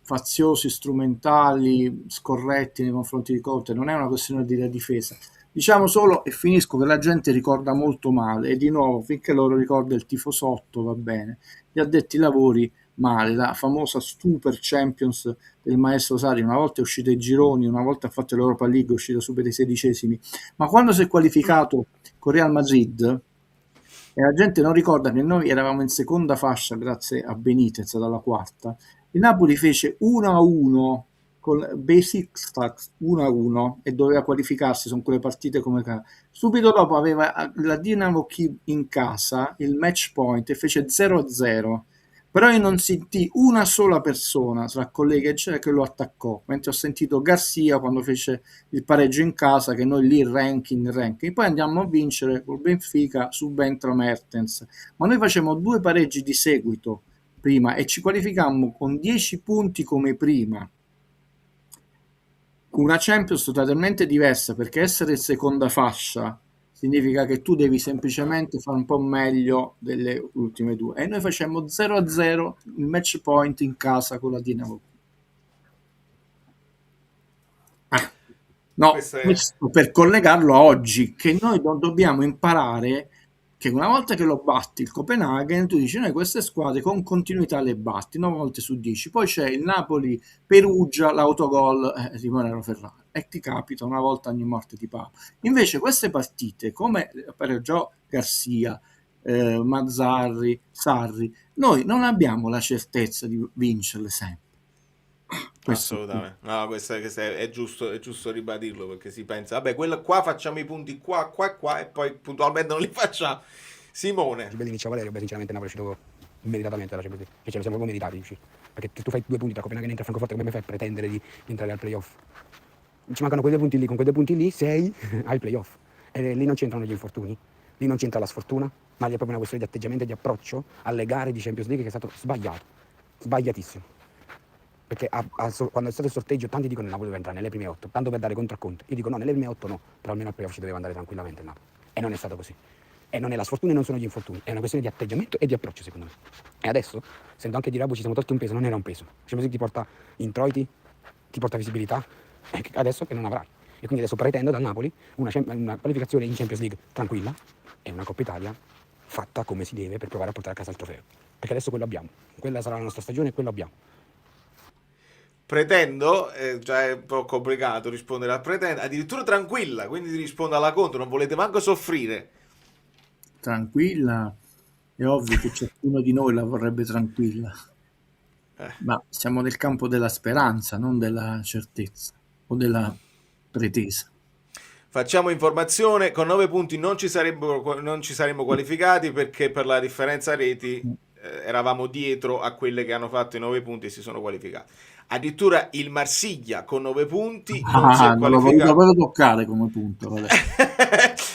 faziosi, strumentali, scorretti nei confronti di Conte. Non è una questione di difesa. Diciamo solo, e finisco, che la gente ricorda molto male, e di nuovo, finché loro ricorda il tifo sotto, va bene. Gli addetti ai lavori male, la famosa Super Champions del maestro Sarri, una volta è uscita ai gironi, una volta ha fatto l'Europa League, è uscita subito ai 16esimi, ma quando si è qualificato con Real Madrid, e la gente non ricorda che noi eravamo in seconda fascia grazie a Benitez dalla quarta, il Napoli fece 1-1 con Besiktas 1-1 e doveva qualificarsi, sono quelle partite come subito dopo aveva la Dinamo Kiev in casa il match point e fece 0-0. Però io non sentii una sola persona tra colleghi che lo attaccò, mentre ho sentito Garcia quando fece il pareggio in casa, che noi lì ranking. Poi andiamo a vincere col Benfica, subentra Mertens, ma noi facciamo 2 pareggi di seguito prima e ci qualificammo con 10 punti come prima. Una Champions totalmente diversa, perché essere in seconda fascia significa che tu devi semplicemente fare un po' meglio delle ultime 2. E noi facciamo 0-0 il match point in casa con la Dinamo. No, questo per collegarlo a oggi, che noi dobbiamo imparare che una volta che lo batti il Copenaghen, tu dici noi queste squadre con continuità le batti 9 volte su 10, poi c'è il Napoli Perugia, l'autogol di Moreno Ferrari e ti capita una volta ogni morte di Papa. Invece queste partite, come pareggiò Garcia, Mazzarri, Sarri, noi non abbiamo la certezza di vincerle sempre. Assolutamente, no, questo è giusto ribadirlo, perché si pensa, vabbè, quello qua facciamo i punti qua e poi puntualmente non li facciamo. Simone. Bellini, ciao Valerio, sinceramente Napoli è uscito immediatamente dalla Champions League, e ce lo siamo proprio meritati, perché se tu fai 2 punti tra Copenaghen e Francoforte, come fai a pretendere di entrare al playoff? Ci mancano quei 2 punti lì, con quei 2 punti lì sei ai playoff, e lì non c'entrano gli infortuni, lì non c'entra la sfortuna, ma lì è proprio una questione di atteggiamento e di approccio alle gare di Champions League che è stato sbagliatissimo. Perché quando è stato il sorteggio tanti dicono che il Napoli deve entrare nelle prime 8, tanto per dare contro a Conte. Io dico no, nelle prime 8 no, però almeno al playoff ci doveva andare tranquillamente il Napoli. E non è stato così. E non è la sfortuna e non sono gli infortuni, è una questione di atteggiamento e di approccio, secondo me. E adesso, sento anche dire ci siamo tolti un peso, non era un peso. Champions League ti porta introiti, ti porta visibilità, e adesso che non avrai. E quindi adesso pretendo dal Napoli una qualificazione in Champions League tranquilla e una Coppa Italia fatta come si deve per provare a portare a casa il trofeo. Perché adesso quello abbiamo, quella sarà la nostra stagione e quello abbiamo. Pretendo, già è un po' complicato rispondere a pretendo, addirittura tranquilla, quindi ti rispondo alla contro, non volete manco soffrire. Tranquilla, è ovvio che ciascuno di noi la vorrebbe tranquilla, ma siamo nel campo della speranza, non della certezza o della pretesa. Facciamo informazione, con 9 punti non ci saremmo qualificati, perché per la differenza reti eravamo dietro a quelle che hanno fatto i 9 punti e si sono qualificati. Addirittura il Marsiglia con 9 punti non si è qualificato. Non lo voglio toccare come punto.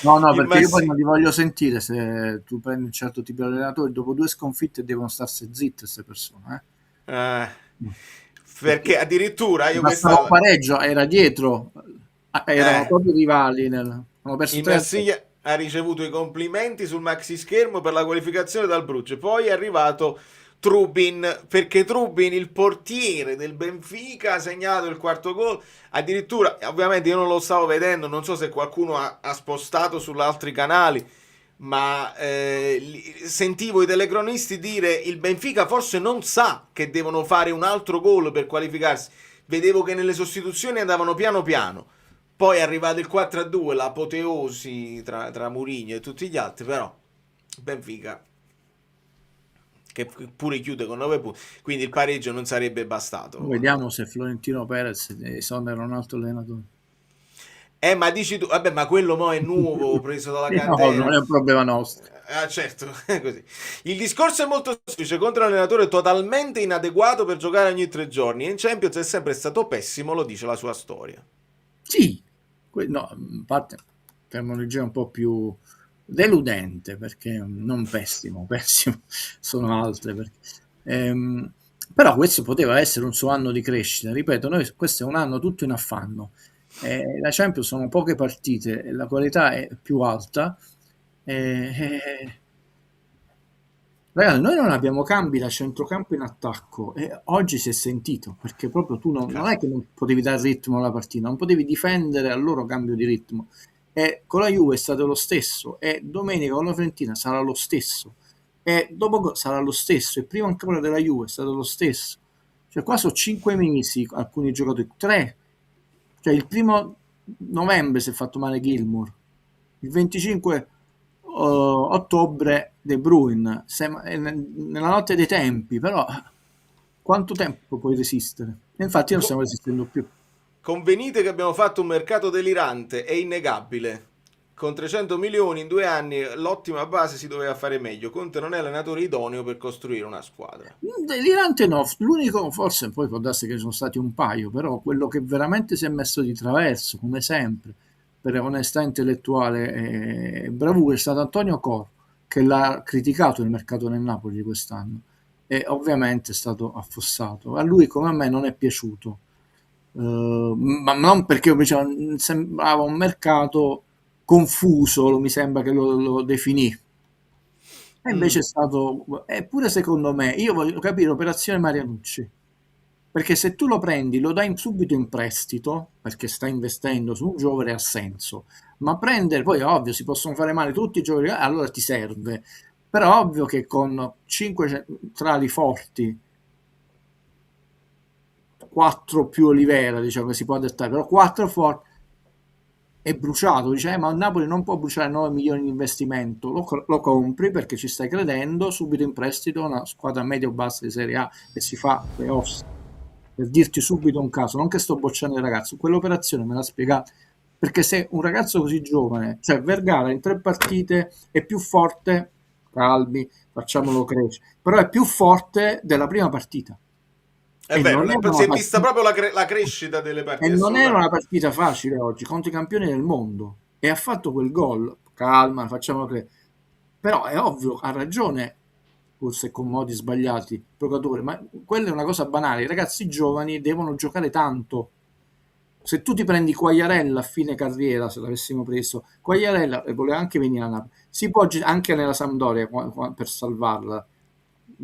No, Il perché io poi Massi- non li voglio sentire se tu prendi un certo tipo di allenatori, dopo 2 sconfitte devono starsi zitte queste persone, eh, perché perché addirittura io bastava un questa... pareggio, era dietro, erano Eh, proprio rivali, hanno perso il 3. Marsiglia ha ricevuto i complimenti sul maxi schermo per la qualificazione dal Bruce. Poi è arrivato Trubin, perché Trubin, il portiere del Benfica, ha segnato il quarto gol. Addirittura, ovviamente io non lo stavo vedendo, non so se qualcuno ha spostato su altri canali, ma sentivo i telecronisti dire il Benfica forse non sa che devono fare un altro gol per qualificarsi. Vedevo che nelle sostituzioni andavano piano piano. Poi è arrivato il 4-2, l'apoteosi tra Mourinho e tutti gli altri, però Benfica che pure chiude con 9 punti, quindi il pareggio non sarebbe bastato. Vediamo se Florentino Perez esonera un altro allenatore. Ma dici tu, vabbè, ma quello mo è nuovo, preso dalla No, cantera. non è un problema nostro. Ah, certo, è così. Il discorso è molto semplice, contro un allenatore totalmente inadeguato per giocare ogni 3 giorni. In Champions è sempre stato pessimo, lo dice la sua storia. Sì, no, a parte terminologia un po' più deludente, perché non pessimo, pessimo sono altre. Però questo poteva essere un suo anno di crescita. Ripeto, questo è un anno tutto in affanno. La Champions sono poche partite, la qualità è più alta. Ragazzi, noi non abbiamo cambi da centrocampo in attacco e oggi si è sentito, perché proprio tu non è che non potevi dare ritmo alla partita, non potevi difendere al loro cambio di ritmo. E con la Juve è stato lo stesso, e domenica con la Fiorentina sarà lo stesso, e dopo sarà lo stesso, e prima ancora della Juve è stato lo stesso. Cioè qua sono 5 mesi alcuni giocatori, 3. Cioè il 1° novembre si è fatto male Gilmour, il 25 ottobre De Bruyne, nella notte dei tempi, però quanto tempo puoi resistere? E infatti non stiamo resistendo più. Convenite che abbiamo fatto un mercato delirante, è innegabile. Con 300 milioni in 2 anni, l'ottima base si doveva fare meglio. Conte non è l'allenatore idoneo per costruire una squadra. Delirante no, l'unico forse, poi può darsi che ci sono stati un paio, però quello che veramente si è messo di traverso, come sempre, per onestà intellettuale e bravura, è stato Antonio Cor, che l'ha criticato il mercato nel Napoli quest'anno e ovviamente è stato affossato. A lui come a me non è piaciuto, ma non perché sembrava un mercato confuso, mi sembra che lo definì. E invece è stato, eppure secondo me, io voglio capire l'operazione Marianucci, perché se tu lo prendi, lo dai subito in prestito, perché stai investendo su un giovane ha senso, ma prendere, poi è ovvio, si possono fare male tutti i giocatori, allora ti serve, però è ovvio che con 5 centrali forti, 4 più Olivera, diciamo che si può adattare, però 4 forti, è bruciato, dice ma il Napoli non può bruciare 9 milioni di investimento, lo compri perché ci stai credendo, subito in prestito una squadra medio-bassa di Serie A e si fa playoffs, per dirti subito un caso, non che sto bocciando il ragazzo, quell'operazione me l'ha spiegata, perché se un ragazzo così giovane, cioè Vergara in 3 partite è più forte, calmi, facciamolo crescere, però è più forte della prima partita. È vero, si è vista proprio la crescita delle partite. E non era una partita facile oggi contro i campioni del mondo e ha fatto quel gol. Calma, facciamo credere. Però è ovvio, ha ragione, forse con modi sbagliati, giocatore, ma quella è una cosa banale. I ragazzi giovani devono giocare tanto. Se tu ti prendi Quagliarella a fine carriera, se l'avessimo preso, Quagliarella voleva anche venire a Napoli, si può anche nella Sampdoria per salvarla.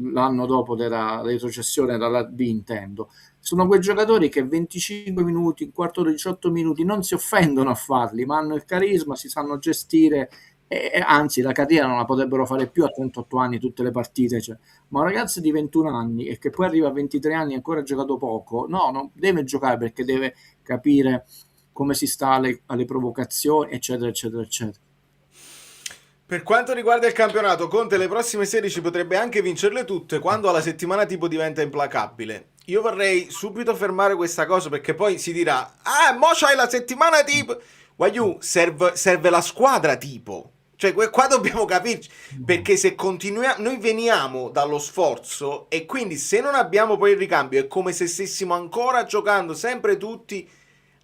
L'anno dopo della retrocessione dalla B, intendo, sono quei giocatori che 25 minuti, un quarto d'ora, 18 minuti non si offendono a farli, ma hanno il carisma, si sanno gestire e anzi la carriera non la potrebbero fare più a 38 anni tutte le partite, cioè. Ma un ragazzo di 21 anni e che poi arriva a 23 anni e ancora ha giocato poco, no, non deve giocare perché deve capire come si sta alle provocazioni, eccetera eccetera eccetera. Per quanto riguarda il campionato, Conte le prossime 16 potrebbe anche vincerle tutte quando alla settimana tipo diventa implacabile. Io vorrei subito fermare questa cosa perché poi si dirà mo c'hai la settimana tipo. Guagliù, serve la squadra tipo. Cioè qua dobbiamo capirci, perché se continuiamo, noi veniamo dallo sforzo e quindi se non abbiamo poi il ricambio è come se stessimo ancora giocando sempre tutti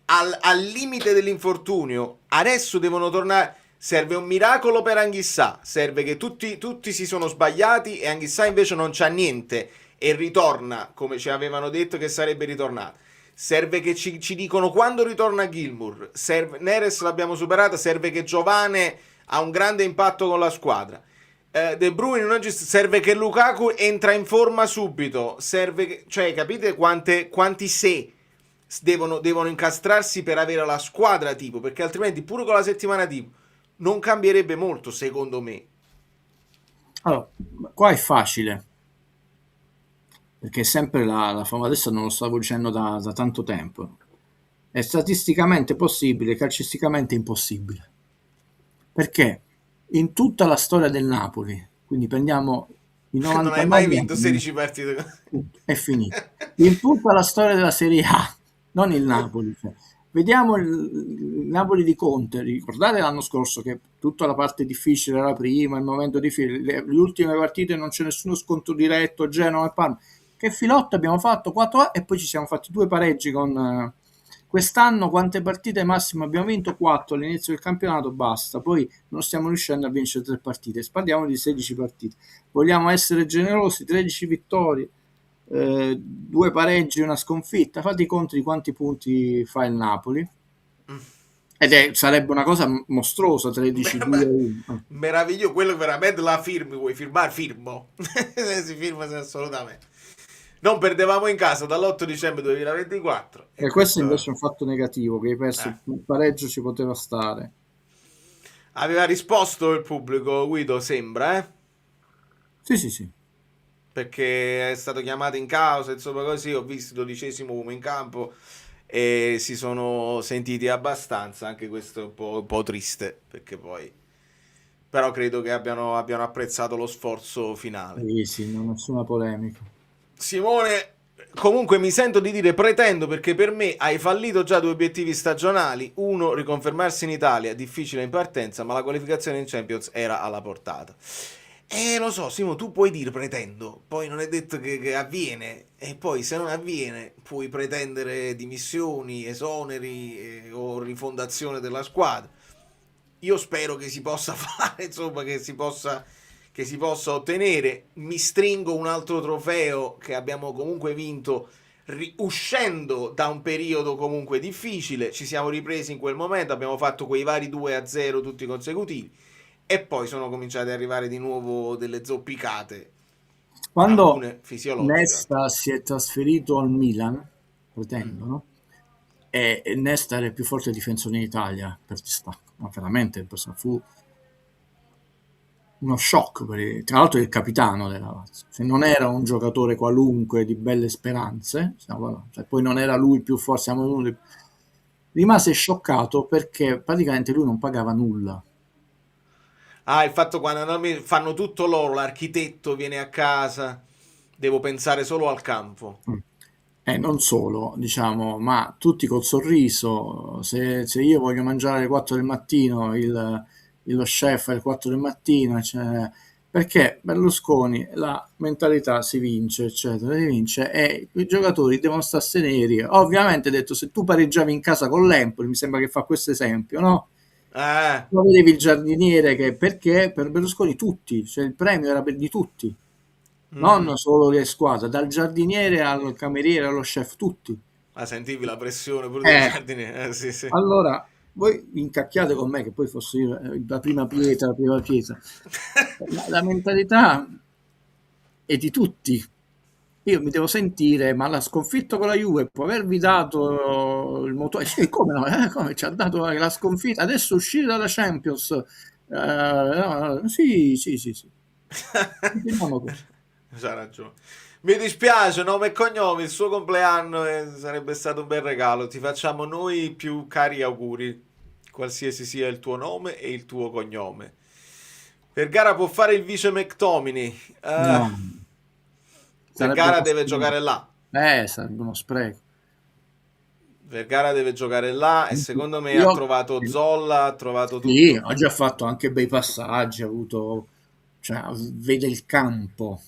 al limite dell'infortunio. Adesso devono tornare. serve un miracolo per Anghissà, serve che tutti si sono sbagliati e Anghissà invece non c'ha niente e ritorna come ci avevano detto che sarebbe ritornato. Serve che ci dicono quando ritorna Gilmour. Neres l'abbiamo superata, serve che Giovane ha un grande impatto con la squadra. De Bruyne non serve che Lukaku entra in forma subito. Serve che, cioè, capite quanti se devono incastrarsi per avere la squadra tipo, perché altrimenti pure con la settimana tipo non cambierebbe molto, secondo me. Allora, qua è facile, perché è sempre la fama, adesso non lo stavo dicendo da tanto tempo, è statisticamente possibile, calcisticamente impossibile, perché in tutta la storia del Napoli, quindi prendiamo i 99 non hai mai vinto 16 partite, è finito, in tutta la storia della Serie A, non il Napoli, cioè, vediamo il Napoli di Conte, ricordate l'anno scorso che tutta la parte difficile era prima, il momento difficile, le ultime partite non c'è nessuno scontro diretto, Genova e Parma, che filotto abbiamo fatto 4 e poi ci siamo fatti 2 pareggi con quest'anno. Quante partite massime abbiamo vinto? 4 all'inizio del campionato, basta, poi non stiamo riuscendo a vincere 3 partite, parliamo di 16 partite, vogliamo essere generosi, 13 vittorie, 2 pareggi e una sconfitta, fate i conti di quanti punti fa il Napoli ed sarebbe una cosa mostruosa, 13-2-1. Meraviglioso, quello veramente la firmi, vuoi firmare? Firmo. Si firma assolutamente. Non perdevamo in casa dall'8 dicembre 2024. E questo invece è un fatto negativo, che hai perso il pareggio, ci poteva stare. Aveva risposto il pubblico, Guido, sembra, Sì. Perché è stato chiamato in causa, insomma così, ho visto 12° uomo in campo e si sono sentiti abbastanza, anche questo è un po' triste, perché poi... Però credo che abbiano apprezzato lo sforzo finale. Sì, non nessuna polemica. Simone, comunque mi sento di dire pretendo, perché per me hai fallito già 2 obiettivi stagionali. Uno, riconfermarsi in Italia, difficile in partenza, ma la qualificazione in Champions era alla portata. Lo so, Simo, tu puoi dire pretendo, poi non è detto che avviene, e poi se non avviene puoi pretendere dimissioni, esoneri o rifondazione della squadra. Io spero che si possa fare, insomma, che si possa ottenere. Mi stringo un altro trofeo che abbiamo comunque vinto uscendo da un periodo comunque difficile, ci siamo ripresi in quel momento, abbiamo fatto quei vari 2-0 tutti consecutivi e poi sono cominciate ad arrivare di nuovo delle zoppicate. Quando Nesta si è trasferito al Milan, pretendo, no? E Nesta era il più forte difensore in Italia per distacco, ma veramente fu uno shock, tra l'altro è il capitano della Lazio, se non era un giocatore qualunque di belle speranze, cioè, poi non era lui il più forte, rimase scioccato perché praticamente lui non pagava nulla. Il fatto quando fanno tutto loro, l'architetto viene a casa, devo pensare solo al campo. Non solo, diciamo, ma tutti col sorriso, se io voglio mangiare alle 4 del mattino, lo chef alle 4 del mattino, cioè, perché Berlusconi, la mentalità si vince, eccetera, si vince, e i giocatori devono stare neri. Ovviamente, detto, se tu pareggiavi in casa con l'Empoli, mi sembra che fa questo esempio, no? Poi vedevi il giardiniere, perché per Berlusconi tutti, cioè il premio era di tutti, non solo le squadre, dal giardiniere al cameriere allo chef, tutti. Sentivi la pressione pure del giardiniere? Sì. Allora, voi incacchiate con me che poi fossi io la prima pietra. La mentalità è di tutti. Io mi devo sentire, ma la sconfitta con la Juve può avervi dato il motore? Sì, come no? Come ci ha dato la sconfitta? Adesso uscire dalla Champions? Sì. C'ha ragione. Mi dispiace, nome e cognome, il suo compleanno sarebbe stato un bel regalo. Ti facciamo noi i più cari auguri, qualsiasi sia il tuo nome e il tuo cognome. Vergara può fare il vice McTominay. No. Vergara deve giocare là. Sarebbe uno spreco. Vergara deve giocare là e secondo me ha trovato Zolla, ha trovato tutto. Sì, ha già fatto anche bei passaggi, ha avuto, cioè, vede il campo,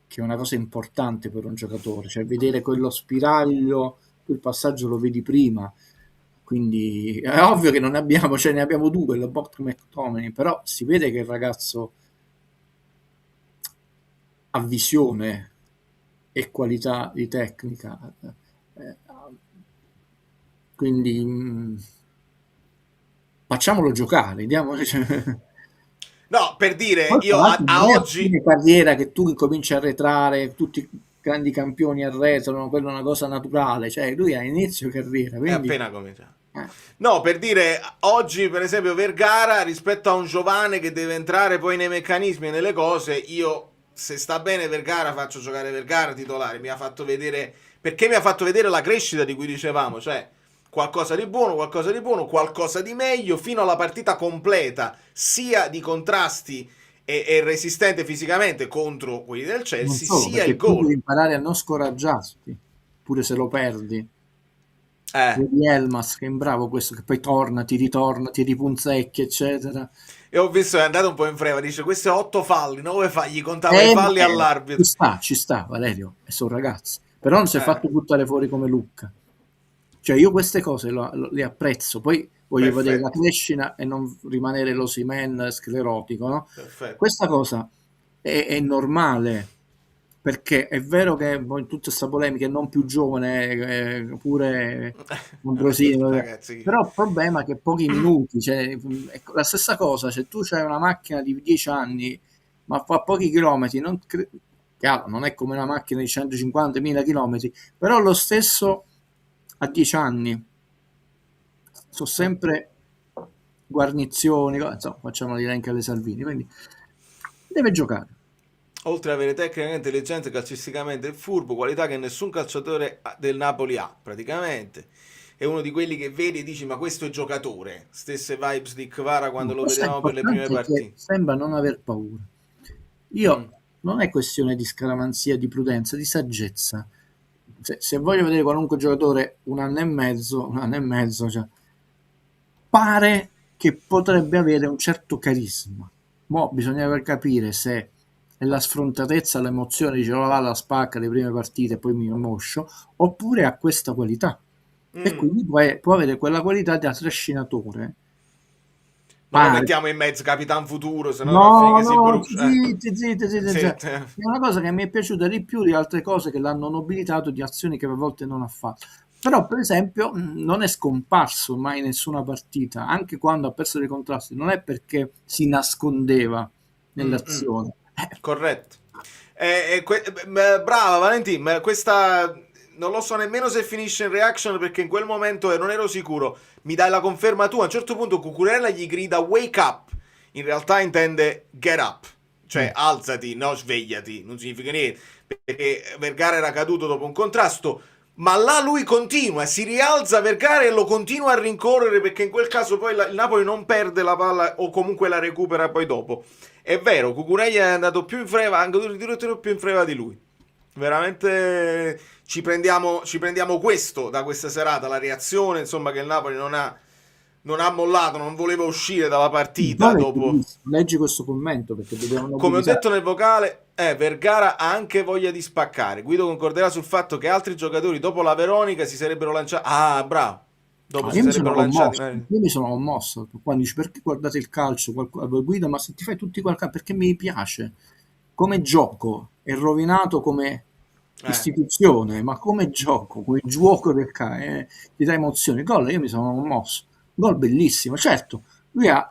che è una cosa importante per un giocatore, cioè vedere quello spiraglio, quel passaggio lo vedi prima. Quindi è ovvio che non ne abbiamo, cioè ne abbiamo due, Lobotka e McTominay, però si vede che il ragazzo ha visione e qualità di tecnica. Eh, quindi facciamolo giocare, diamo. No, per dire, Poi, io tra l'altro, a non è a oggi... fine carriera che tu incominci a arretrare, tutti i grandi campioni arretrano, quello è una cosa naturale, cioè lui ha inizio carriera, È quindi appena cominciato. No, per dire, oggi per esempio Vergara rispetto a un giovane che deve entrare poi nei meccanismi e nelle cose, io se sta bene Vergara faccio giocare Vergara titolare, mi ha fatto vedere, perché mi ha fatto vedere la crescita di cui dicevamo, cioè qualcosa di buono, qualcosa di buono, qualcosa di meglio, fino alla partita completa, sia di contrasti e resistente fisicamente contro quelli del non Chelsea, solo, sia perché il tu devi gol. imparare a non scoraggiarti, pure se lo perdi. Eh. Vedi Elmas che è bravo questo, che poi torna, ti ritorna, ti ripunzecchia, eccetera. E ho visto che è andato un po' in freva, dice questi 8 falli, 9 falli, gli contava i falli all'arbitro. Ci sta, Valerio, e sono ragazzi. Però non si è fatto buttare fuori come Lucca. Cioè io queste cose le apprezzo, poi voglio vedere la crescita e non rimanere l'Osimhen sclerotico, no? Perfetto. Questa cosa è normale, perché è vero che poi in tutta questa polemica è non più giovane, pure Ambrosini, Ragazzi. però il problema è che pochi minuti, cioè, ecco, la stessa cosa, se tu hai una macchina di 10 anni ma fa pochi chilometri, chiaro, non è come una macchina di 150.000 chilometri, però lo stesso a 10 anni sono sempre guarnizioni, insomma, facciamo l'elenco alle Salvini, quindi deve giocare. Oltre ad avere tecnica, intelligenza, calcisticamente furbo, qualità che nessun calciatore del Napoli ha, praticamente. È uno di quelli che vedi e dici, ma questo è giocatore. Stesse vibes di Kvara quando lo vedevamo per le prime partite. Sembra non aver paura. Io non è questione di scaramanzia, di prudenza, di saggezza. Se voglio vedere qualunque giocatore un anno e mezzo, cioè, pare che potrebbe avere un certo carisma. Mo' bisogna capire se è la sfrontatezza, l'emozione, dice la spacca le prime partite e poi mi moscio, oppure ha questa qualità. E quindi può avere quella qualità da trascinatore. Non lo mettiamo in mezzo Capitan Futuro, se no No, si brucia. zitti. È una cosa che mi è piaciuta di più di altre cose che l'hanno nobilitato, di azioni che a volte non ha fatto. Però, per esempio, non è scomparso mai in nessuna partita, anche quando ha perso dei contrasti. Non è perché si nascondeva nell'azione. Corretto. Brava Valentin, questa non lo so nemmeno se finisce in reaction perché in quel momento non ero sicuro. Mi dai la conferma tu? A un certo punto Cucurella gli grida wake up, in realtà intende get up, cioè alzati, no svegliati, non significa niente, perché Vergara era caduto dopo un contrasto, ma là lui continua, si rialza Vergara e lo continua a rincorrere perché in quel caso poi il Napoli non perde la palla o comunque la recupera poi dopo. È vero, Cucurella è andato più in freva, anche addirittura più in freva di lui. Veramente ci prendiamo questo da questa serata, la reazione, insomma, che il Napoli non ha mollato, non voleva uscire dalla partita dopo. Leggi questo commento perché dobbiamo. Come ho detto nel vocale, Vergara ha anche voglia di spaccare. Guido concorderà sul fatto che altri giocatori dopo la Veronica si sarebbero lanciati. Ah, bravo. Dopo si sarebbero lanciati. Io mi sono commosso quando dici perché guardate il calcio, Guido, ma se ti fai tutti qualcosa perché mi piace come gioco, è rovinato come istituzione, ma come gioco, quel gioco del ti dà emozioni. Gol, io mi sono commosso. Gol bellissimo, certo, lui ha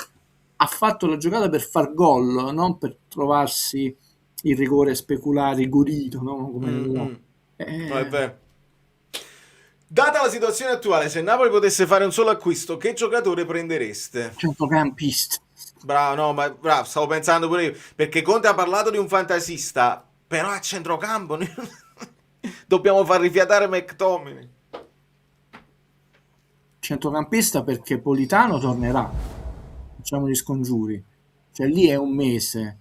fatto la giocata per far gol, non per trovarsi il rigore speculare, rigorito, no? No, è vero. Data la situazione attuale, se Napoli potesse fare un solo acquisto, che giocatore prendereste? Centrocampista. Bravo, stavo pensando pure io, perché Conte ha parlato di un fantasista, però a centrocampo dobbiamo far rifiatare McTominay. Centrocampista perché Politano tornerà, facciamo gli scongiuri, cioè lì è un mese.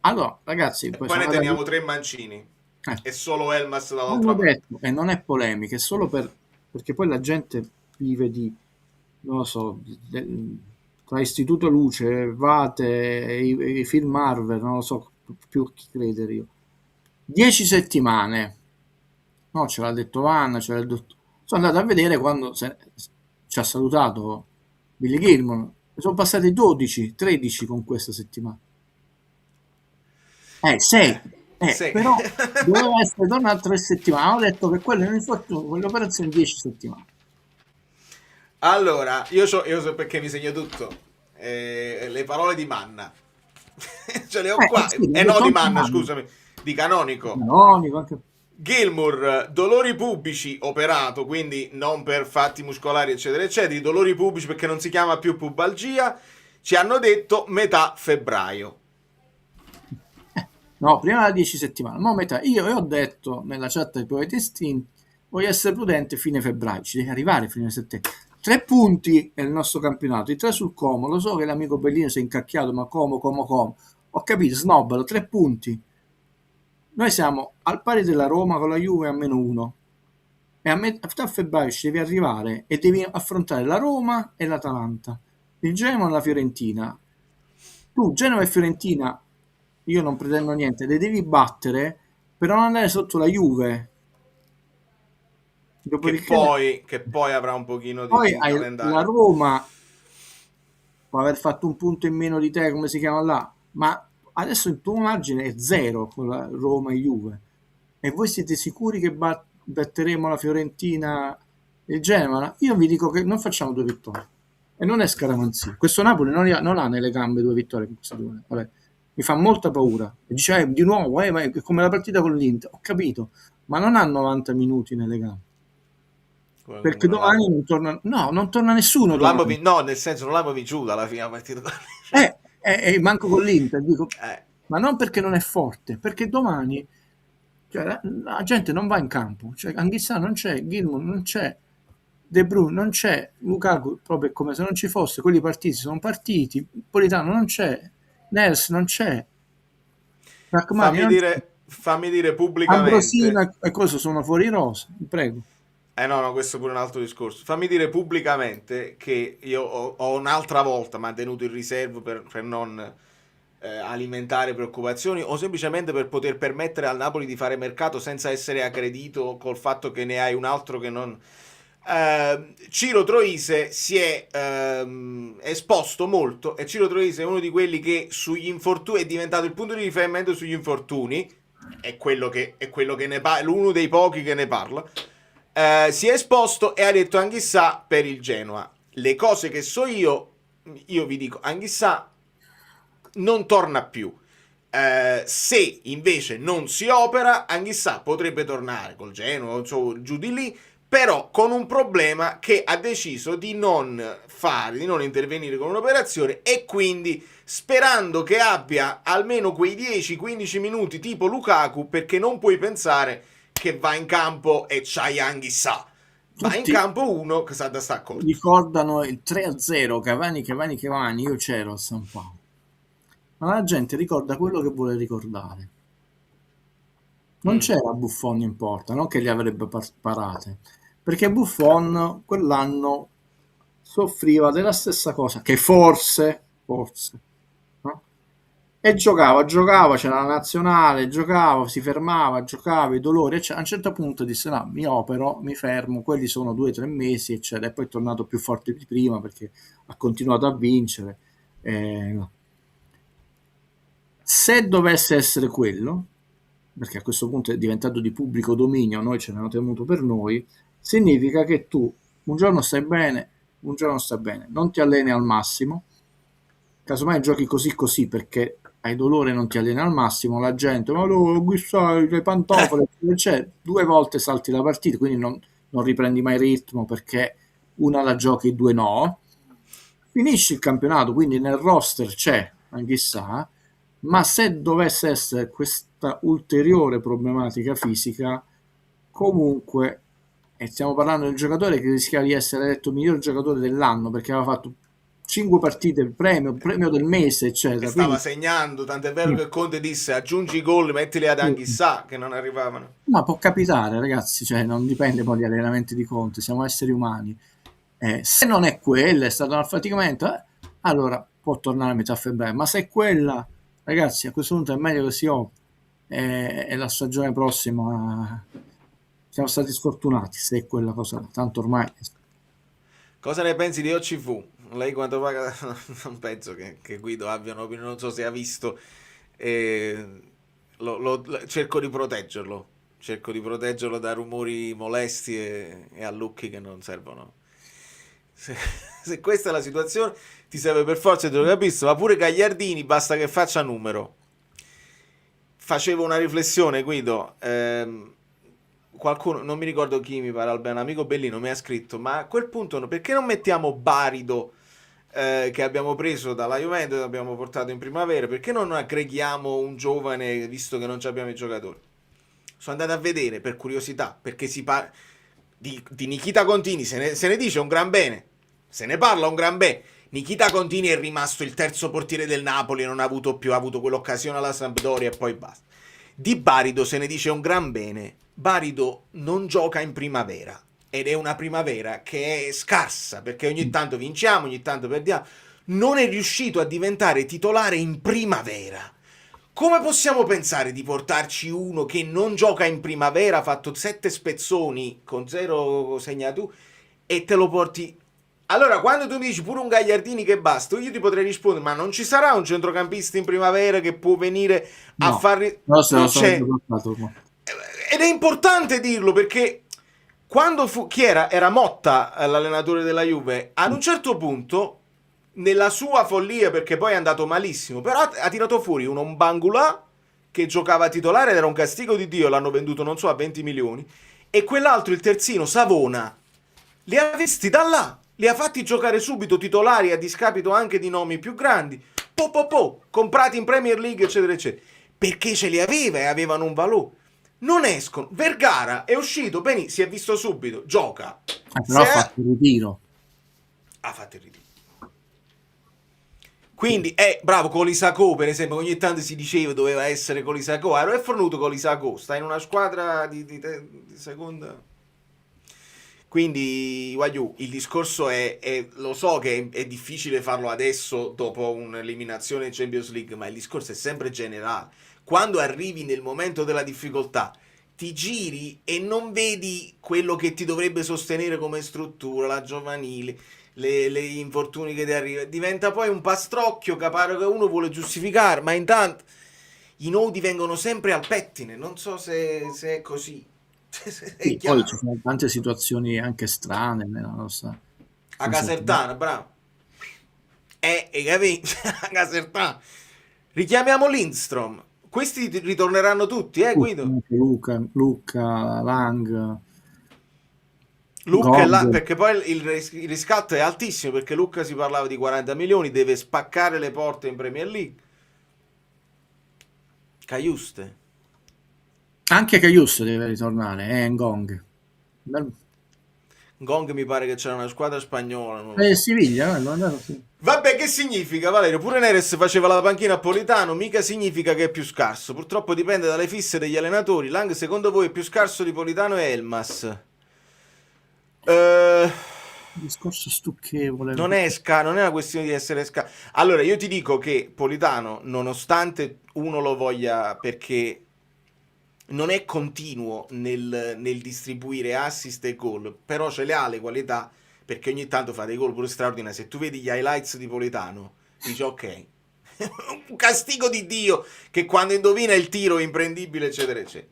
Allora, ragazzi, poi ne teniamo 3 mancini. E solo Elmas dall'altra parte. E non è polemica, è solo perché poi la gente vive di, non lo so, tra Istituto Luce, Vate, i film Marvel, non lo so più chi credere io. 10 settimane. No, ce l'ha detto Vanna, ce l'ha detto Sono andato a vedere quando ci ha salutato Billy Gilmour. Sono passati 12, 13 con questa settimana. 6. Sì. Però doveva essere tornato 3 settimane. Ho detto che quello è un infortunio, quell'operazione 10 settimane. Allora, io so perché mi segno tutto. Le parole di Manna. Ce le ho qua. Sì, No, di Manna, scusami. Di Canonico. Anche... Gilmour, dolori pubici, operato, quindi non per fatti muscolari, eccetera, eccetera. I dolori pubici perché non si chiama più pubalgia. Ci hanno detto metà febbraio. No, prima da 10 settimane, ma metà. Io ho detto nella chat dei poeti estinti, voglio essere prudente fine febbraio, ci deve arrivare fine settembre. 3 punti è il nostro campionato, i 3 sul Como, lo so che l'amico Bellino si è incacchiato, ma Como. Ho capito, snobbalo, 3 punti. Noi siamo al pari della Roma con la Juve a -1 e a metà febbraio ci devi arrivare e devi affrontare la Roma e l'Atalanta, il Genoa e la Fiorentina. Tu, Genoa e Fiorentina, io non pretendo niente, le devi battere per non andare sotto la Juve. Dopodiché, che poi avrà un pochino di poi hai calendario. la Roma può aver fatto un punto in meno di te, come si chiama là, ma adesso il tuo margine è 0 con la Roma e Juve. E voi siete sicuri che batteremo la Fiorentina e il Genoa? Io vi dico che non facciamo 2 vittorie. E non è scaramanzia. Questo Napoli non ha nelle gambe 2 vittorie. Vabbè. Mi fa molta paura. E dice, di nuovo, ma è come la partita con l'Inter. Ho capito, ma non ha 90 minuti nelle gambe. Perché domani non torna... No, non torna nessuno. No, nel senso non l'abbiamo vinciuta alla fine la partita. Manco con l'Inter. Dico, ma non perché non è forte, perché domani la gente non va in campo. Cioè, Anghissà non c'è, Gilmour non c'è, De Bruyne non c'è, Lukaku proprio come se non ci fosse. Quelli partiti sono partiti, Politano non c'è, Nels non c'è. Fammi dire pubblicamente. Ambrosino e cosa sono fuori rosa, prego. No, questo è pure un altro discorso. Fammi dire pubblicamente che io ho un'altra volta mantenuto il riservo per non alimentare preoccupazioni o semplicemente per poter permettere al Napoli di fare mercato senza essere aggredito col fatto che ne hai un altro che non... Ciro Troise si è esposto molto e Ciro Troise è uno di quelli che sugli infortuni è diventato il punto di riferimento sugli infortuni, è quello che ne parla, uno dei pochi che ne parla. Si è esposto e ha detto Anghissà per il Genoa. Le cose che so io vi dico, Anghissà non torna più. Se invece non si opera, Anghissà potrebbe tornare col Genoa, giù di lì, però con un problema che ha deciso di non intervenire con un'operazione e quindi sperando che abbia almeno quei 10-15 minuti tipo Lukaku, perché non puoi pensare che va in campo e c'hai Anghissà. Va in campo uno che sa da sta accorto. Ricordano il 3-0, Cavani, io c'ero a San Paolo. Ma la gente ricorda quello che vuole ricordare. Non c'era Buffon in porta, non che li avrebbe parate, perché Buffon quell'anno soffriva della stessa cosa, che forse, no? E giocava, c'era la nazionale, giocava, si fermava, giocava, i dolori, eccetera. A un certo punto disse, no, mi opero, mi fermo, quelli sono 2 o 3 mesi, eccetera. E poi è tornato più forte di prima perché ha continuato a vincere. No. Se dovesse essere quello, perché a questo punto è diventato di pubblico dominio, noi ce l'abbiamo tenuto per noi, significa che tu un giorno stai bene, un giorno non stai bene, non ti alleni al massimo, casomai giochi così perché hai dolore e non ti alleni al massimo, la gente, ma le pantofole, eccetera, 2 volte salti la partita, quindi non riprendi mai il ritmo perché una la giochi, 2 no, finisci il campionato, quindi nel roster c'è Anghissà, ma se dovesse essere questa ulteriore problematica fisica, comunque, e stiamo parlando di un giocatore che rischia di essere eletto miglior giocatore dell'anno perché aveva fatto 5 partite, premio del mese, eccetera. E stava segnando, tant'è vero che Conte disse aggiungi i gol, mettili ad Anghissà, che non arrivavano. Ma può capitare, ragazzi, cioè non dipende poi dagli allenamenti di Conte, siamo esseri umani. Se non è quella, è stato un affaticamento, allora può tornare a metà febbraio, ma se è quella, ragazzi, a questo punto è meglio che si operi e la stagione prossima siamo stati sfortunati, se è quella cosa, tanto ormai Cosa ne pensi di OCV? Lei quanto paga? Non penso che Guido abbia un'opinione, non so se ha visto. Cerco di proteggerlo. Cerco di proteggerlo da rumori molesti e allucchi che non servono. Se questa è la situazione, ti serve per forza, te lo capisco, ma pure Gagliardini basta che faccia numero. Facevo una riflessione, Guido. Qualcuno, non mi ricordo chi, mi pare un amico Bellino mi ha scritto, ma a quel punto perché non mettiamo Barido, che abbiamo preso dalla Juventus, abbiamo portato in primavera, perché non aggreghiamo un giovane, visto che non abbiamo i giocatori? Sono andato a vedere per curiosità, perché si parla di Nikita Contini, se ne dice un gran bene, se ne parla un gran bene. Nikita Contini è rimasto il terzo portiere del Napoli, non ha avuto quell'occasione alla Sampdoria e poi basta. Di Barido se ne dice un gran bene. Barido non gioca in primavera, ed è una primavera che è scarsa, perché ogni tanto vinciamo, ogni tanto perdiamo. Non è riuscito a diventare titolare in primavera. Come possiamo pensare di portarci uno che non gioca in primavera, ha fatto 7 spezzoni con 0 segnature, e te lo porti? Allora, quando tu mi dici pure un Gagliardini che basta, io ti potrei rispondere, ma non ci sarà un centrocampista in primavera che può venire a fare... no, se Non lo sono c'è. ricordato. Ed è importante dirlo, perché quando chi era Motta, l'allenatore della Juve, ad un certo punto, nella sua follia, perché poi è andato malissimo, però ha tirato fuori un Ombangula che giocava titolare ed era un castigo di Dio, l'hanno venduto non so a 20 milioni, e quell'altro, il terzino, Savona, li ha visti da là, li ha fatti giocare subito titolari a discapito anche di nomi più grandi, comprati in Premier League, eccetera, eccetera, perché ce li aveva e avevano un valore. Non escono. Vergara è uscito, Beni si è visto subito, gioca. Però ha fatto il ritiro. Ha fatto il ritiro. Quindi bravo Colisacco, per esempio, ogni tanto si diceva doveva essere Colisacco, non è fornuto Colisacco, sta in una squadra di seconda. Quindi Guagliù, il discorso è lo so che è difficile farlo adesso dopo un'eliminazione in Champions League, ma il discorso è sempre generale. Quando arrivi nel momento della difficoltà, ti giri e non vedi quello che ti dovrebbe sostenere come struttura, la giovanile, le infortuni che ti arrivano, diventa poi un pastrocchio che pare che uno vuole giustificare, ma intanto i nodi vengono sempre al pettine, non so se è così. Sì, poi ci sono tante situazioni anche strane nella nostra... A Casertano, bravo. Capì? A Casertano. Richiamiamo Lindstrom. Questi ritorneranno tutti, Guido? Luca, Lang. Luca è là, perché poi il riscatto è altissimo, perché Luca si parlava di 40 milioni, deve spaccare le porte in Premier League. Caiuste. Anche Caius deve ritornare, Ngong. Ngong mi pare che c'era una squadra spagnola. Non lo so. Siviglia, no? Sì. Vabbè, che significa, Valerio? Pure Neres faceva la panchina a Politano, mica significa che è più scarso. Purtroppo dipende dalle fisse degli allenatori. Lang, secondo voi, è più scarso di Politano e Elmas? Discorso stucchevole. Non è una questione di essere scarso. Allora, io ti dico che Politano, nonostante uno lo voglia, perché non è continuo nel distribuire assist e gol, però ce le ha le qualità, perché ogni tanto fa dei gol pure straordinari. Se tu vedi gli highlights di Politano, dici ok, un castigo di Dio, che quando indovina il tiro è imprendibile, eccetera, eccetera.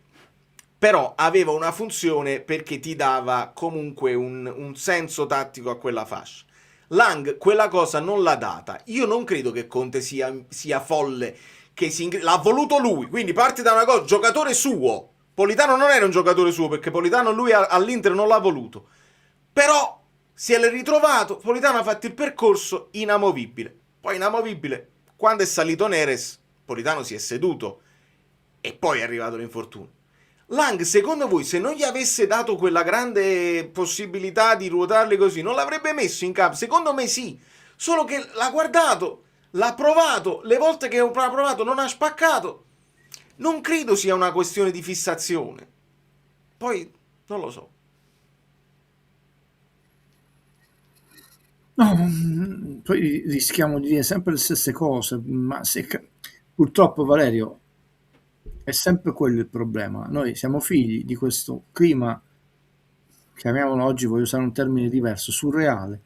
Però aveva una funzione, perché ti dava comunque un senso tattico a quella fascia. Lang quella cosa non l'ha data. Io non credo che Conte sia folle, che l'ha voluto lui, quindi parte da una cosa, giocatore suo. Politano non era un giocatore suo, perché Politano lui all'Inter non l'ha voluto, però si è ritrovato. Politano ha fatto il percorso inamovibile, poi inamovibile quando è salito Neres, Politano si è seduto e poi è arrivato l'infortunio. Lang, secondo voi, se non gli avesse dato quella grande possibilità di ruotarle così, non l'avrebbe messo in campo? Secondo me sì, solo che l'ha guardato, l'ha provato, le volte che ha provato non ha spaccato. Non credo sia una questione di fissazione. Poi non lo so. No, poi rischiamo di dire sempre le stesse cose, ma purtroppo, Valerio, è sempre quello il problema. Noi siamo figli di questo clima chiamiamolo oggi, voglio usare un termine diverso, surreale,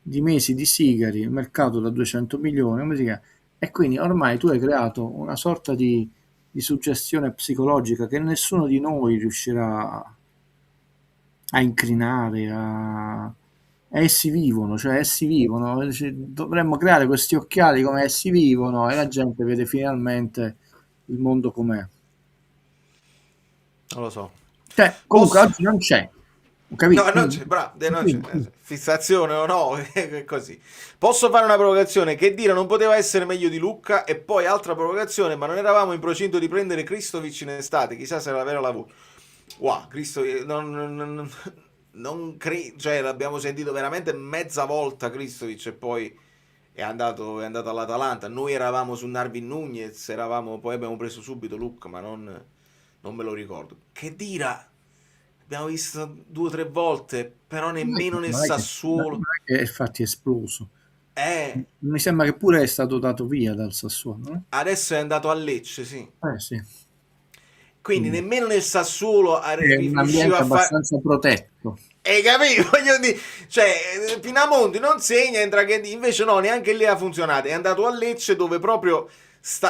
di mesi di sigari, mercato da 200 milioni, come si chiama? E quindi ormai tu hai creato una sorta di suggestione psicologica che nessuno di noi riuscirà a incrinare, essi vivono, cioè essi vivono, dovremmo creare questi occhiali come essi vivono e la gente vede finalmente il mondo com'è. Non lo so. Cioè, comunque oggi non c'è. Capito? No, non c'è, bravo, non c'è. Fissazione o no, è così. Posso fare una provocazione? Che dire, non poteva essere meglio di Lucca. E poi altra provocazione, ma non eravamo in procinto di prendere Kristovic in estate, chissà se era la vera lavoro. Wow, Kristovic, non credo, cioè l'abbiamo sentito veramente mezza volta Kristovic e poi è andato all'Atalanta. Noi eravamo su Darwin Nunez, poi abbiamo preso subito Lucca, ma non me lo ricordo. Che dire? Abbiamo visto 2 o 3 volte, però nemmeno nel Sassuolo. Non è che infatti è esploso. Mi sembra che pure è stato dato via dal Sassuolo, no? Adesso è andato a Lecce, sì. Sì. Quindi nemmeno nel Sassuolo È un ambiente abbastanza protetto. E capito? Voglio dire, cioè, Pinamonti non segna, entra che invece no, neanche lì ha funzionato. È andato a Lecce dove proprio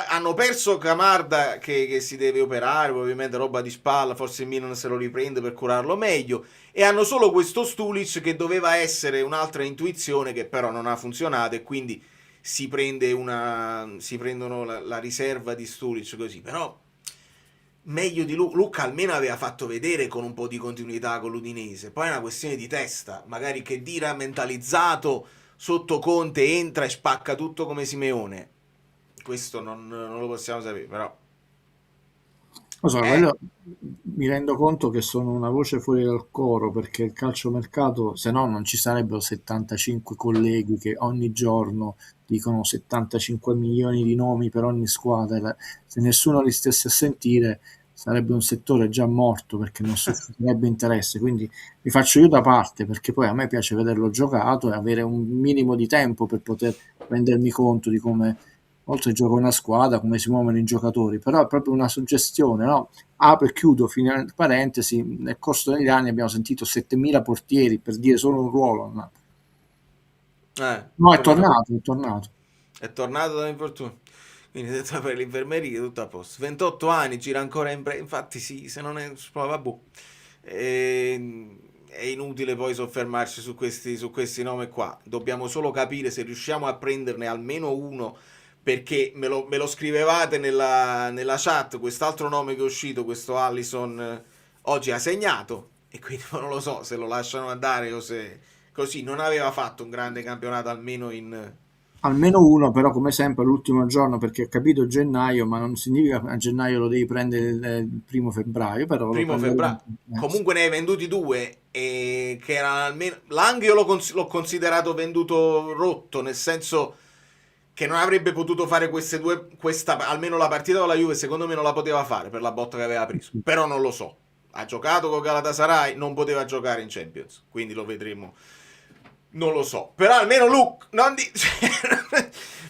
hanno perso Camarda che si deve operare, probabilmente roba di spalla, forse il Milan se lo riprende per curarlo meglio, e hanno solo questo Stulic che doveva essere un'altra intuizione che però non ha funzionato e quindi si prendono la riserva di Stulic così, però meglio di Lucca almeno aveva fatto vedere con un po' di continuità con l'Udinese. Poi è una questione di testa, magari che Dira mentalizzato sotto Conte entra e spacca tutto come Simeone. Questo non lo possiamo sapere, però lo so, io mi rendo conto che sono una voce fuori dal coro, perché il calciomercato, se no non ci sarebbero 75 colleghi che ogni giorno dicono 75 milioni di nomi per ogni squadra. Se nessuno li stesse a sentire sarebbe un settore già morto, perché non susciterebbe interesse. Quindi mi faccio io da parte, perché poi a me piace vederlo giocato e avere un minimo di tempo per poter rendermi conto di come, oltre gioca una squadra, come si muovono i giocatori. Però è proprio una suggestione, no? Apro e chiudo, fine parentesi, nel corso degli anni abbiamo sentito 7000 portieri, per dire solo un ruolo. No, è tornato. È tornato dall'infortunio. Quindi detto per l'infermeria tutto a posto. 28 anni, gira ancora infatti sì, se non è vabbè. È inutile poi soffermarci su questi nomi qua. Dobbiamo solo capire se riusciamo a prenderne almeno uno, perché me lo scrivevate nella chat, quest'altro nome che è uscito, questo Allison, oggi ha segnato, e quindi non lo so se lo lasciano andare o se così. Non aveva fatto un grande campionato almeno uno, però come sempre l'ultimo giorno, perché ho capito gennaio, ma non significa che a gennaio lo devi prendere il 1 febbraio. Però primo febbraio. Comunque ne hai venduti 2, e che erano almeno Lang io l'ho considerato venduto rotto, nel senso che non avrebbe potuto fare almeno la partita con la Juve secondo me non la poteva fare per la botta che aveva preso, però non lo so, ha giocato con Galatasaray, non poteva giocare in Champions, quindi lo vedremo, non lo so, però almeno Luke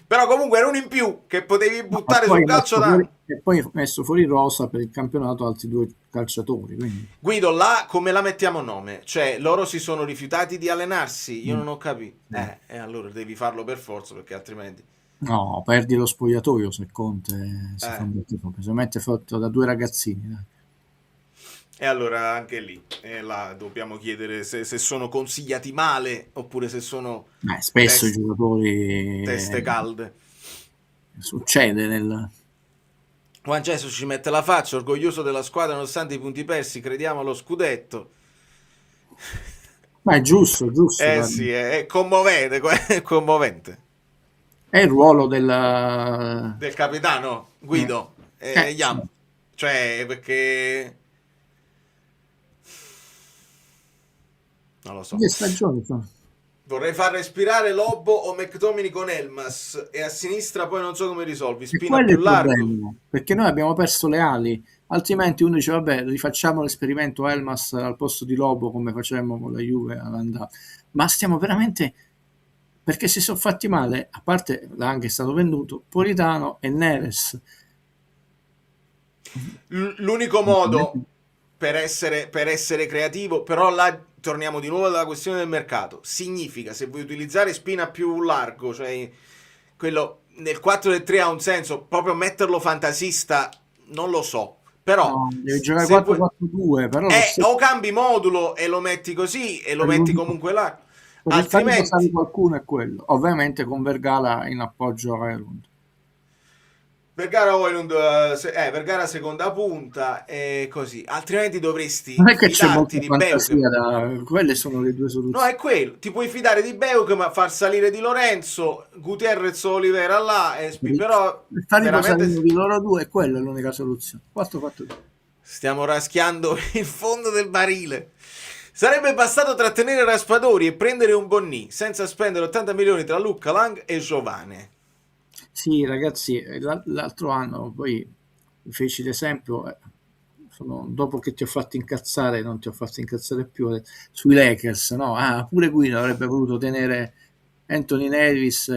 però comunque era uno in più che potevi buttare sul calcio e poi ho messo fuori rosa per il campionato altri 2 calciatori, quindi. Guido, là come la mettiamo nome? Cioè loro si sono rifiutati di allenarsi? Io non ho capito. E allora devi farlo per forza, perché altrimenti no, perdi lo spogliatoio se Conte si fa se mette fatto da 2 ragazzini, dai. E allora anche lì là dobbiamo chiedere se sono consigliati male oppure se sono spesso i giocatori teste calde. Succede Juan Jesus ci mette la faccia, orgoglioso della squadra nonostante i punti persi, crediamo allo scudetto. Ma è giusto. Sì, è commovente, è commovente. È il ruolo del capitano Guido, cioè perché non lo so. Che stagioni sono? Vorrei far respirare Lobo o McTominay con Elmas, e a sinistra poi non so come risolvi, Spina più largo. Perché noi abbiamo perso le ali, altrimenti uno dice vabbè, rifacciamo l'esperimento Elmas al posto di Lobo come facemmo con la Juve all'andata. Ma stiamo veramente, perché si sono fatti male, a parte anche è stato venduto Politano e Neres. L'unico modo per essere creativo, però là torniamo di nuovo alla questione del mercato, significa, se vuoi utilizzare Spina più largo, cioè quello nel 4-3 ha un senso, proprio metterlo fantasista non lo so, però No, devi giocare se vuoi 4-4-2, però o cambi modulo e lo metti così e lo metti comunque là, per il fare passare altrimenti qualcuno è quello, ovviamente con Vergala in appoggio a Haaland. Vergara seconda punta e così, altrimenti dovresti Non è che c'è fidarti molta di fantasia, Beuk. quelle sono le due No, soluzioni. è quello, ti puoi fidare di Beuk ma far salire Di Lorenzo, Gutierrez o Olivera là, però Farli passare veramente uno di loro due, quella è l'unica soluzione. 4-4-2. stiamo raschiando il fondo del barile. Sarebbe bastato trattenere Raspadori e prendere un Bonni senza spendere 80 milioni tra Luca Lang e Giovane. Sì, ragazzi, l'altro anno poi feci l'esempio, dopo che ti ho fatto incazzare, non ti ho fatto incazzare più, sui Lakers, no? Pure Guido avrebbe voluto tenere Anthony Davis,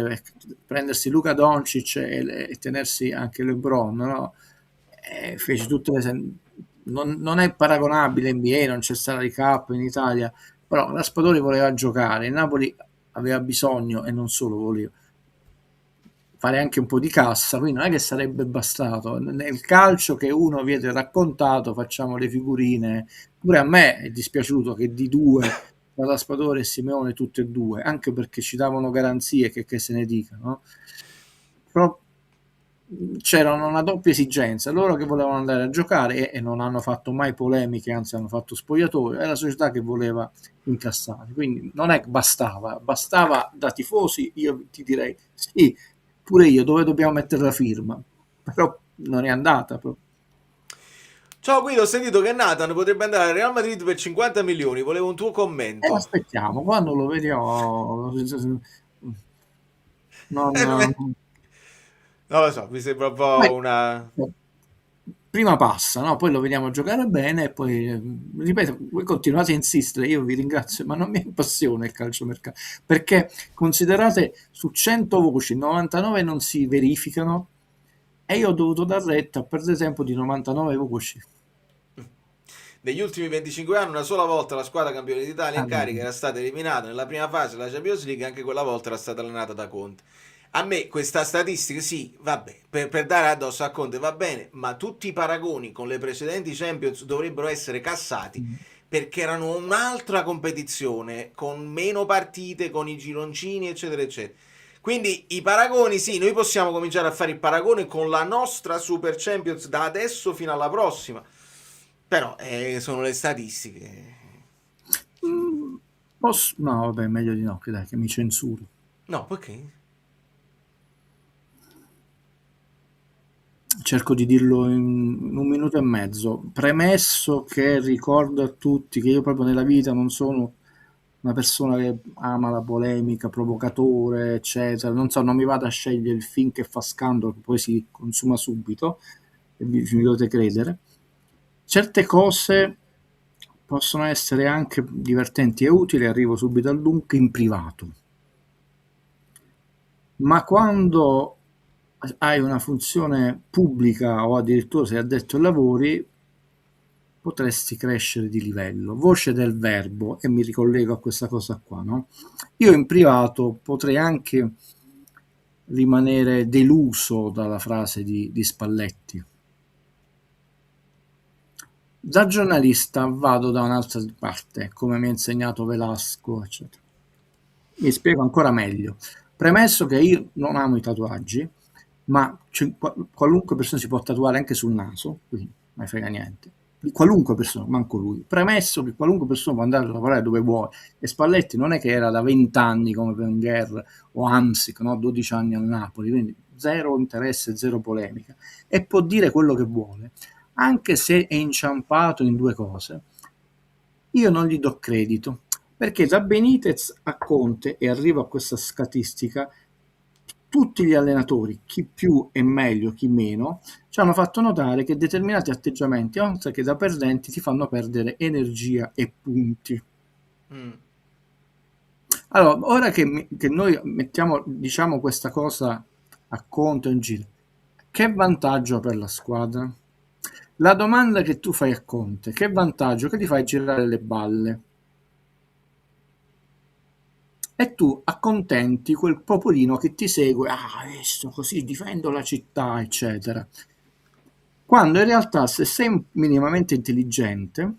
prendersi Luka Doncic e tenersi anche LeBron, no? Fece tutte non è paragonabile NBA, non c'è salary cap in Italia, però Raspadori voleva giocare, il Napoli aveva bisogno, e non solo voleva, fare anche un po' di cassa, quindi non è che sarebbe bastato. Nel calcio che uno viene raccontato, facciamo le figurine, pure a me è dispiaciuto che di due, Raspadori e Simeone, tutte e due, anche perché ci davano garanzie che se ne dicano, però c'erano una doppia esigenza, loro che volevano andare a giocare e non hanno fatto mai polemiche, anzi hanno fatto spogliatoio, e la società che voleva incassare, quindi non è che bastava da tifosi, io ti direi sì, pure io, dove dobbiamo mettere la firma, però non è andata proprio. Ciao Guido, ho sentito che Nathan potrebbe andare al Real Madrid per 50 milioni, volevo un tuo commento. Aspettiamo, quando lo vediamo Non lo so, mi sembra un po' una... Prima passa, no? Poi lo vediamo giocare bene e poi, ripeto, voi continuate a insistere, io vi ringrazio, ma non mi appassiona il calciomercato, perché considerate su 100 voci 99 non si verificano e io ho dovuto dar retta a perdere tempo di 99 voci. Negli ultimi 25 anni una sola volta la squadra campione d'Italia in carica era stata eliminata nella prima fase della Champions League, anche quella volta era stata allenata da Conte. A me questa statistica, sì, vabbè, per dare addosso a Conte va bene, ma tutti i paragoni con le precedenti Champions dovrebbero essere cassati perché erano un'altra competizione, con meno partite, con i gironcini, eccetera, eccetera. Quindi i paragoni, sì, noi possiamo cominciare a fare il paragone con la nostra Super Champions da adesso fino alla prossima, però sono le statistiche. No, vabbè, meglio di no, che dai, che mi censuro. No, perché? Cerco di dirlo in un minuto e mezzo. Premesso che ricordo a tutti che io proprio nella vita non sono una persona che ama la polemica, provocatore, eccetera. Non so, non mi vado a scegliere il film che fa scandalo, che poi si consuma subito, e mi dovete credere. Certe cose possono essere anche divertenti e utili, arrivo subito al dunque, in privato. Ma quando hai una funzione pubblica o addirittura sei addetto ai lavori, potresti crescere di livello. Voce del verbo, e mi ricollego a questa cosa qua, no? Io in privato potrei anche rimanere deluso dalla frase di Spalletti. Da giornalista vado da un'altra parte, come mi ha insegnato Velasco, eccetera. Mi spiego ancora meglio. Premesso che io non amo i tatuaggi, ma qualunque persona si può tatuare anche sul naso, quindi non me frega niente. Qualunque persona, manco lui. Premesso che qualunque persona può andare a lavorare dove vuole. E Spalletti non è che era da 20 anni come Wenger o Hamsik, no? 12 anni al Napoli, quindi zero interesse, zero polemica. E può dire quello che vuole, anche se è inciampato in due cose. Io non gli do credito, perché da Benitez a Conte, e arrivo a questa statistica, tutti gli allenatori, chi più e meglio, chi meno, ci hanno fatto notare che determinati atteggiamenti, oltre che da perdenti, ti fanno perdere energia e punti. Allora, ora che noi diciamo questa cosa a Conte in giro, che vantaggio per la squadra? La domanda che tu fai a Conte, che vantaggio? Che ti fai girare le balle? e tu accontenti quel popolino che ti segue, adesso così difendo la città, eccetera. Quando in realtà, se sei minimamente intelligente,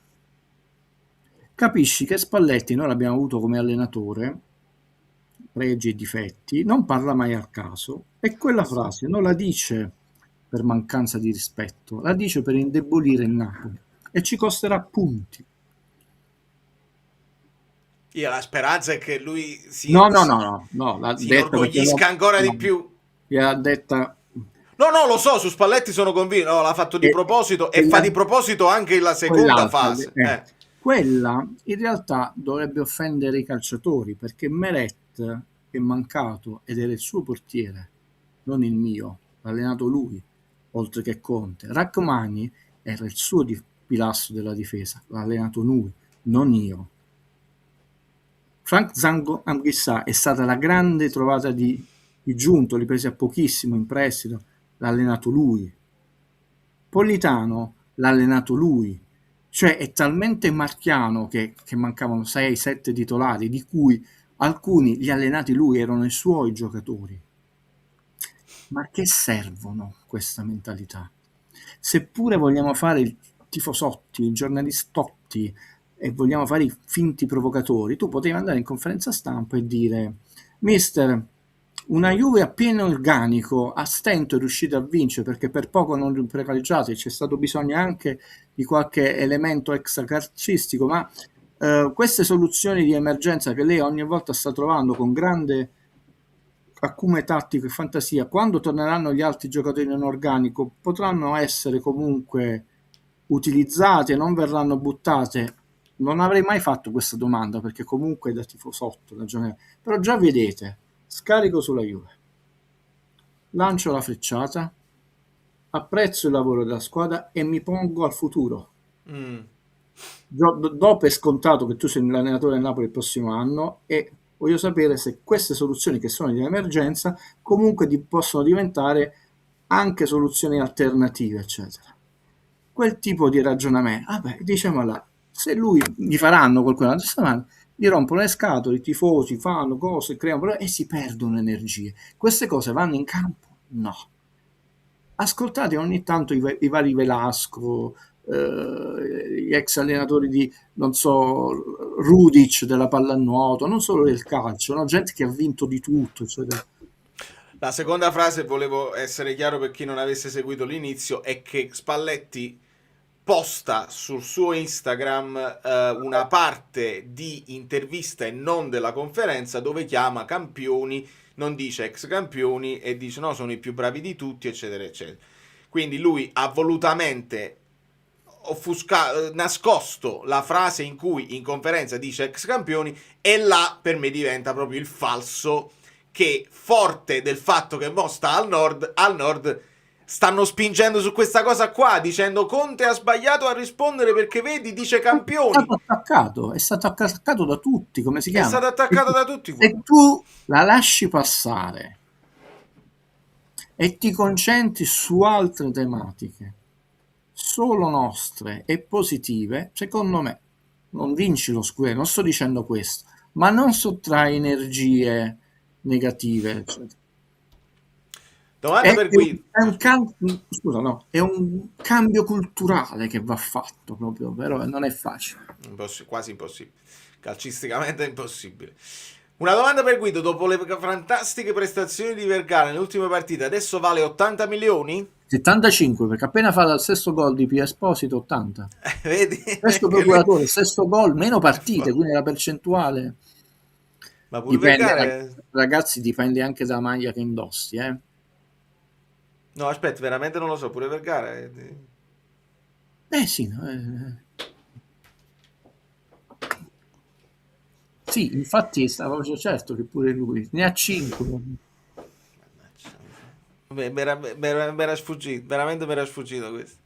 capisci che Spalletti, noi l'abbiamo avuto come allenatore, pregi e difetti, non parla mai al caso, e quella frase non la dice per mancanza di rispetto, la dice per indebolire il Napoli, e ci costerà punti. Io la speranza è che lui No, l'ha si detta perché inorgoglisca ancora di no, più. gliel'ha detta. No, lo so, su Spalletti sono convinto, no, l'ha fatto di proposito e fa di proposito anche la seconda fase. Quella in realtà dovrebbe offendere i calciatori, perché Meret è mancato ed era il suo portiere, non il mio, l'ha allenato lui, oltre che Conte. Rachmani era il suo pilastro della difesa, l'ha allenato lui, non io. Frank Zango Anghissà è stata la grande trovata di Giunto, li presi a pochissimo in prestito, l'ha allenato lui. Politano l'ha allenato lui. Cioè è talmente marchiano che mancavano 6-7 titolari, di cui alcuni li ha allenati lui, erano i suoi giocatori. Ma che servono questa mentalità? Seppure vogliamo fare i tifosotti, i giornalistotti, e vogliamo fare i finti provocatori, tu potevi andare in conferenza stampa e dire: mister, una Juve a pieno organico, a stento è riuscita a vincere perché per poco non precaleggiate, c'è stato bisogno anche di qualche elemento extracalcistico, ma queste soluzioni di emergenza che lei ogni volta sta trovando con grande acume tattico e fantasia, quando torneranno gli altri giocatori in organico potranno essere comunque utilizzate, non verranno buttate. Non avrei mai fatto questa domanda perché comunque da tifosotto, però già vedete, scarico sulla Juve, lancio la frecciata, apprezzo il lavoro della squadra e mi pongo al futuro. Dopo è scontato che tu sei l'allenatore del Napoli il prossimo anno e voglio sapere se queste soluzioni che sono di emergenza comunque possono diventare anche soluzioni alternative, eccetera. Quel tipo di ragionamento, diciamo là, se lui gli faranno qualcuno la settimana, gli rompono le scatole, i tifosi fanno cose, creano problemi e si perdono energie. Queste cose vanno in campo? No. Ascoltate ogni tanto i vari Velasco, gli ex allenatori di, non so, Rudic della pallanuoto, non solo del calcio, no? Gente che ha vinto di tutto, eccetera. La seconda frase, volevo essere chiaro per chi non avesse seguito l'inizio, è che Spalletti posta sul suo Instagram una parte di intervista e non della conferenza dove chiama campioni, non dice ex campioni e dice no, sono i più bravi di tutti, eccetera, eccetera. Quindi lui ha volutamente nascosto la frase in cui in conferenza dice ex campioni e là per me diventa proprio il falso, che forte del fatto che mo sta al nord stanno spingendo su questa cosa qua, dicendo Conte ha sbagliato a rispondere perché vedi, dice campioni. È stato attaccato da tutti, come si chiama? È stato attaccato da tutti. Se tu la lasci passare e ti concentri su altre tematiche, solo nostre e positive, secondo me non vinci lo scudetto, non sto dicendo questo, ma non sottrai energie negative, eccetera. È un cambio culturale che va fatto proprio, però non è facile. Quasi impossibile. Calcisticamente è impossibile. Una domanda per Guido: dopo le fantastiche prestazioni di Vergara nelle ultime partite, adesso vale 80 milioni? 75, perché appena fa il sesto gol di Pia Esposito, 80. Vedi? Sesto procuratore, sesto gol, meno partite, quindi la percentuale. Ma pure dipende, ragazzi, dipende anche dalla maglia che indossi, No, aspetta, veramente non lo so, pure Vergara. Sì, sì, infatti stavo certo che pure lui ne ha 5. Mi era sfuggito, veramente mi era sfuggito questo.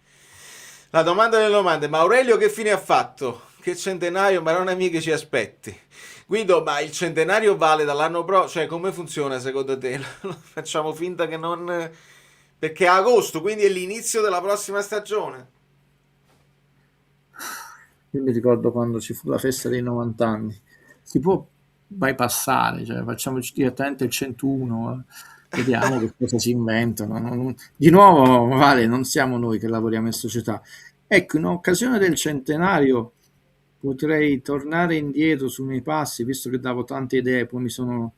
La domanda delle domande: ma Aurelio che fine ha fatto? Che centenario, Maronna mia, che ci aspetti? Guido, ma il centenario vale dall'anno prossimo? Cioè, come funziona secondo te? Facciamo finta che non... Perché è agosto, quindi è l'inizio della prossima stagione. Io mi ricordo quando ci fu la festa dei 90 anni. Si può bypassare, cioè facciamoci direttamente il 101, vediamo che cosa si inventano. Di nuovo, Vale, non siamo noi che lavoriamo in società. Ecco, in occasione del centenario potrei tornare indietro sui miei passi, visto che davo tante idee, poi mi sono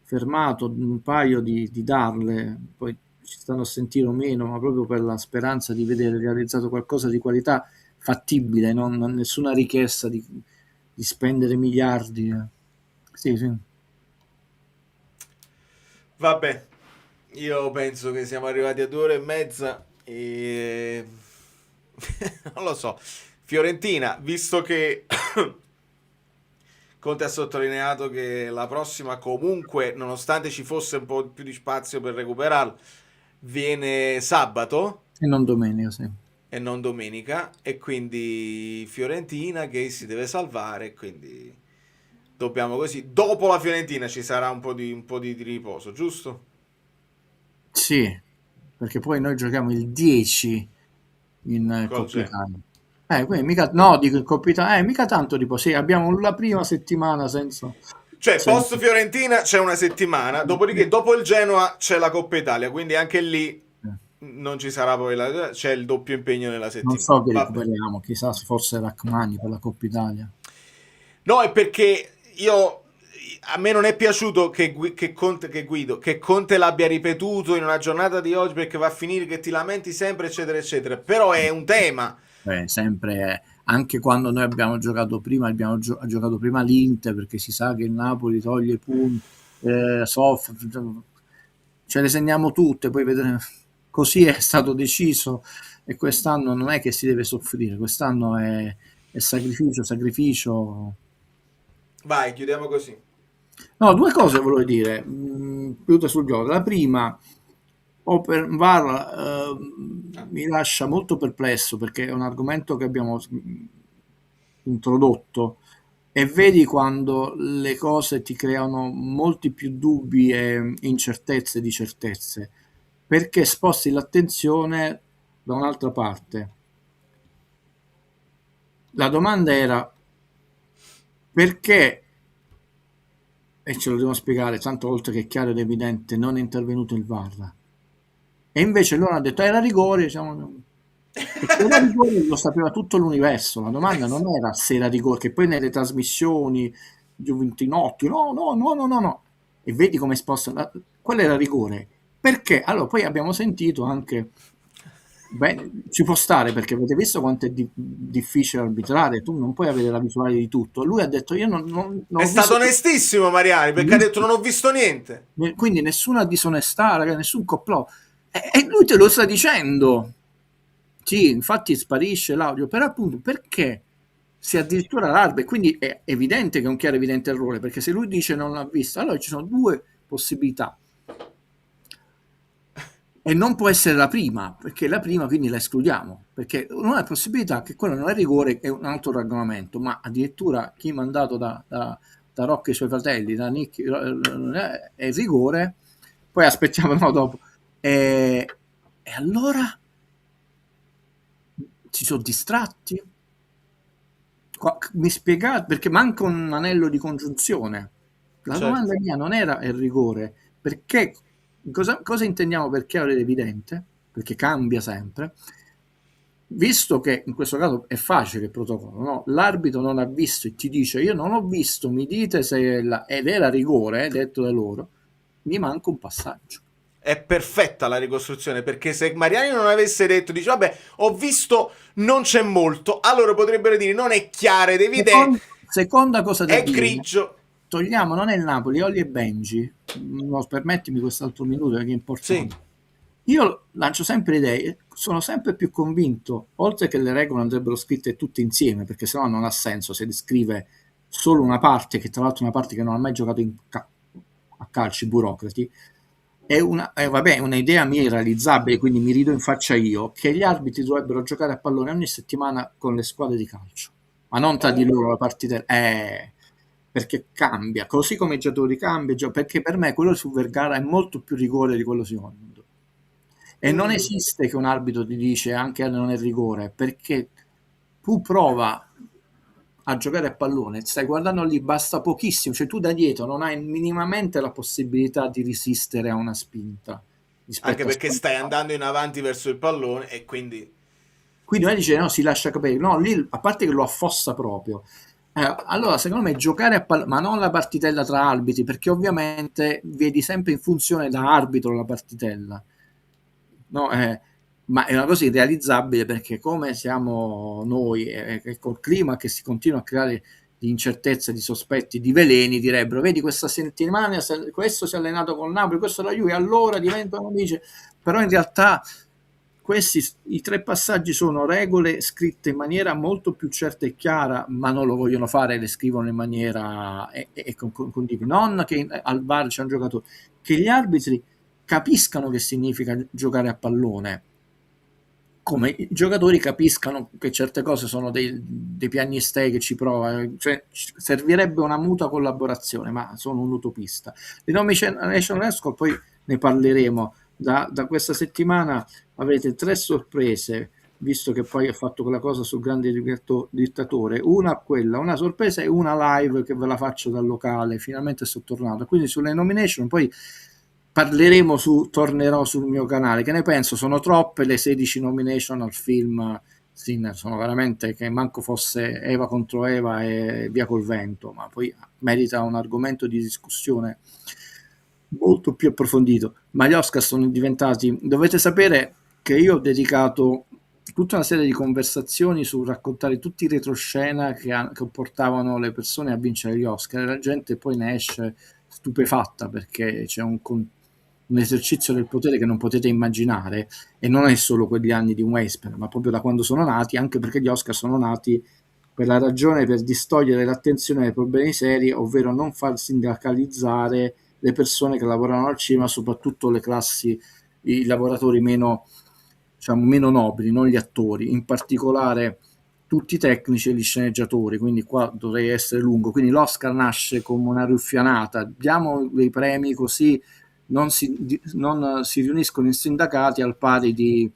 fermato un paio di darle, poi ci stanno a sentire o meno, ma proprio per la speranza di vedere realizzato qualcosa di qualità fattibile, non nessuna richiesta di spendere miliardi. Sì, sì. Vabbè, io penso che siamo arrivati a 2 ore e mezza e non lo so. Fiorentina, visto che Conte ha sottolineato che la prossima comunque, nonostante ci fosse un po' più di spazio per recuperarlo, viene sabato E non domenica, sì. e non domenica, e quindi Fiorentina che si deve salvare, quindi dobbiamo così. Dopo la Fiorentina ci sarà un po' di riposo, giusto? Sì, perché poi noi giochiamo il 10 in Col Coppa Genoa. Italia. Quindi mica, no, dico in Coppa Italia, mica tanto riposo. Sì, abbiamo la prima settimana senza... Cioè, post Fiorentina c'è una settimana, dopodiché dopo il Genoa c'è la Coppa Italia, quindi anche lì non ci sarà poi c'è il doppio impegno nella Non settimana. so che Vabbè. recuperiamo, chissà se forse Rachmani per la Coppa Italia. No, è perché a me non è piaciuto che Conte l'abbia ripetuto in una giornata di oggi, perché va a finire che ti lamenti sempre, eccetera, eccetera. Però è un tema. Sempre, anche quando noi abbiamo giocato prima, ha giocato prima l'Inter, perché si sa che il Napoli toglie punti, soffre, ce le segniamo tutte, poi vedremo. Così è stato deciso, e quest'anno non è che si deve soffrire, quest'anno è sacrificio. Vai, chiudiamo così. No, 2 cose volevo dire, più sul gioco. La prima, Open VAR mi lascia molto perplesso, perché è un argomento che abbiamo introdotto, e vedi quando le cose ti creano molti più dubbi e incertezze di certezze, perché sposti l'attenzione da un'altra parte. La domanda era: perché, e ce lo devono spiegare tante volte che è chiaro ed evidente, non è intervenuto il VAR? E invece loro hanno detto era rigore, diciamo, perché era rigore lo sapeva tutto l'universo. La domanda non era se era rigore, che poi nelle trasmissioni Gioventinotti, no, e vedi come sposta, quello era rigore. Perché? Allora poi abbiamo sentito anche, ci può stare, perché avete visto quanto è difficile arbitrare, tu non puoi avere la visuale di tutto. Lui ha detto io non È ho stato visto, onestissimo Mariani, perché ha detto non ho visto niente. quindi nessuna disonestà, raga, nessun complotto. E lui te lo sta dicendo. Sì, infatti sparisce l'audio, però appunto perché se addirittura l'arbitro, quindi è evidente che è un chiaro evidente errore, perché se lui dice non l'ha visto, allora ci sono 2 possibilità. E non può essere la prima, perché la prima quindi la escludiamo, perché una possibilità che quello non è rigore, è un altro ragionamento, ma addirittura chi mandato da Rocco e i suoi fratelli, da Nick, è rigore, poi aspettiamo no, dopo. E allora si sono distratti? Mi spiegate, perché manca un anello di congiunzione. La domanda mia non era il rigore, perché cosa intendiamo per chiaro ed evidente, perché cambia sempre, visto che in questo caso è facile il protocollo, no? L'arbitro non ha visto e ti dice io non ho visto, mi dite se ed era rigore, detto da loro, mi manca un passaggio. È perfetta la ricostruzione, perché se Mariani non avesse detto, dice vabbè, ho visto, non c'è molto, allora potrebbero dire non è chiaro ed evidente, seconda cosa da è dire, grigio. Togliamo, non è il Napoli, Olli e Benji, no, permettimi quest'altro minuto perché è importante. Sì. Io lancio sempre idee, sono sempre più convinto, oltre che le regole andrebbero scritte tutte insieme, perché sennò non ha senso se descrive solo una parte, che tra l'altro è una parte che non ha mai giocato a calci, burocrati. È un'idea mia irrealizzabile, quindi mi rido in faccia io, che gli arbitri dovrebbero giocare a pallone ogni settimana con le squadre di calcio, ma non tra di loro la partita, perché cambia, così come i giocatori cambiano, perché per me quello su Vergara è molto più rigore di quello secondo. E non esiste che un arbitro ti dice anche non è rigore, perché tu prova a giocare a pallone, stai guardando lì, basta pochissimo, cioè tu da dietro non hai minimamente la possibilità di resistere a una spinta. Anche perché stai andando in avanti verso il pallone e quindi lei dice no, si lascia capire, no, lì a parte che lo affossa proprio. Allora secondo me giocare a pallone, ma non la partitella tra arbitri, perché ovviamente vedi sempre in funzione da arbitro la partitella, no? Ma è una cosa irrealizzabile, perché come siamo noi e col clima che si continua a creare di incertezze, di sospetti, di veleni, direbbero vedi questa settimana questo si è allenato con Napoli, questo la Juve, allora diventano amici. Però in realtà i 3 passaggi sono regole scritte in maniera molto più certa e chiara, ma non lo vogliono fare, le scrivono in maniera non che al VAR c'è un giocatore, che gli arbitri capiscano che significa giocare a pallone, come i giocatori capiscano che certe cose sono dei piagnistei che ci prova, cioè servirebbe una mutua collaborazione, ma sono un utopista. Di Nomination Escort poi ne parleremo. Da questa settimana avrete 3 sorprese, visto che poi ho fatto quella cosa sul grande dittatore, una sorpresa e una live che ve la faccio dal locale, finalmente sono tornato. Quindi sulle nomination poi parleremo, tornerò sul mio canale. Che ne penso? Sono troppe le 16 nomination al film Sinner, sono veramente, che manco fosse Eva contro Eva e Via col vento, ma poi merita un argomento di discussione molto più approfondito. Ma gli Oscar sono diventati, dovete sapere che io ho dedicato tutta una serie di conversazioni su raccontare tutti i retroscena che portavano le persone a vincere gli Oscar, e la gente poi ne esce stupefatta, perché c'è un esercizio del potere che non potete immaginare, e non è solo quegli anni di Weisberg, ma proprio da quando sono nati, anche perché gli Oscar sono nati per la ragione per distogliere l'attenzione dai problemi seri, ovvero non far sindacalizzare le persone che lavorano al cinema, soprattutto le classi, i lavoratori meno nobili, non gli attori, in particolare tutti i tecnici e gli sceneggiatori. Quindi qua dovrei essere lungo. Quindi l'Oscar nasce come una ruffianata, diamo dei premi così non si riuniscono in sindacati al pari di,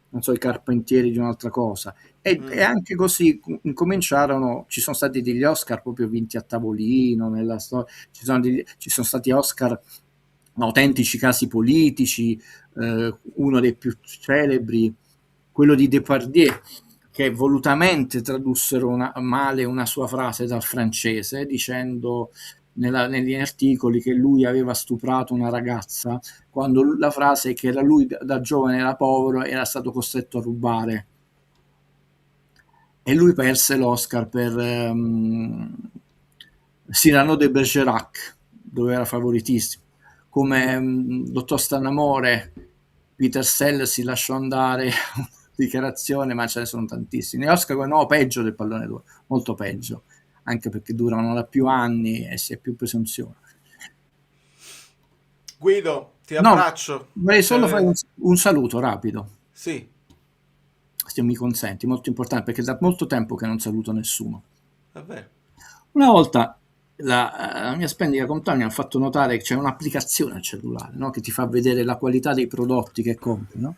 non so, i carpentieri di un'altra cosa. E anche così incominciarono, ci sono stati degli Oscar proprio vinti a tavolino nella storia, ci sono stati Oscar autentici casi politici, uno dei più celebri, quello di Depardieu, che volutamente tradussero male una sua frase dal francese, dicendo negli articoli che lui aveva stuprato una ragazza, quando la frase è che lui da giovane era povero e era stato costretto a rubare. E lui perse l'Oscar per Cyrano de Bergerac, dove era favoritissimo. Come Dottor Stanamore, Peter Sellers si lasciò andare dichiarazione, ma ce ne sono tantissimi. Oscar, no, peggio del pallone d'oro, molto peggio, anche perché durano da più anni e si è più presunzione. Guido, ti abbraccio. Vorrei solo fare un saluto rapido. Sì. Se mi consenti, molto importante, perché da molto tempo che non saluto nessuno. Davvero? Una volta la mia splendida compagna mi ha fatto notare che c'è un'applicazione al cellulare, no? Che ti fa vedere la qualità dei prodotti che compri, no?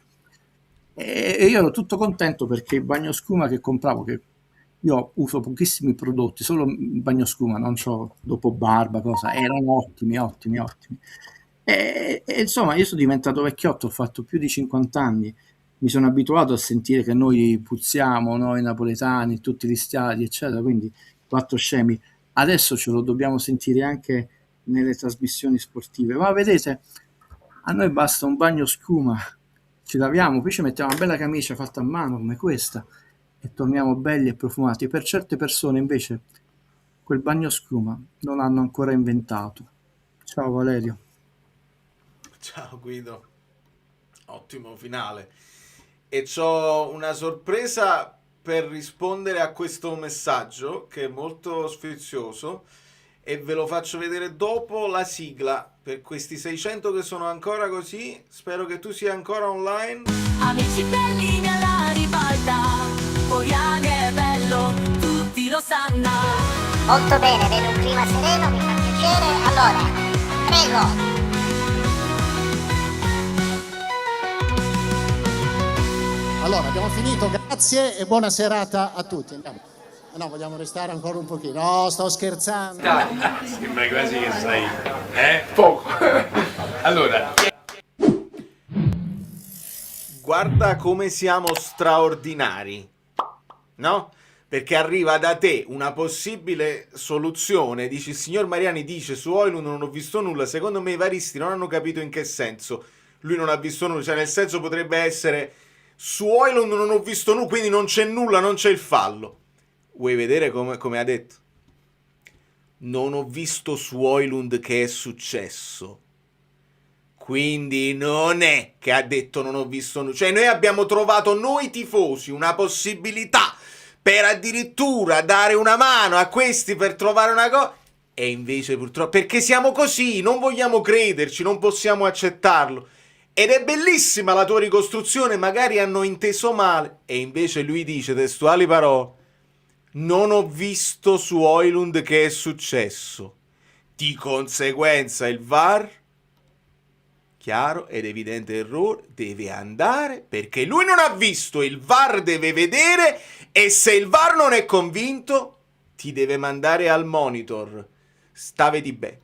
E io ero tutto contento, perché il bagnoschiuma che compravo, che io uso pochissimi prodotti, solo il bagnoschiuma, non c'ho dopo barba, cosa, erano ottimi. E insomma, io sono diventato vecchiotto, ho fatto più di 50 anni, mi sono abituato a sentire che noi puzziamo, noi napoletani, tutti gli stati, eccetera, quindi 4 scemi. Adesso ce lo dobbiamo sentire anche nelle trasmissioni sportive. Ma vedete, a noi basta un bagno schiuma, ci laviamo, poi ci mettiamo una bella camicia fatta a mano come questa e torniamo belli e profumati. Per certe persone invece quel bagno schiuma non l'hanno ancora inventato. Ciao Valerio. Ciao Guido. Ottimo finale. E c'ho una sorpresa per rispondere a questo messaggio, che è molto sfizioso, e ve lo faccio vedere dopo la sigla. Per questi 600 che sono ancora così, spero che tu sia ancora online. Amici belli nella ribalta, Poiani è bello, tutti lo sanno. Molto bene, vedo un clima sereno, mi fa piacere. Allora, prego. Allora, abbiamo finito, grazie e buona serata a tutti. Andiamo. No, vogliamo restare ancora un pochino. No, sto scherzando. Sembra quasi che sai, poco. Allora, guarda come siamo straordinari, no? Perché arriva da te una possibile soluzione, dici, il signor Mariani dice su Højlund non ho visto nulla, secondo me i varisti non hanno capito in che senso lui non ha visto nulla, cioè nel senso potrebbe essere su Højlund non ho visto nulla, quindi non c'è nulla, non c'è il fallo. Vuoi vedere come ha detto? Non ho visto su Højlund che è successo. Quindi non è che ha detto non ho visto nulla. Cioè noi abbiamo trovato, noi tifosi, una possibilità per addirittura dare una mano a questi per trovare una cosa. E invece purtroppo, perché siamo così, non vogliamo crederci, non possiamo accettarlo. Ed è bellissima la tua ricostruzione, magari hanno inteso male. E invece lui dice, testuali parole, non ho visto su Højlund che è successo. Di conseguenza il VAR, chiaro ed evidente errore, deve andare perché lui non ha visto, il VAR deve vedere e se il VAR non è convinto ti deve mandare al monitor. Stavedi bene.